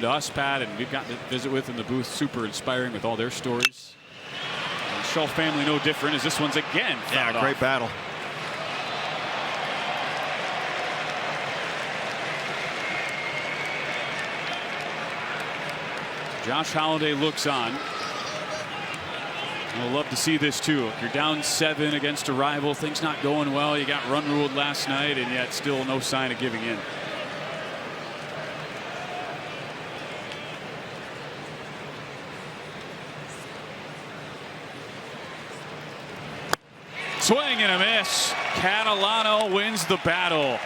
to us, Pat, and we've gotten to visit with in the booth, super inspiring with all their stories. And Shaw family no different as this one's again fouled off. Great battle. Josh Holliday looks on. We'll love to see this too. If you're down 7 against a rival, things not going well. You got run ruled last night, and yet still no sign of giving in. Swing and a miss. Catalano wins the battle.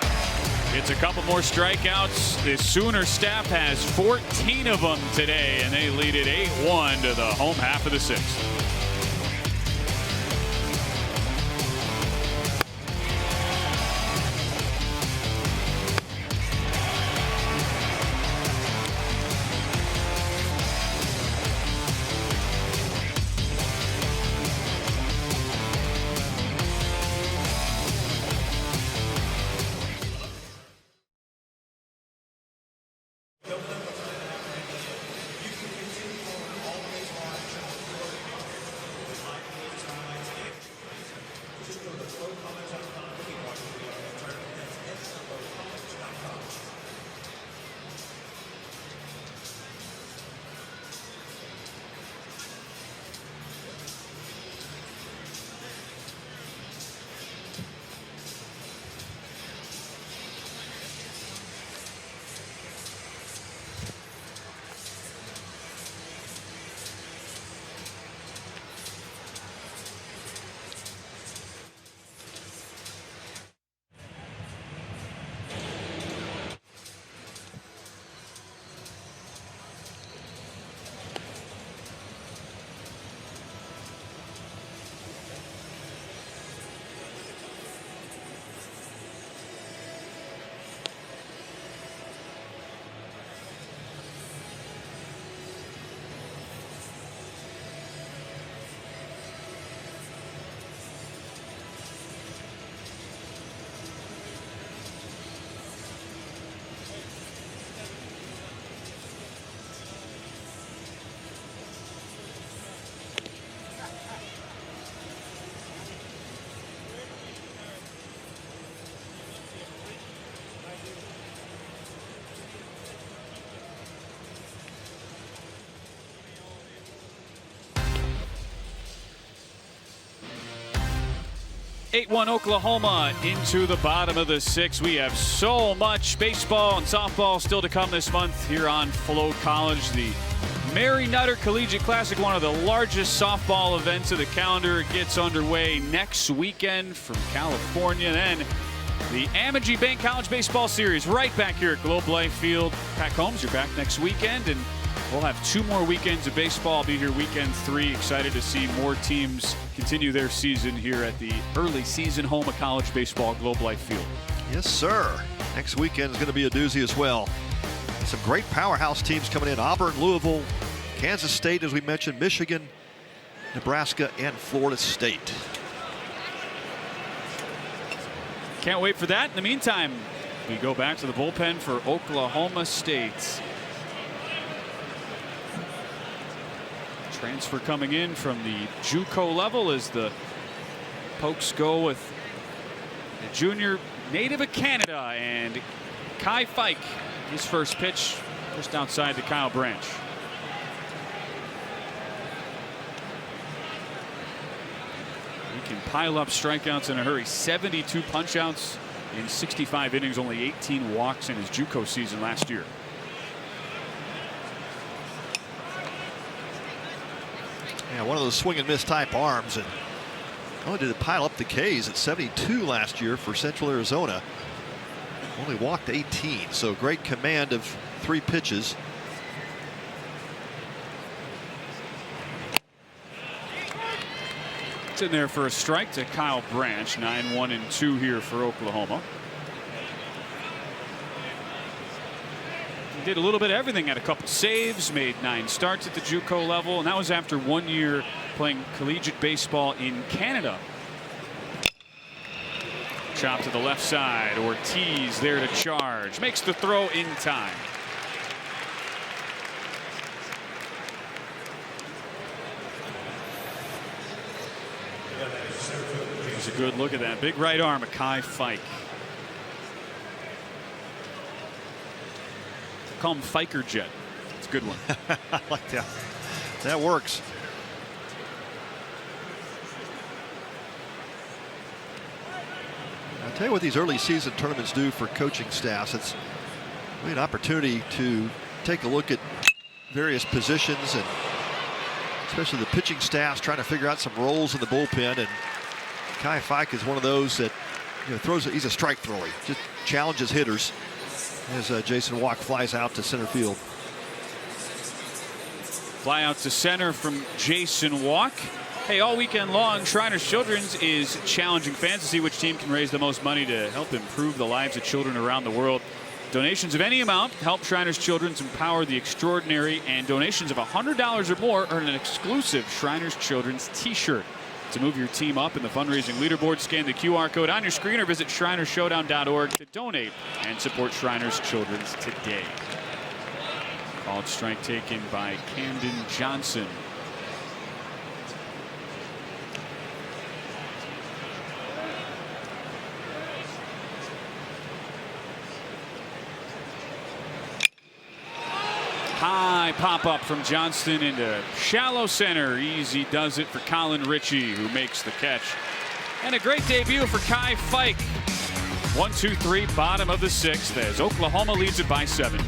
It's a couple more strikeouts. The Sooner staff has 14 of them today, and they lead it 8-1 to the home half of the 6th. 8-1 Oklahoma into the bottom of the 6th. We have so much baseball and softball still to come this month here on Flow College. The Mary Nutter Collegiate Classic, one of the largest softball events of the calendar, gets underway next weekend from California. Then the Amity Bank College Baseball Series right back here at Globe Life Field. Pat Combs, you're back next weekend, and we'll have 2 more weekends of baseball. I'll be here weekend 3. Excited to see more teams continue their season here at the early season home of college baseball, Globe Life Field. Yes, sir. Next weekend is going to be a doozy as well. Some great powerhouse teams coming in. Auburn, Louisville, Kansas State, as we mentioned, Michigan, Nebraska, and Florida State. Can't wait for that. In the meantime, we go back to the bullpen for Oklahoma State. Transfer coming in from the JUCO level as the Pokes go with a junior native of Canada, and Kai Fike, his first pitch just outside to Kyle Branch. He can pile up strikeouts in a hurry. 72 punchouts in 65 innings, only 18 walks in his JUCO season last year. Yeah, one of those swing and miss type arms, and only did it pile up the Ks at 72 last year for Central Arizona. Only walked 18, so great command of 3 pitches. It's in there for a strike to Kyle Branch. 9-1-2 here for Oklahoma. He did a little bit of everything, had a couple saves, made 9 starts at the JUCO level, and that was after 1 year playing collegiate baseball in Canada. Chop to the left side. Ortiz there to charge. Makes the throw in time. Here's a good look at that. Big right arm of Kai Fike. Call him Fiker Jet. It's a good one. I like that. That works. I'll tell you what these early season tournaments do for coaching staffs. It's really an opportunity to take a look at various positions, and especially the pitching staffs trying to figure out some roles in the bullpen. And Kai Fike is one of those that, you know, he's a strike thrower. He just challenges hitters as Jason Walk flies out to center field. Fly out to center from Jason Walk. Hey, all weekend long, Shriners Children's is challenging fans to see which team can raise the most money to help improve the lives of children around the world. Donations of any amount help Shriners Children's empower the extraordinary, and donations of $100 or more earn an exclusive Shriners Children's t-shirt. To move your team up in the fundraising leaderboard, scan the QR code on your screen or visit ShrinersShowdown.org to donate and support Shriners Children's today. Called strike taken by Camden Johnson. High pop-up from Johnston into shallow center. Easy does it for Colin Ritchie, who makes the catch. And a great debut for Kai Fike. 1-2-3, bottom of the 6th, as Oklahoma leads it by 7.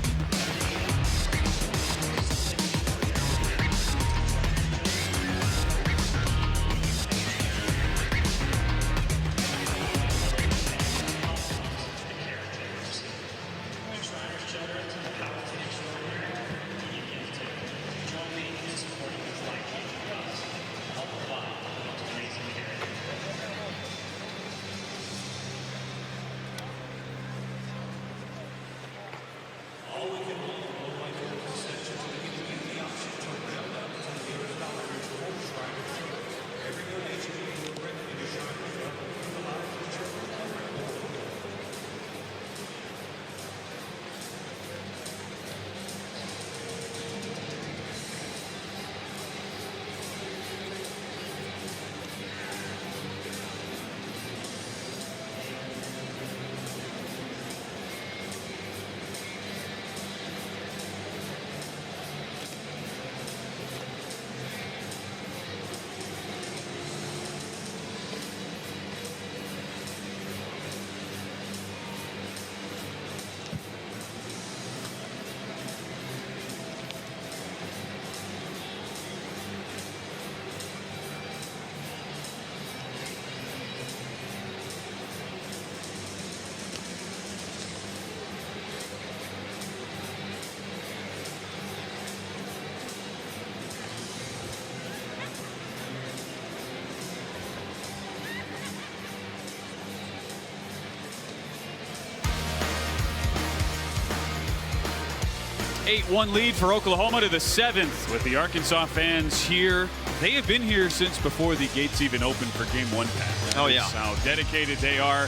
8-1 lead for Oklahoma to the 7th with the Arkansas fans here. They have been here since before the gates even opened for game 1, Pat. Oh, yeah. That's how dedicated they are.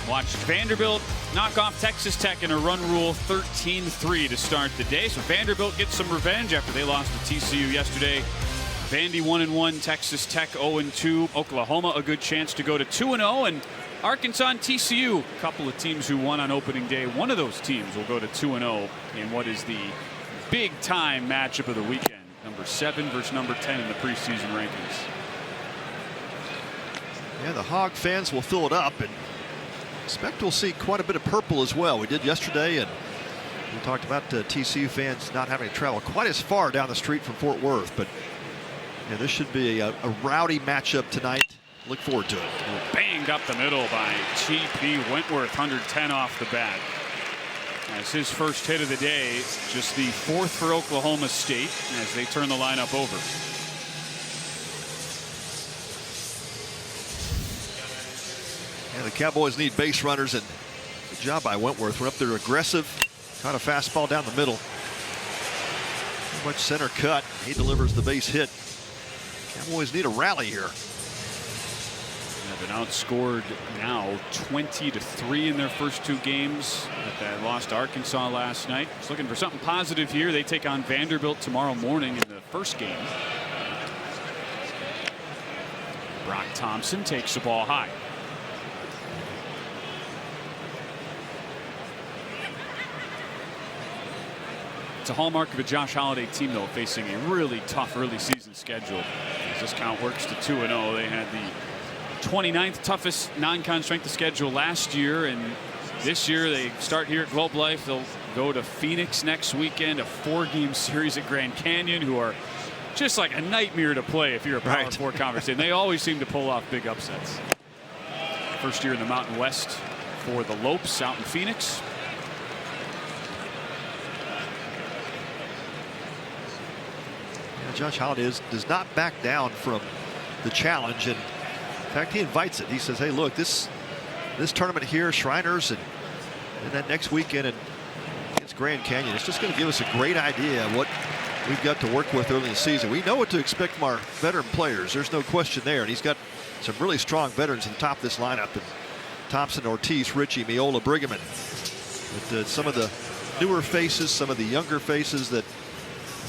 Watched Vanderbilt knock off Texas Tech in a run rule 13-3 to start the day. So Vanderbilt gets some revenge after they lost to TCU yesterday. Vandy 1-1, Texas Tech 0-2. Oklahoma a good chance to go to 2-0, and Arkansas and TCU, a couple of teams who won on opening day. One of those teams will go to 2-0 in what is the big-time matchup of the weekend. Number 7 versus number 10 in the preseason rankings. Yeah, the Hog fans will fill it up, and expect we'll see quite a bit of purple as well. We did yesterday, and we talked about TCU fans not having to travel quite as far down the street from Fort Worth, but yeah, this should be a rowdy matchup tonight. Look forward to it. Banged up the middle by T.P. Wentworth, 110 off the bat. As his first hit of the day, just the 4th for Oklahoma State as they turn the lineup over. Yeah, the Cowboys need base runners, and good job by Wentworth. Went up there aggressive, caught a fastball down the middle. Pretty much center cut. He delivers the base hit. Cowboys need a rally here. They've been outscored now 20-3 in their first 2 games. They lost to Arkansas last night. Just looking for something positive here. They take on Vanderbilt tomorrow morning in the first game. Brock Thompson takes the ball high. It's a hallmark of a Josh Holliday team, though, facing a really tough early season schedule. As this count works to 2-0, they had the 29th toughest non-con strength of schedule last year, and this year they start here at Globe Life. They'll go to Phoenix next weekend, a 4-game series at Grand Canyon, who are just like a nightmare to play if you're a Power 4 conference team. They always seem to pull off big upsets. First year in the Mountain West for the Lopes out in Phoenix. Josh Holliday does not back down from the challenge, and in fact he invites it. He says, hey, look, this tournament here, Shriners, and that next weekend against Grand Canyon, it's just going to give us a great idea of what we've got to work with early in the season. We know what to expect from our veteran players. There's no question there, and he's got some really strong veterans at the top of this lineup. And Thompson, Ortiz, Ritchie, Miola, Brigham, but some of the newer faces, some of the younger faces that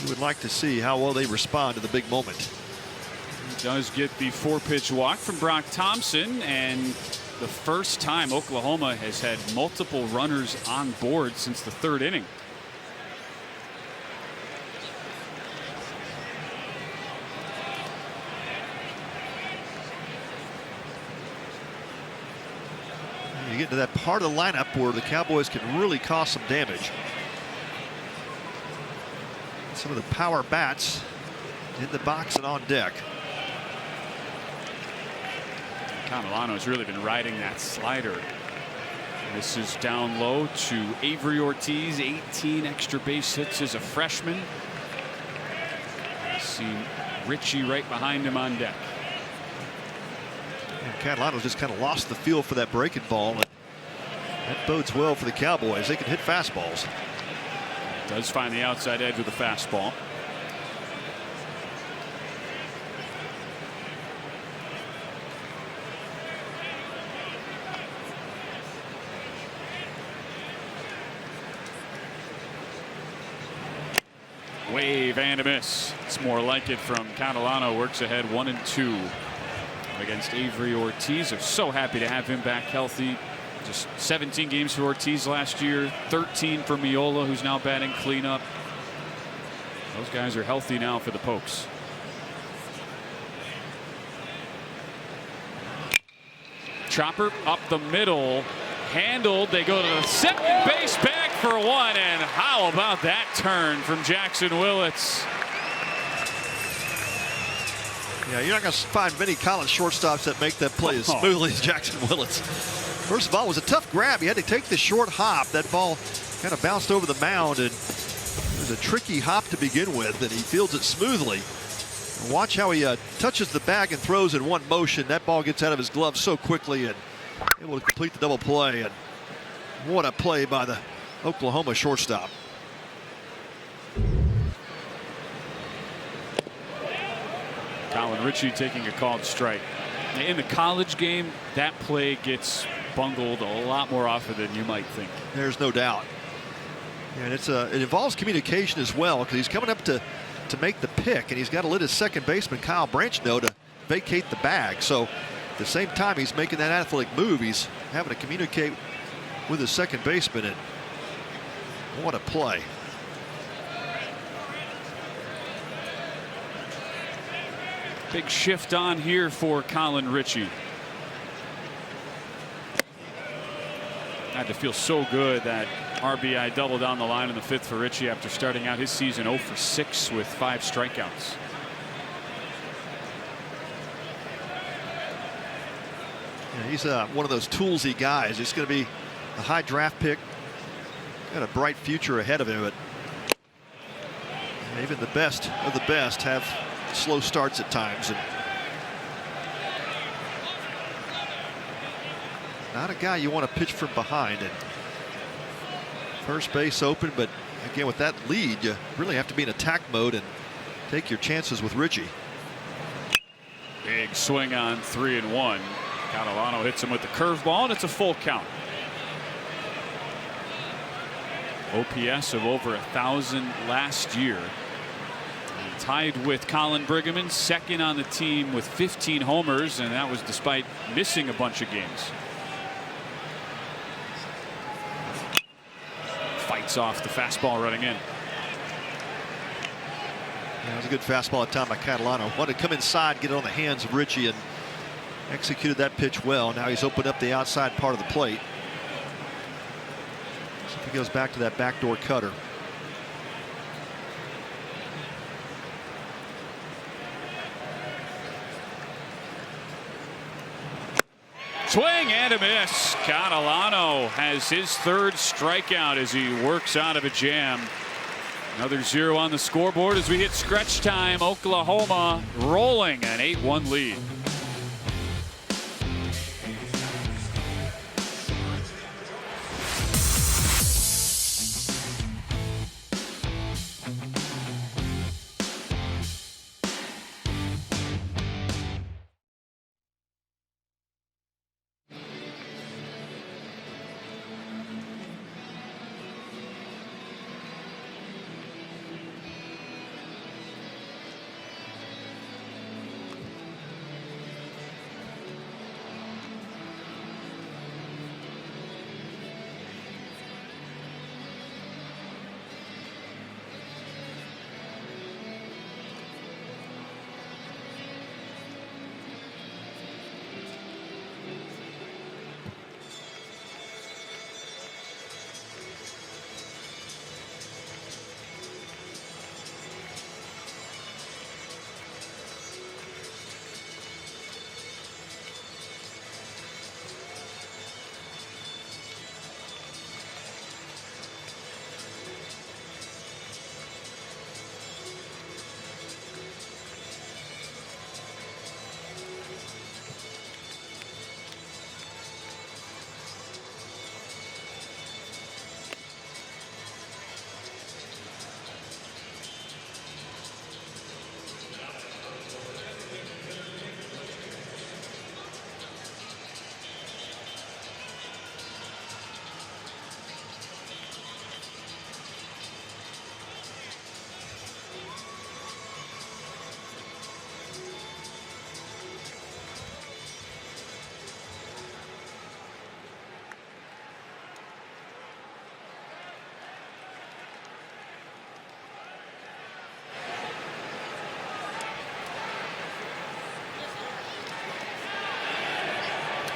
you would like to see how well they respond to the big moment. He does get the 4-pitch walk from Brock Thompson, and the first time Oklahoma has had multiple runners on board since the 3rd inning. You get to that part of the lineup where the Cowboys can really cause some damage. Some of the power bats in the box and on deck. Catalano's really been riding that slider. This is down low to Avery Ortiz, 18 extra base hits as a freshman. See Ritchie right behind him on deck. And Catalano's just kind of lost the feel for that breaking ball, and that bodes well for the Cowboys. They can hit fastballs. Does find the outside edge with a fastball. Wave and a miss. It's more like it from Catalano. Works ahead 1-2 against Avery Ortiz. I'm so happy to have him back healthy. Just 17 games for Ortiz last year, 13 for Miola, who's now batting cleanup. Those guys are healthy now for the Pokes. Chopper up the middle, handled. They go to the second base bag for 1, and how about that turn from Jackson Willits? Yeah, you're not going to find many college shortstops that make that play as smoothly as Jackson Willits. First of all, it was a tough grab. He had to take the short hop. That ball kind of bounced over the mound, and it was a tricky hop to begin with, and he fields it smoothly. And watch how he touches the bag and throws in one motion. That ball gets out of his glove so quickly and able to complete the double play. And what a play by the Oklahoma shortstop. Richie taking a called strike. In the college game, that play gets bungled a lot more often than you might think. There's no doubt. And it involves communication as well, because he's coming up to make the pick, and he's got to let his second baseman Kyle Branch know to vacate the bag. So at the same time he's making that athletic move, he's having to communicate with his second baseman, and what a play. Big shift on here for Colin Ritchie. Had to feel so good that RBI double down the line in the 5th for Ritchie after starting out his season 0 for 6 with 5 strikeouts. Yeah, he's one of those toolsy guys. He's going to be a high draft pick. Got a bright future ahead of him, but even the best of the best have slow starts at times. And not a guy you want to pitch from behind. And first base open, but again, with that lead, you really have to be in attack mode and take your chances with Ritchie. Big swing on 3-1. Catalano hits him with the curveball, and it's a full count. OPS of over 1,000 last year. And tied with Colin Briggerman, second on the team with 15 homers, and that was despite missing a bunch of games. Fights off the fastball running in. Yeah, it was a good fastball at time by Catalano. Wanted to come inside, get it on the hands of Ritchie, and executed that pitch well. Now he's opened up the outside part of the plate. So if he goes back to that backdoor cutter. Swing and a miss. Catalano has his 3rd strikeout as he works out of a jam. Another 0 on the scoreboard as we hit stretch time. Oklahoma rolling an 8-1 lead.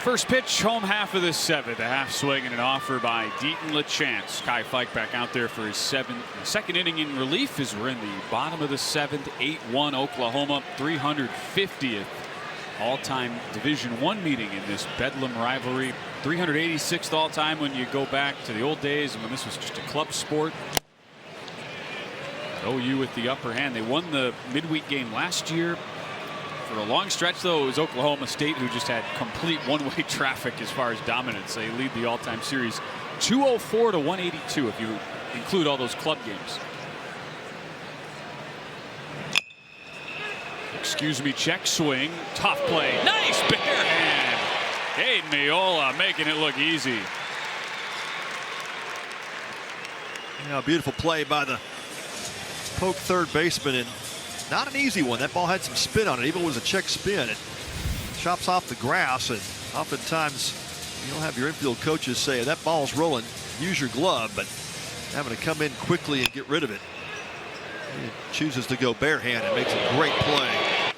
First pitch, home half of the 7th. A half swing and an offer by Deaton LaChance. Kai Fike back out there for his second inning in relief as we're in the bottom of the 7th. 8-1 Oklahoma, 350th all-time Division I meeting in this Bedlam rivalry. 386th all-time when you go back to the old days when this was just a club sport. OU with the upper hand. They won the midweek game last year. For a long stretch, though, it was Oklahoma State who just had complete one-way traffic as far as dominance. They lead the all-time series 204 to 182 if you include all those club games. Excuse me, check swing. Tough play. Nice bare hand. Aiden Miola making it look easy. Yeah, beautiful play by the poke third baseman, and not an easy one. That ball had some spin on it, even with a check spin. It chops off the grass, and oftentimes you'll have your infield coaches say, that ball's rolling, use your glove, but having to come in quickly and get rid of it. He chooses to go barehand and makes a great play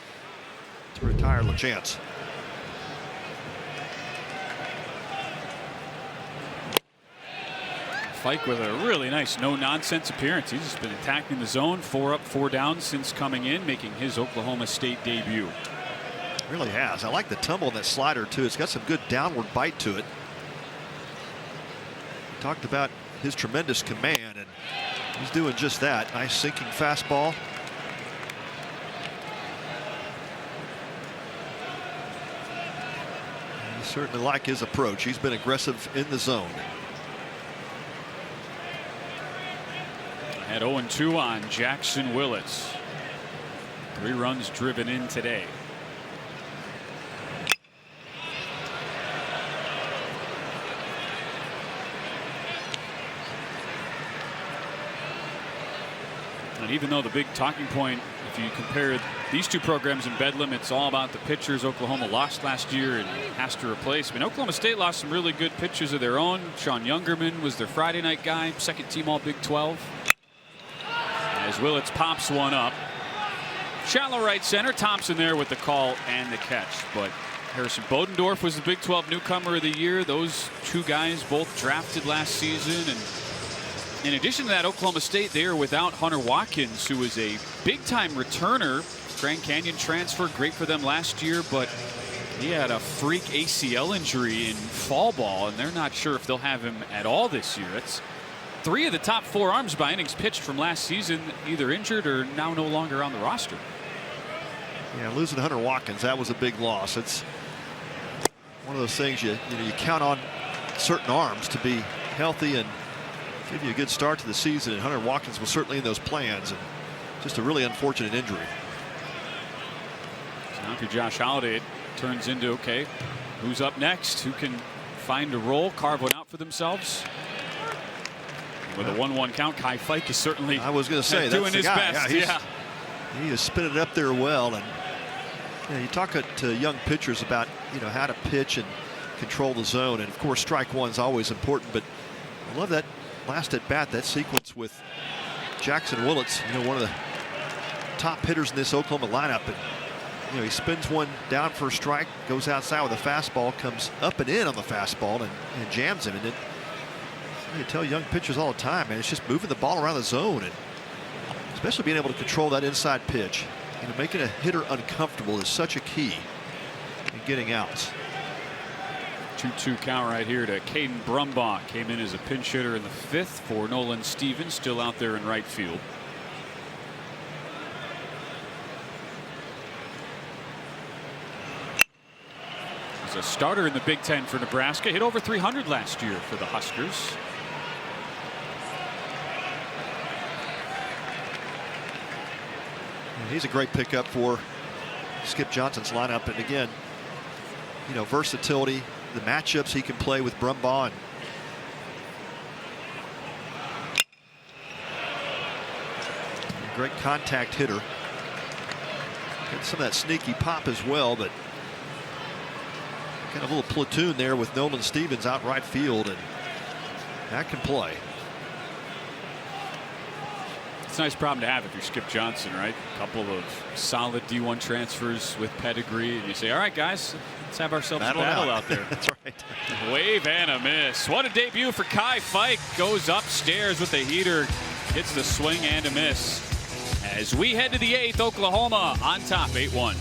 to retire LaChance. Fike with a really nice no-nonsense appearance. He's just been attacking the zone, 4 up, 4 down since coming in, making his Oklahoma State debut. Really has. I like the tumble in that slider too. It's got some good downward bite to it. We talked about his tremendous command, and he's doing just that. Nice sinking fastball. I certainly like his approach. He's been aggressive in the zone. At 0-2 on Jackson Willits. 3 runs driven in today. And even though the big talking point, if you compare these two programs in Bedlam, it's all about the pitchers. Oklahoma lost last year and has to replace. I mean, Oklahoma State lost some really good pitchers of their own. Sean Youngerman was their Friday night guy, second team all Big 12. As Willits pops one up. Shallow right center. Thompson there with the call and the catch. But Harrison Bodendorf was the Big 12 newcomer of the year. Those two guys both drafted last season. And in addition to that, Oklahoma State, they are without Hunter Watkins, who was a big-time returner. Grand Canyon transfer, great for them last year, but he had a freak ACL injury in fall ball, and they're not sure if they'll have him at all this year. It's 3 of the top 4 arms by innings pitched from last season, either injured or now no longer on the roster. Yeah, losing Hunter Watkins, that was a big loss. It's one of those things you count on certain arms to be healthy and give you a good start to the season, and Hunter Watkins was certainly in those plans, and just a really unfortunate injury. So now through Josh Holliday, it turns into, okay, who's up next? Who can find a role, carve one out for themselves? With a 1-1 count, Kai Fike is certainly, I was going to say, doing that's the his guy. best. Yeah, he is spinning it up there well, and you talk to young pitchers about how to pitch and control the zone, and of course strike one is always important, but I love that last at bat, that sequence with Jackson Willits, one of the top hitters in this Oklahoma lineup, and he spins one down for a strike, goes outside with a fastball, comes up and in on the fastball, and jams him. And it, you tell young pitchers all the time, man, it's just moving the ball around the zone, and especially being able to control that inside pitch. Making a hitter uncomfortable is such a key in getting outs. 2-2 count right here to Caden Brumbaugh. Came in as a pinch hitter in the 5th for Nolan Stevens, still out there in right field. He's a starter in the Big Ten for Nebraska. Hit over 300 last year for the Huskers. And he's a great pickup for Skip Johnson's lineup, and again, versatility, the matchups he can play with Brumbaugh. And great contact hitter. Got some of that sneaky pop as well, but kind of a little platoon there with Nolan Stevens out right field, and that can play. It's a nice problem to have if you're Skip Johnson, right? A couple of solid D1 transfers with pedigree, and you say, all right, guys, let's have ourselves a battle out there. That's right. Wave and a miss. What a debut for Kai Fike. Goes upstairs with the heater, hits the swing and a miss. As we head to the 8th, Oklahoma on top, 8-1.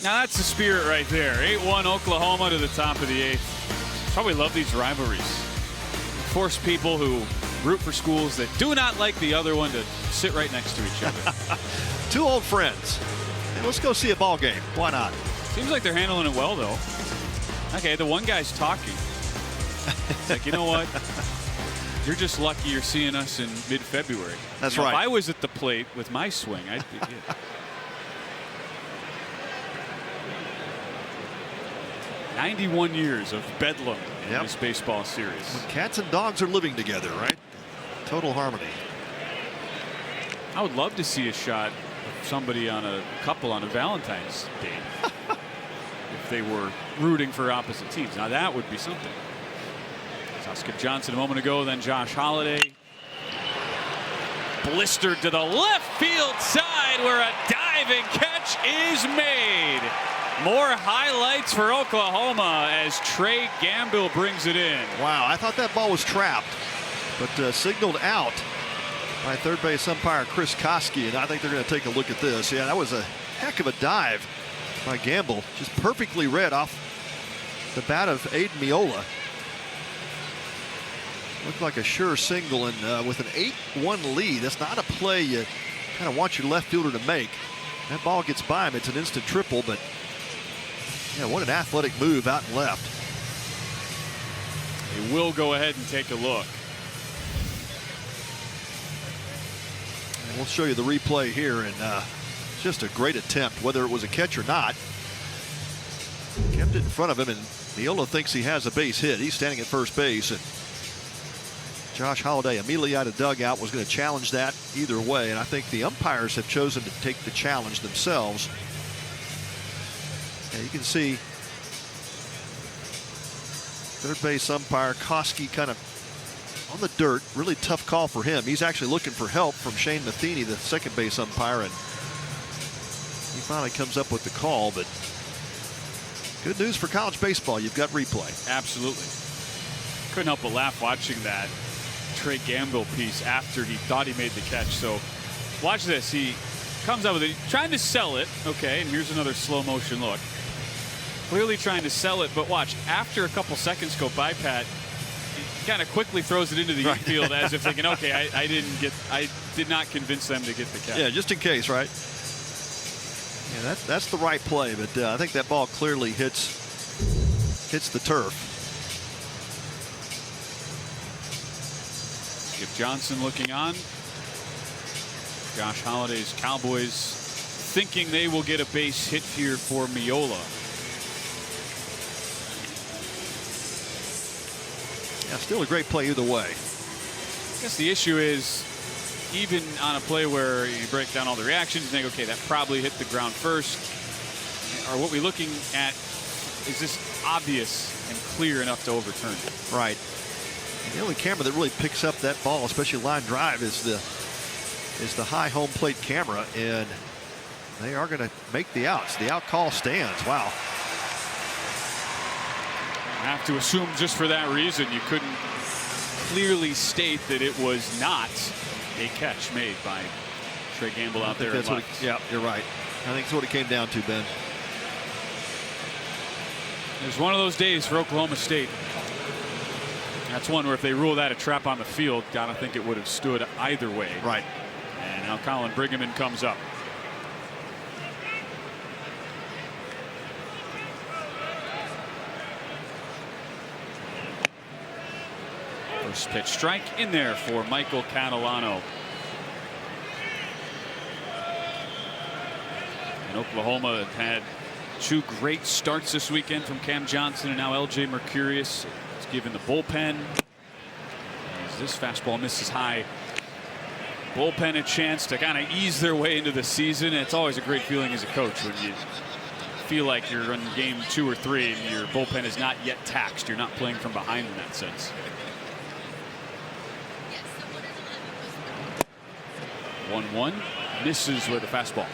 Now that's the spirit right there. 8-1 Oklahoma to the top of the 8th. That's why we love these rivalries. Force people who root for schools that do not like the other one to sit right next to each other. Two old friends. Hey, let's go see a ball game. Why not? Seems like they're handling it well, though. Okay, the one guy's talking. It's like, you know what? You're just lucky you're seeing us in mid-February. That's right. right. If I was at the plate with my swing, I'd be good. 91 years of bedlam in this baseball series. When cats and dogs are living together, right? Total harmony. I would love to see a shot of somebody on a couple on a Valentine's Day. If they were rooting for opposite teams. Now that would be something. Saw Skip Johnson a moment ago, then Josh Holliday. Blistered to the left field side where a diving catch is made. More highlights for Oklahoma as Trey Gamble brings it in. Wow, I thought that ball was trapped, but signaled out by third base umpire Chris Koski, and I think they're going to take a look at this. Yeah, that was a heck of a dive by Gamble, just perfectly read off the bat of Aiden Miola. Looked like a sure single, and with an 8-1 lead, that's not a play you kind of want your left fielder to make. That ball gets by him, it's an instant triple, but yeah, what an athletic move out and left. They will go ahead and take a look. And we'll show you the replay here, and just a great attempt, whether it was a catch or not. Kept it in front of him, and Miola thinks he has a base hit. He's standing at first base, and Josh Holliday immediately out of dugout was going to challenge that either way, and I think the umpires have chosen to take the challenge themselves. And you can see third base umpire Koski kind of on the dirt. Really tough call for him. He's actually looking for help from Shane Matheny, the second base umpire, and he finally comes up with the call. But good news for college baseball. You've got replay. Absolutely. Couldn't help but laugh watching that Trey Gamble piece after he thought he made the catch. So watch this. He comes up with it, trying to sell it. Okay, and here's another slow motion look. Clearly trying to sell it, but watch, after a couple seconds go by, Pat, he kind of quickly throws it into the infield as if thinking, okay, I did not convince them to get the catch. Yeah, just in case, right? Yeah, that's the right play, but I think that ball clearly hits the turf. Skip Johnson looking on. Josh Holliday's Cowboys thinking they will get a base hit here for Miola. Yeah, still a great play either way. I guess the issue is, even on a play where you break down all the reactions, you think, okay, that probably hit the ground first. Are what we're looking at, is this obvious and clear enough to overturn it? Right. And the only camera that really picks up that ball, especially line drive, is the high home plate camera, and they are going to make the outs. The out call stands. Wow. I have to assume just for that reason you couldn't clearly state that it was not a catch made by Trey Gamble out there. Yeah, you're right. I think that's what it came down to, Ben. It was one of those days for Oklahoma State. That's one where if they rule that a trap on the field, gotta think it would have stood either way. Right. And now Colin Briggerman comes up. First pitch strike in there for Michael Catalano. And Oklahoma had two great starts this weekend from Cam Johnson, and now L.J. Mercurius is given the bullpen. As this fastball misses high. Bullpen a chance to kind of ease their way into the season. It's always a great feeling as a coach when you feel like you're in game 2 or 3 and your bullpen is not yet taxed. You're not playing from behind in that sense. 1-1, misses with a fastball.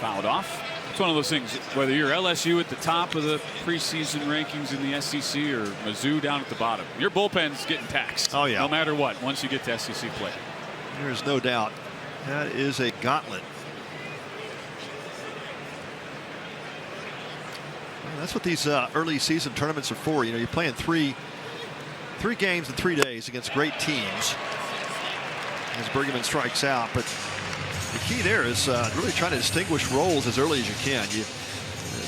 fouled off. It's one of those things, whether you're LSU at the top of the preseason rankings in the SEC or Mizzou down at the bottom, your bullpen's getting taxed. Oh, yeah. No matter what, once you get to SEC play. There's no doubt. That is a gauntlet. Well, that's what these early season tournaments are for. You know, you're playing three games in 3 days against great teams as Bergman strikes out. But the key there is really trying to distinguish roles as early as you can.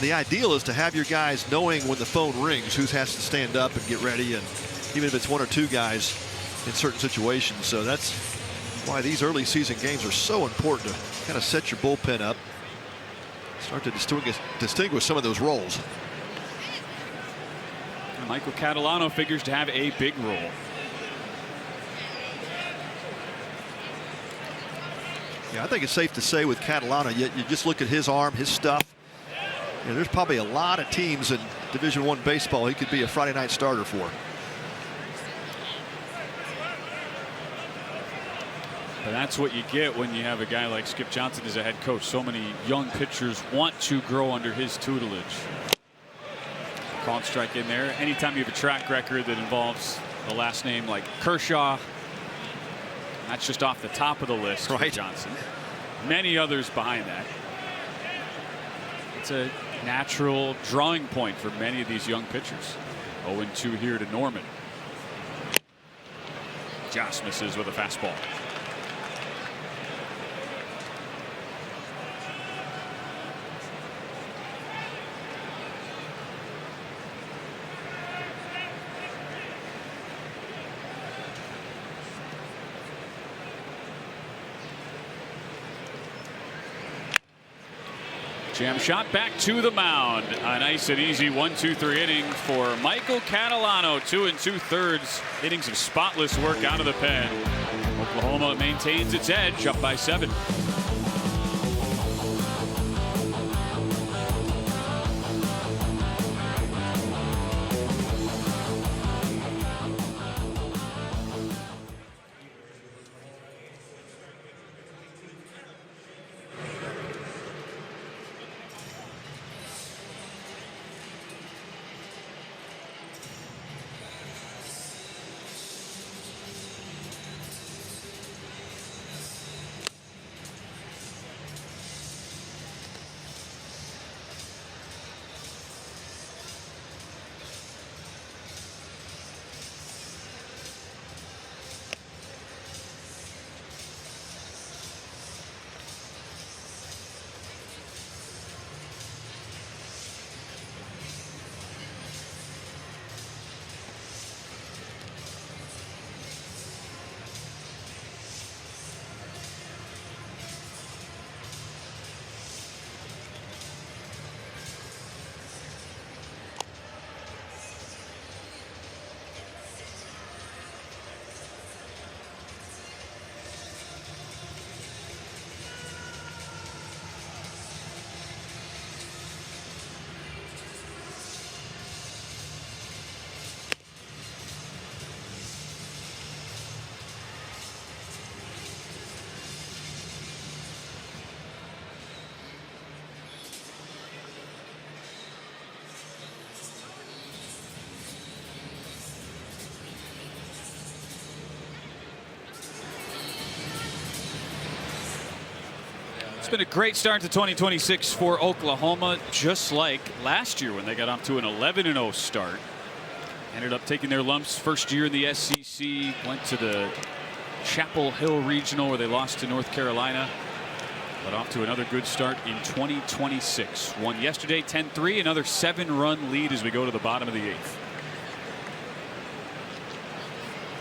The ideal is to have your guys knowing when the phone rings who has to stand up and get ready, and even if it's 1 or 2 guys in certain situations. So that's why these early season games are so important, to kind of set your bullpen up, start to distinguish some of those roles. And Michael Catalano figures to have a big role. Yeah, I think it's safe to say with Catalano, you just look at his arm, his stuff. You know, there's probably a lot of teams in Division I baseball he could be a Friday night starter for. But that's what you get when you have a guy like Skip Johnson as a head coach. So many young pitchers want to grow under his tutelage. Called strike in there. Anytime you have a track record that involves the last name like Kershaw, that's just off the top of the list, right, for Johnson. Many others behind that. It's a natural drawing point for many of these young pitchers. 0-2 here to Norman. Josh misses with a fastball. Jam shot back to the mound. A nice and easy 1-2-3 inning for Michael Catalano. 2 2/3 innings of spotless work out of the pen. Oklahoma maintains its edge, up by 7. It's been a great start to 2026 for Oklahoma, just like last year when they got off to an 11-0 start. Ended up taking their lumps first year in the SEC, went to the Chapel Hill Regional where they lost to North Carolina. But off to another good start in 2026. Won yesterday 10-3, another 7-run lead as we go to the bottom of the 8th.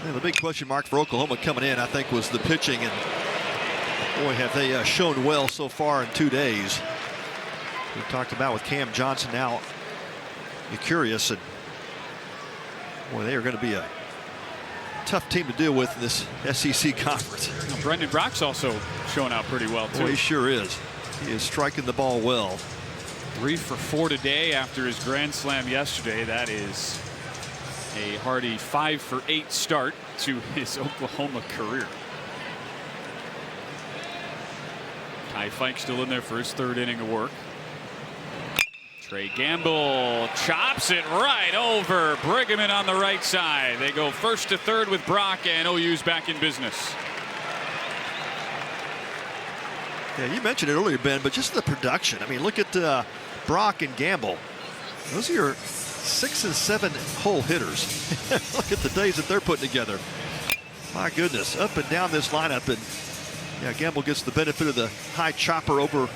Yeah, the big question mark for Oklahoma coming in, I think, was the pitching, and boy, have they shown well so far in 2 days. We talked about with Cam Johnson. Now you're curious, and boy, they are going to be a tough team to deal with in this SEC conference. Well, Brendan Brock's also showing out pretty well too. Boy, he sure is. He is striking the ball well. 3 for 4 today after his grand slam yesterday. That is a hearty 5 for 8 start to his Oklahoma career. Ty Fike still in there for his 3rd inning of work. Trey Gamble chops it right over Brigham on the right side. They go 1st to 3rd with Brock, and OU's back in business. Yeah, you mentioned it earlier, Ben, but just the production. I mean, look at Brock and Gamble. Those are your 6 and 7 hole hitters. Look at the days that they're putting together. My goodness, up and down this lineup. And yeah, Gamble gets the benefit of the high chopper over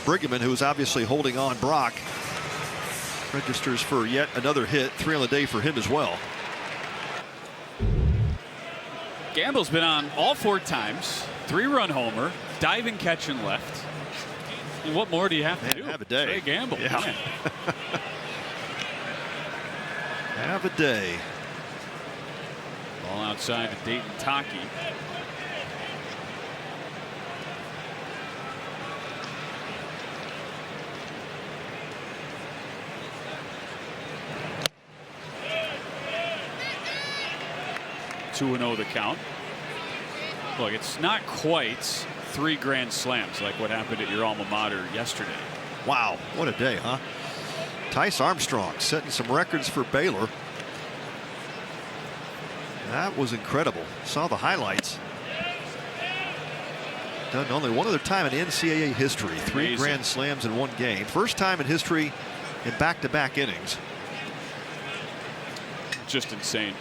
Brigham, who is obviously holding on. Brock registers for yet another hit, 3 on the day for him as well. Gamble's been on all 4 times, 3-run homer, diving catch and left. And what more do you have to do? Have a day. Trey Gamble. Yeah. Have a day. Ball outside to Dayton Taki. Two 2-0 the count. Look, it's not quite 3 grand slams like what happened at your alma mater yesterday. Wow, what a day, huh? Tice Armstrong setting some records for Baylor. That was incredible. Saw the highlights. Done only one other time in NCAA history. 3 grand slams in 1 game. First time in history in back-to-back innings. Just insane.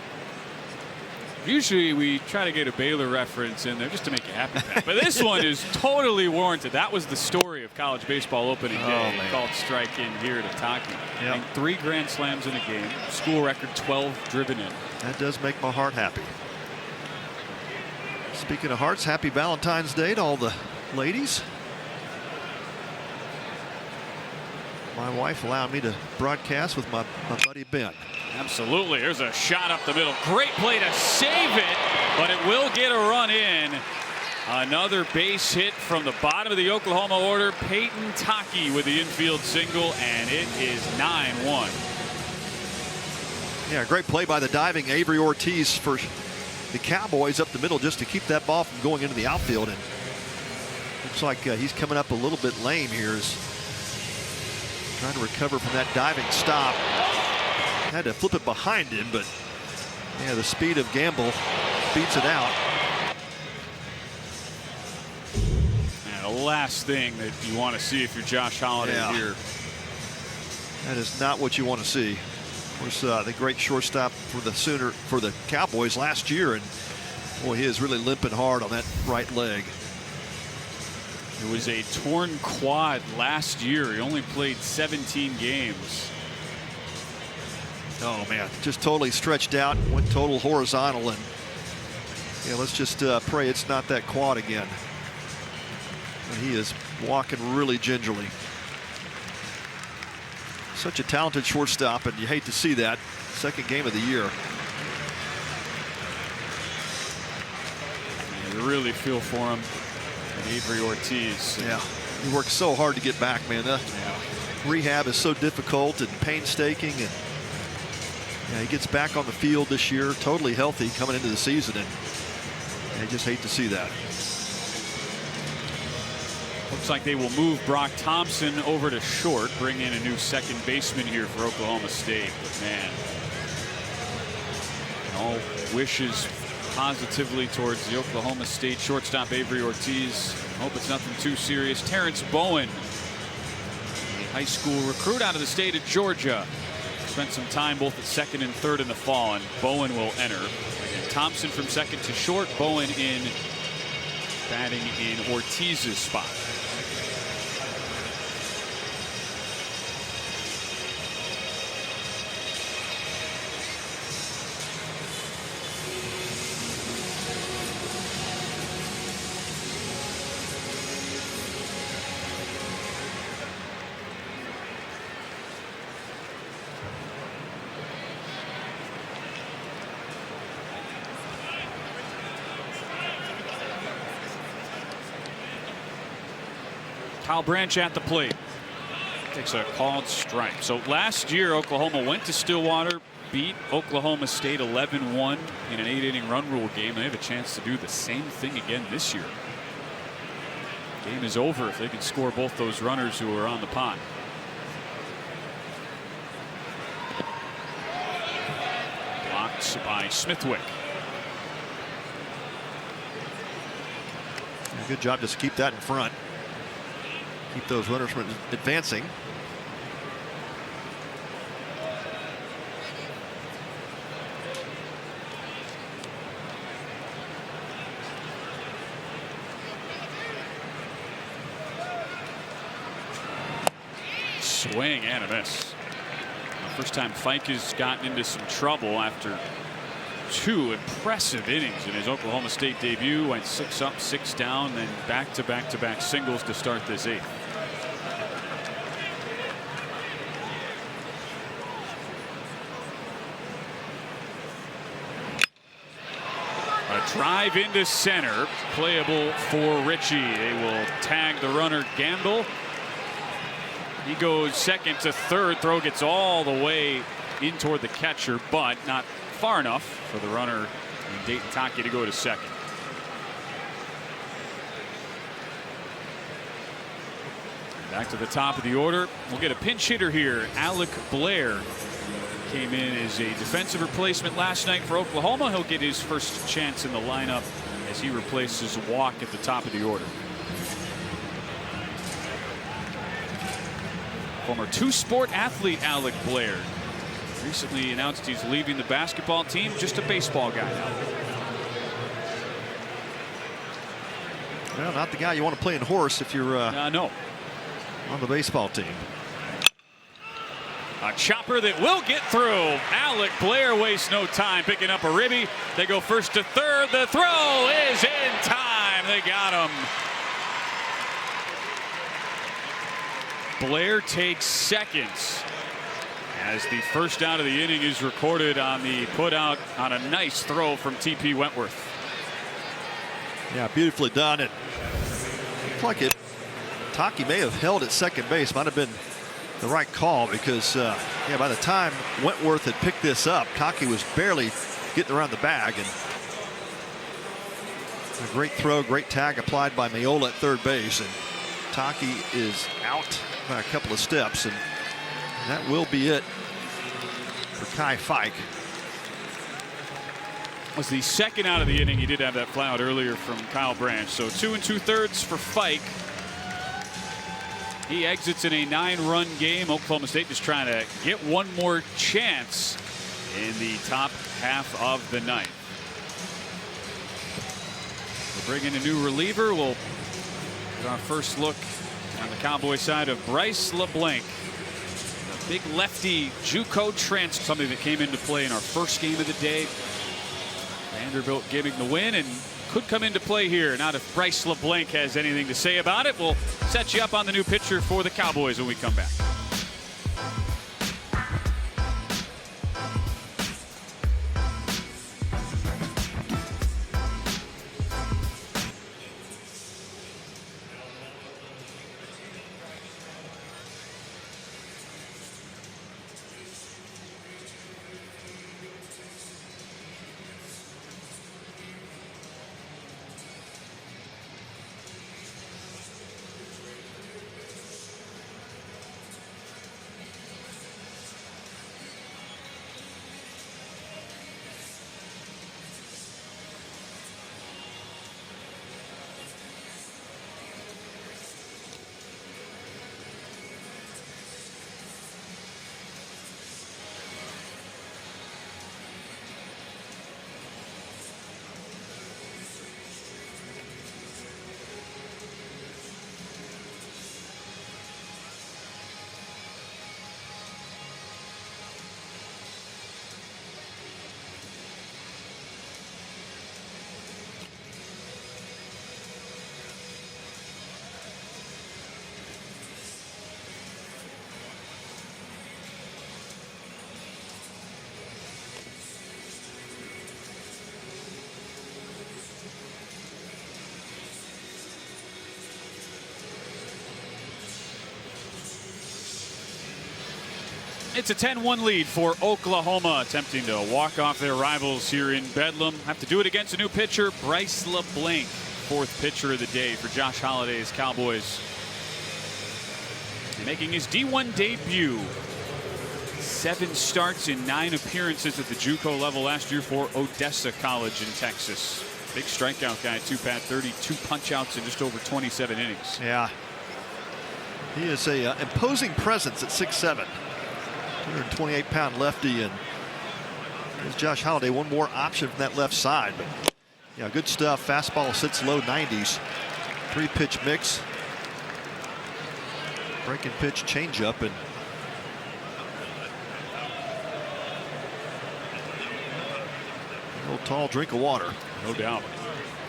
Usually we try to get a Baylor reference in there just to make you happy, Pat. But this one is totally warranted. That was the story of college baseball opening day. Called strike in here to Taki. Yep. 3 grand slams in a game. School record 12 driven in. That does make my heart happy. Speaking of hearts, happy Valentine's Day to all the ladies. My wife allowed me to broadcast with my buddy Ben. Absolutely. There's a shot up the middle. Great play to save it, but it will get a run in. Another base hit from the bottom of the Oklahoma order. Peyton Taki with the infield single, and it is 9-1. Yeah, great play by the diving Avery Ortiz for the Cowboys up the middle just to keep that ball from going into the outfield. And looks like he's coming up a little bit lame here. Trying to recover from that diving stop. Had to flip it behind him, but yeah, the speed of Gamble beats it out. And the last thing that you want to see if you're Josh Holliday here. That is not what you want to see. Of course, the great shortstop for the Cowboys last year, and boy, he is really limping hard on that right leg. It was a torn quad last year. He only played 17 games. Oh man, just totally stretched out, went total horizontal, and yeah, let's just pray it's not that quad again. And he is walking really gingerly. Such a talented shortstop, and you hate to see that. Second game of the year. You really feel for him. And Avery Ortiz. Yeah, he worked so hard to get back, man. Rehab is so difficult and painstaking, and yeah, he gets back on the field this year, totally healthy coming into the season, and I just hate to see that. Looks like they will move Brock Thompson over to short, bring in a new second baseman here for Oklahoma State. But man, all wishes positively towards the Oklahoma State shortstop Avery Ortiz. Hope it's nothing too serious. Terrence Bowen, a high school recruit out of the state of Georgia. Spent some time both at second and third in the fall, and Bowen will enter. Again, Thompson from second to short, Bowen in batting in Ortiz's spot. Kyle Branch at the plate. Takes a called strike. So last year, Oklahoma went to Stillwater, beat Oklahoma State 11-1 in an 8-inning run rule game. They have a chance to do the same thing again this year. Game is over if they can score both those runners who are on the pond. Blocked by Smithwick. Good job just to keep that in front. Keep those runners from advancing. Swing and a miss. First time Fike has gotten into some trouble after 2 impressive innings in his Oklahoma State debut. Went 6 up, 6 down, then back-to-back singles to start this 8th. A drive into center, playable for Richie. They will tag the runner Gamble. He goes second to third. Throw gets all the way in toward the catcher, but not far enough for the runner in Dayton Taki to go to second. Back to the top of the order. We'll get a pinch hitter here. Alec Blair came in as a defensive replacement last night for Oklahoma. He'll get his first chance in the lineup as he replaces Walk at the top of the order. Former 2-sport athlete Alec Blair recently announced he's leaving the basketball team, just a baseball guy now. Well, not the guy you want to play in horse if you're no. on the baseball team. A chopper that will get through. Alec Blair wastes no time picking up a ribby. They go first to third. The throw is in time. They got him. Blair takes seconds as the first out of the inning is recorded on the put out on a nice throw from TP Wentworth. Yeah, beautifully done. It looked like it. Taki may have held at second base. Might have been the right call because yeah, by the time Wentworth had picked this up, Taki was barely getting around the bag. And a great throw, great tag applied by Mayola at third base, and Taki is out by a couple of steps, and that will be it for Kai Fike. Was the second out of the inning. He did have that fly out earlier from Kyle Branch. So 2 2/3 for Fike. He exits in a 9-run game. Oklahoma State just trying to get one more chance in the top half of the ninth. We'll bring in a new reliever. We'll get our first look on the Cowboy side of Bryce LeBlanc. A big lefty JUCO transfer, something that came into play in our first game of the day. Vanderbilt giving the win and could come into play here. Not if Bryce LeBlanc has anything to say about it. We'll set you up on the new pitcher for the Cowboys when we come back. It's a 10-1 lead for Oklahoma, attempting to walk off their rivals here in Bedlam. Have to do it against a new pitcher, Bryce LeBlanc. fourth pitcher of the day for Josh Holliday's Cowboys. Making his D1 debut. 7 starts in 9 appearances at the JUCO level last year for Odessa College in Texas. Big strikeout guy too, Pat. 32 punch-outs in just over 27 innings. Yeah. He is a imposing presence at 6'7". 228-pound lefty, and there's Josh Holliday. One more option from that left side. But yeah, good stuff. Fastball sits low 90s. 3-pitch mix. Breaking pitch, changeup, and a little tall drink of water. No doubt.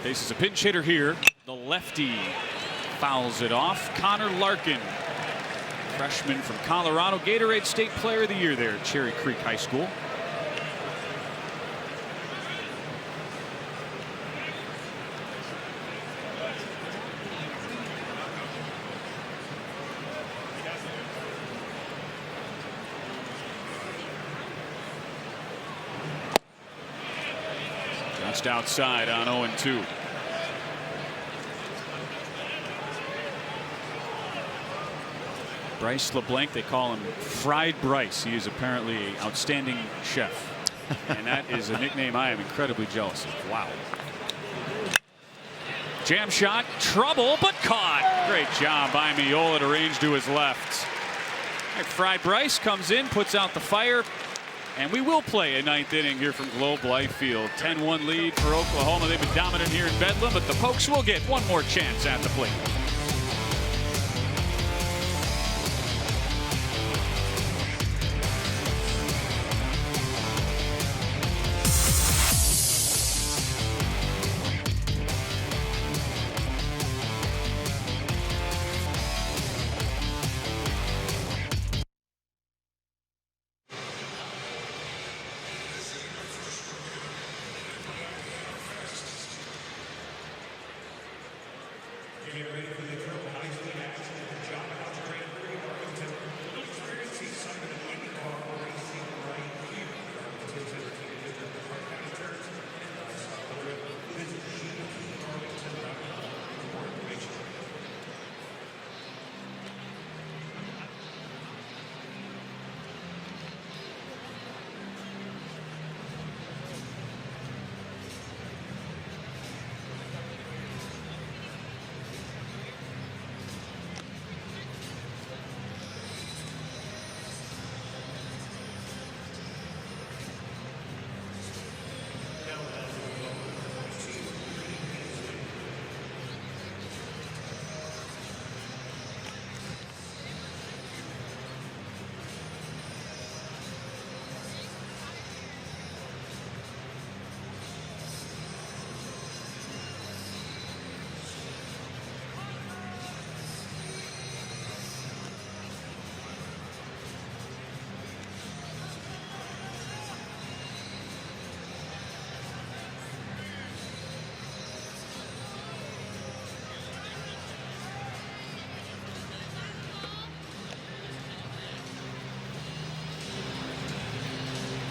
Faces a pinch hitter here. The lefty fouls it off. Connor Larkin, freshman from Colorado, Gatorade State Player of the Year there at Cherry Creek High School. Just outside on 0-2. Bryce LeBlanc, they call him Fried Bryce. He is apparently an outstanding chef. And that is a nickname I am incredibly jealous of. Wow. Jam shot, trouble, but caught. Great job by Miola to range to his left. Right, Fried Bryce comes in, puts out the fire. And we will play a 9th inning here from Globe Life Field. 10-1 lead for Oklahoma. They've been dominant here in Bedlam, but the Pokes will get one more chance at the plate.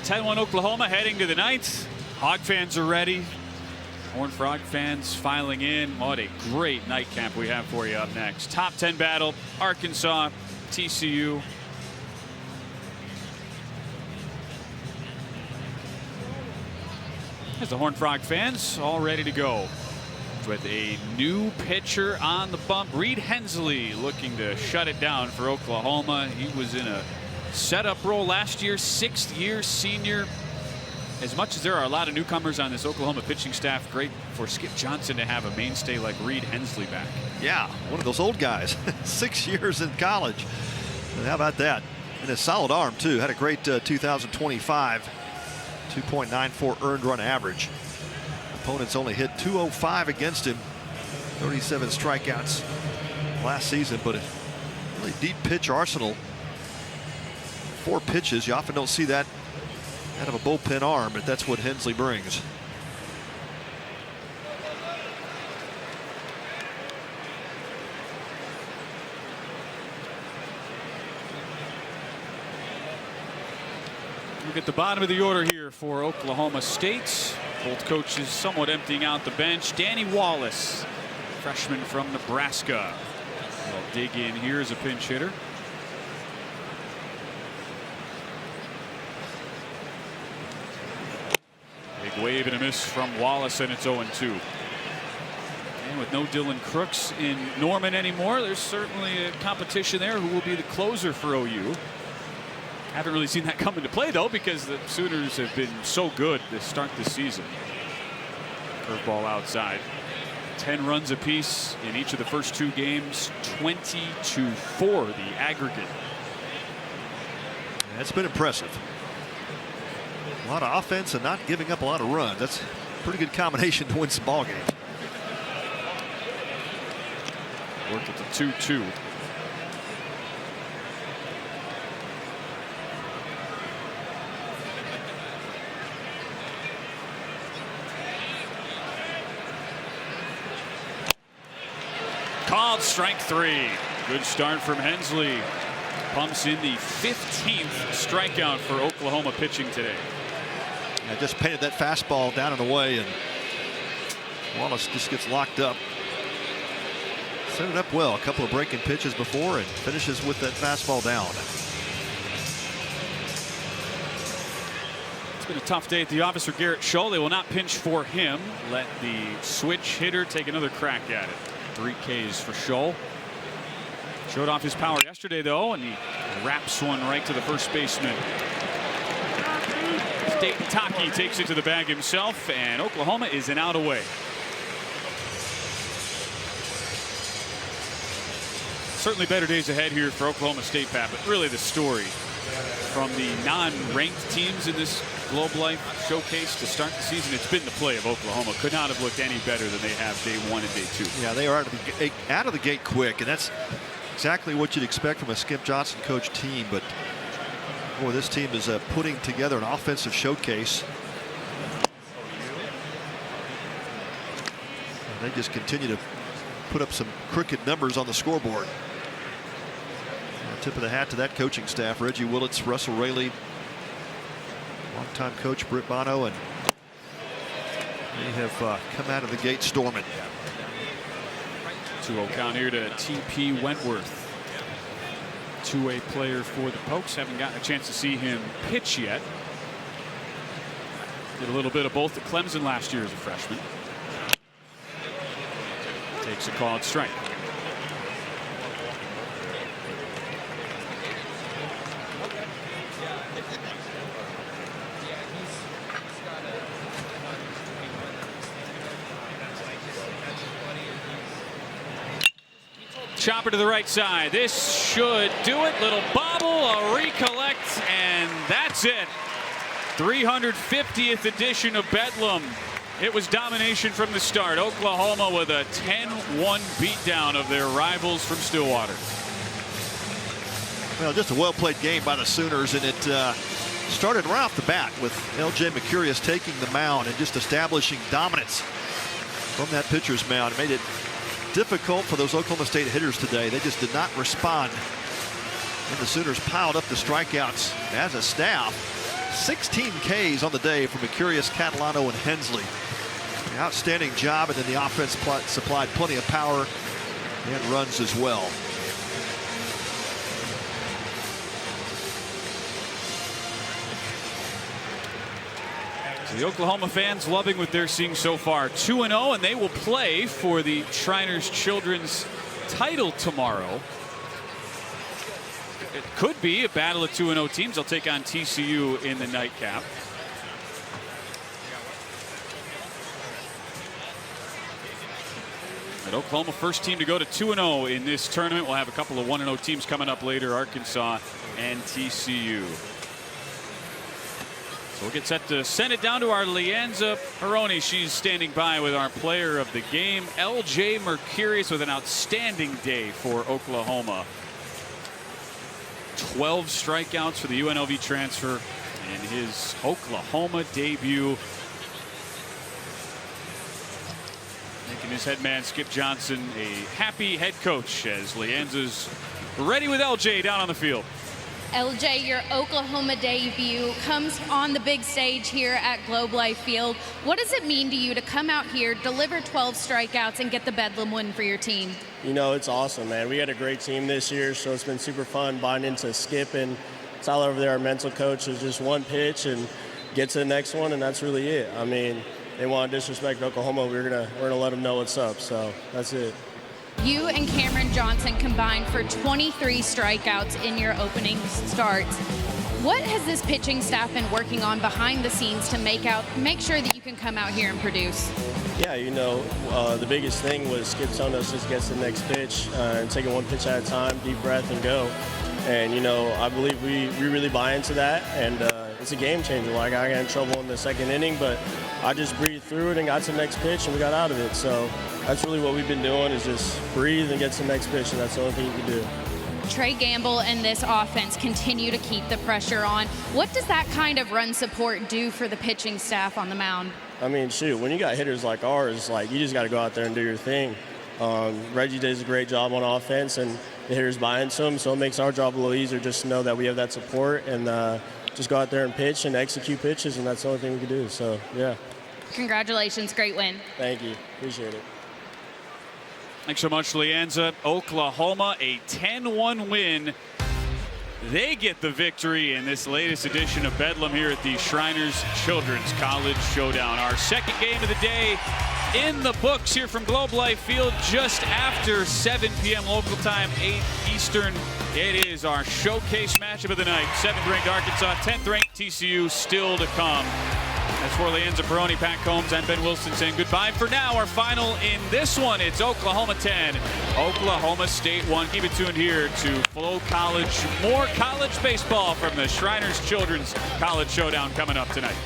(10-1) Oklahoma heading to the 9th. Hog fans are ready. Horned Frog fans filing in. What a great nightcap we have for you up next. Top 10 battle, Arkansas, TCU. As the Horned Frog fans all ready to go. With a new pitcher on the bump. Reed Hensley looking to shut it down for Oklahoma. He was in a setup role last year, 6th-year senior. As much as there are a lot of newcomers on this Oklahoma pitching staff, great for Skip Johnson to have a mainstay like Reed Hensley back. Yeah, one of those old guys. 6 years in college. And how about that? And a solid arm, too. Had a great 2025. 2.94 earned run average. Opponents only hit 205 against him. 37 strikeouts last season, but a really deep pitch arsenal. 4 pitches. You often don't see that out of a bullpen arm, but that's what Hensley brings. Look at the bottom of the order here for Oklahoma State. Both coaches somewhat emptying out the bench. Danny Wallace, freshman from Nebraska. We'll dig in here as a pinch hitter. Big wave and a miss from Wallace, and it's 0-2. And with no Dylan Crooks in Norman anymore, there's certainly a competition there who will be the closer for OU. Haven't really seen that come into play, though, because the Sooners have been so good to start this season. Curveball outside. 10 runs apiece in each of the first 2 games. 20-4 the aggregate. That's been impressive. A lot of offense and not giving up a lot of runs. That's a pretty good combination to win some ball games. Worked at the 2-2. Called strike 3. Good start from Hensley. Pumps in the 15th strikeout for Oklahoma pitching today. I just painted that fastball down and away, and Wallace just gets locked up. Set it up well. A couple of breaking pitches before, and finishes with that fastball down. It's been a tough day at the office for Garrett Scholl. They will not pinch for him. Let the switch hitter take another crack at it. 3 Ks for Scholl. Showed off his power yesterday, though, and he wraps one right to the first baseman. Dayton Taki takes it to the bag himself, and Oklahoma is an out away. Certainly better days ahead here for Oklahoma State, Pat, but really the story from the non-ranked teams in this Globe Life Showcase to start the season, it's been the play of Oklahoma. Could not have looked any better than they have day 1 and day 2. Yeah, they are out of the gate quick, and that's exactly what you'd expect from a Skip Johnson coach team. But boy, this team is putting together an offensive showcase. And they just continue to put up some crooked numbers on the scoreboard. Tip of the hat to that coaching staff: Reggie Willits, Russell Raley, longtime coach Britt Bono, and they have come out of the gate storming. 2-0 count here to TP Wentworth. 2A player for the Pokes. Haven't gotten a chance to see him pitch yet. Did a little bit of both at Clemson last year as a freshman. Takes a called strike. Chopper to the right side. This should do it. Little bobble, a recollect, and that's it. 350th edition of Bedlam. It was domination from the start. Oklahoma with a 10-1 beatdown of their rivals from Stillwater. Well, just a well-played game by the Sooners, and it started right off the bat with L.J. Mercurius taking the mound and just establishing dominance from that pitcher's mound. It made it difficult for those Oklahoma State hitters today. They just did not respond, and the Sooners piled up the strikeouts as a staff. 16 Ks on the day from Mercurius, Catalano, and Hensley. Outstanding job, and then the offense supplied plenty of power and runs as well. The Oklahoma fans loving what they're seeing so far. 2-0, and they will play for the Shriners Children's title tomorrow. It could be a battle of 2-0 teams. They'll take on TCU in the nightcap. And Oklahoma, first team to go to 2-0 in this tournament. We'll have a couple of 1-0 teams coming up later, Arkansas and TCU. So we'll get set to send it down to our Leanza Peroni. She's standing by with our player of the game, L.J. Mercurius, with an outstanding day for Oklahoma. 12 strikeouts for the UNLV transfer in his Oklahoma debut. Making his head man, Skip Johnson, a happy head coach as Leanza's ready with L.J. down on the field. LJ, your Oklahoma debut comes on the big stage here at Globe Life Field. What does it mean to you to come out here, deliver 12 strikeouts, and get the Bedlam win for your team? You know, it's awesome, man. We had a great team this year, so it's been super fun buying into Skip and Tyler over there, our mental coach. Is just one pitch and get to the next one, and that's really it. I mean, they want to disrespect Oklahoma. We're gonna let them know what's up, so that's it. You and Cameron Johnson combined for 23 strikeouts in your opening starts. What has this pitching staff been working on behind the scenes to make sure that you can come out here and produce? Yeah, you know, the biggest thing was Skip telling us just get to the next pitch and taking one pitch at a time, deep breath, and go. And, you know, I believe we really buy into that, and it's a game changer. Like, I got in trouble in the second inning, but I just breathed through it and got to the next pitch, and we got out of it. So that's really what we've been doing, is just breathe and get to the next pitch, and that's the only thing you can do. Trey Gamble and this offense continue to keep the pressure on. What does that kind of run support do for the pitching staff on the mound? I mean, shoot, when you got hitters like ours, like, you just got to go out there and do your thing. Reggie does a great job on offense, and the hitters buy into him, so it makes our job a little easier just to know that we have that support and just go out there and pitch and execute pitches, and that's the only thing we can do. So, yeah. Congratulations. Great win. Thank you. Appreciate it. Thanks so much, Leanza. Oklahoma, a 10-1 win. They get the victory in this latest edition of Bedlam here at the Shriners Children's College Showdown. Our second game of the day in the books here from Globe Life Field just after 7 p.m. local time, 8 Eastern. It is our showcase matchup of the night. 7th-ranked Arkansas, 10th-ranked TCU still to come. As for Leanza Peroni, Pat Combs, and Ben Wilson saying goodbye for now. Our final in this one, it's Oklahoma 10, Oklahoma State 1. Keep it tuned here to Flow College. More college baseball from the Shriners Children's College Showdown coming up tonight.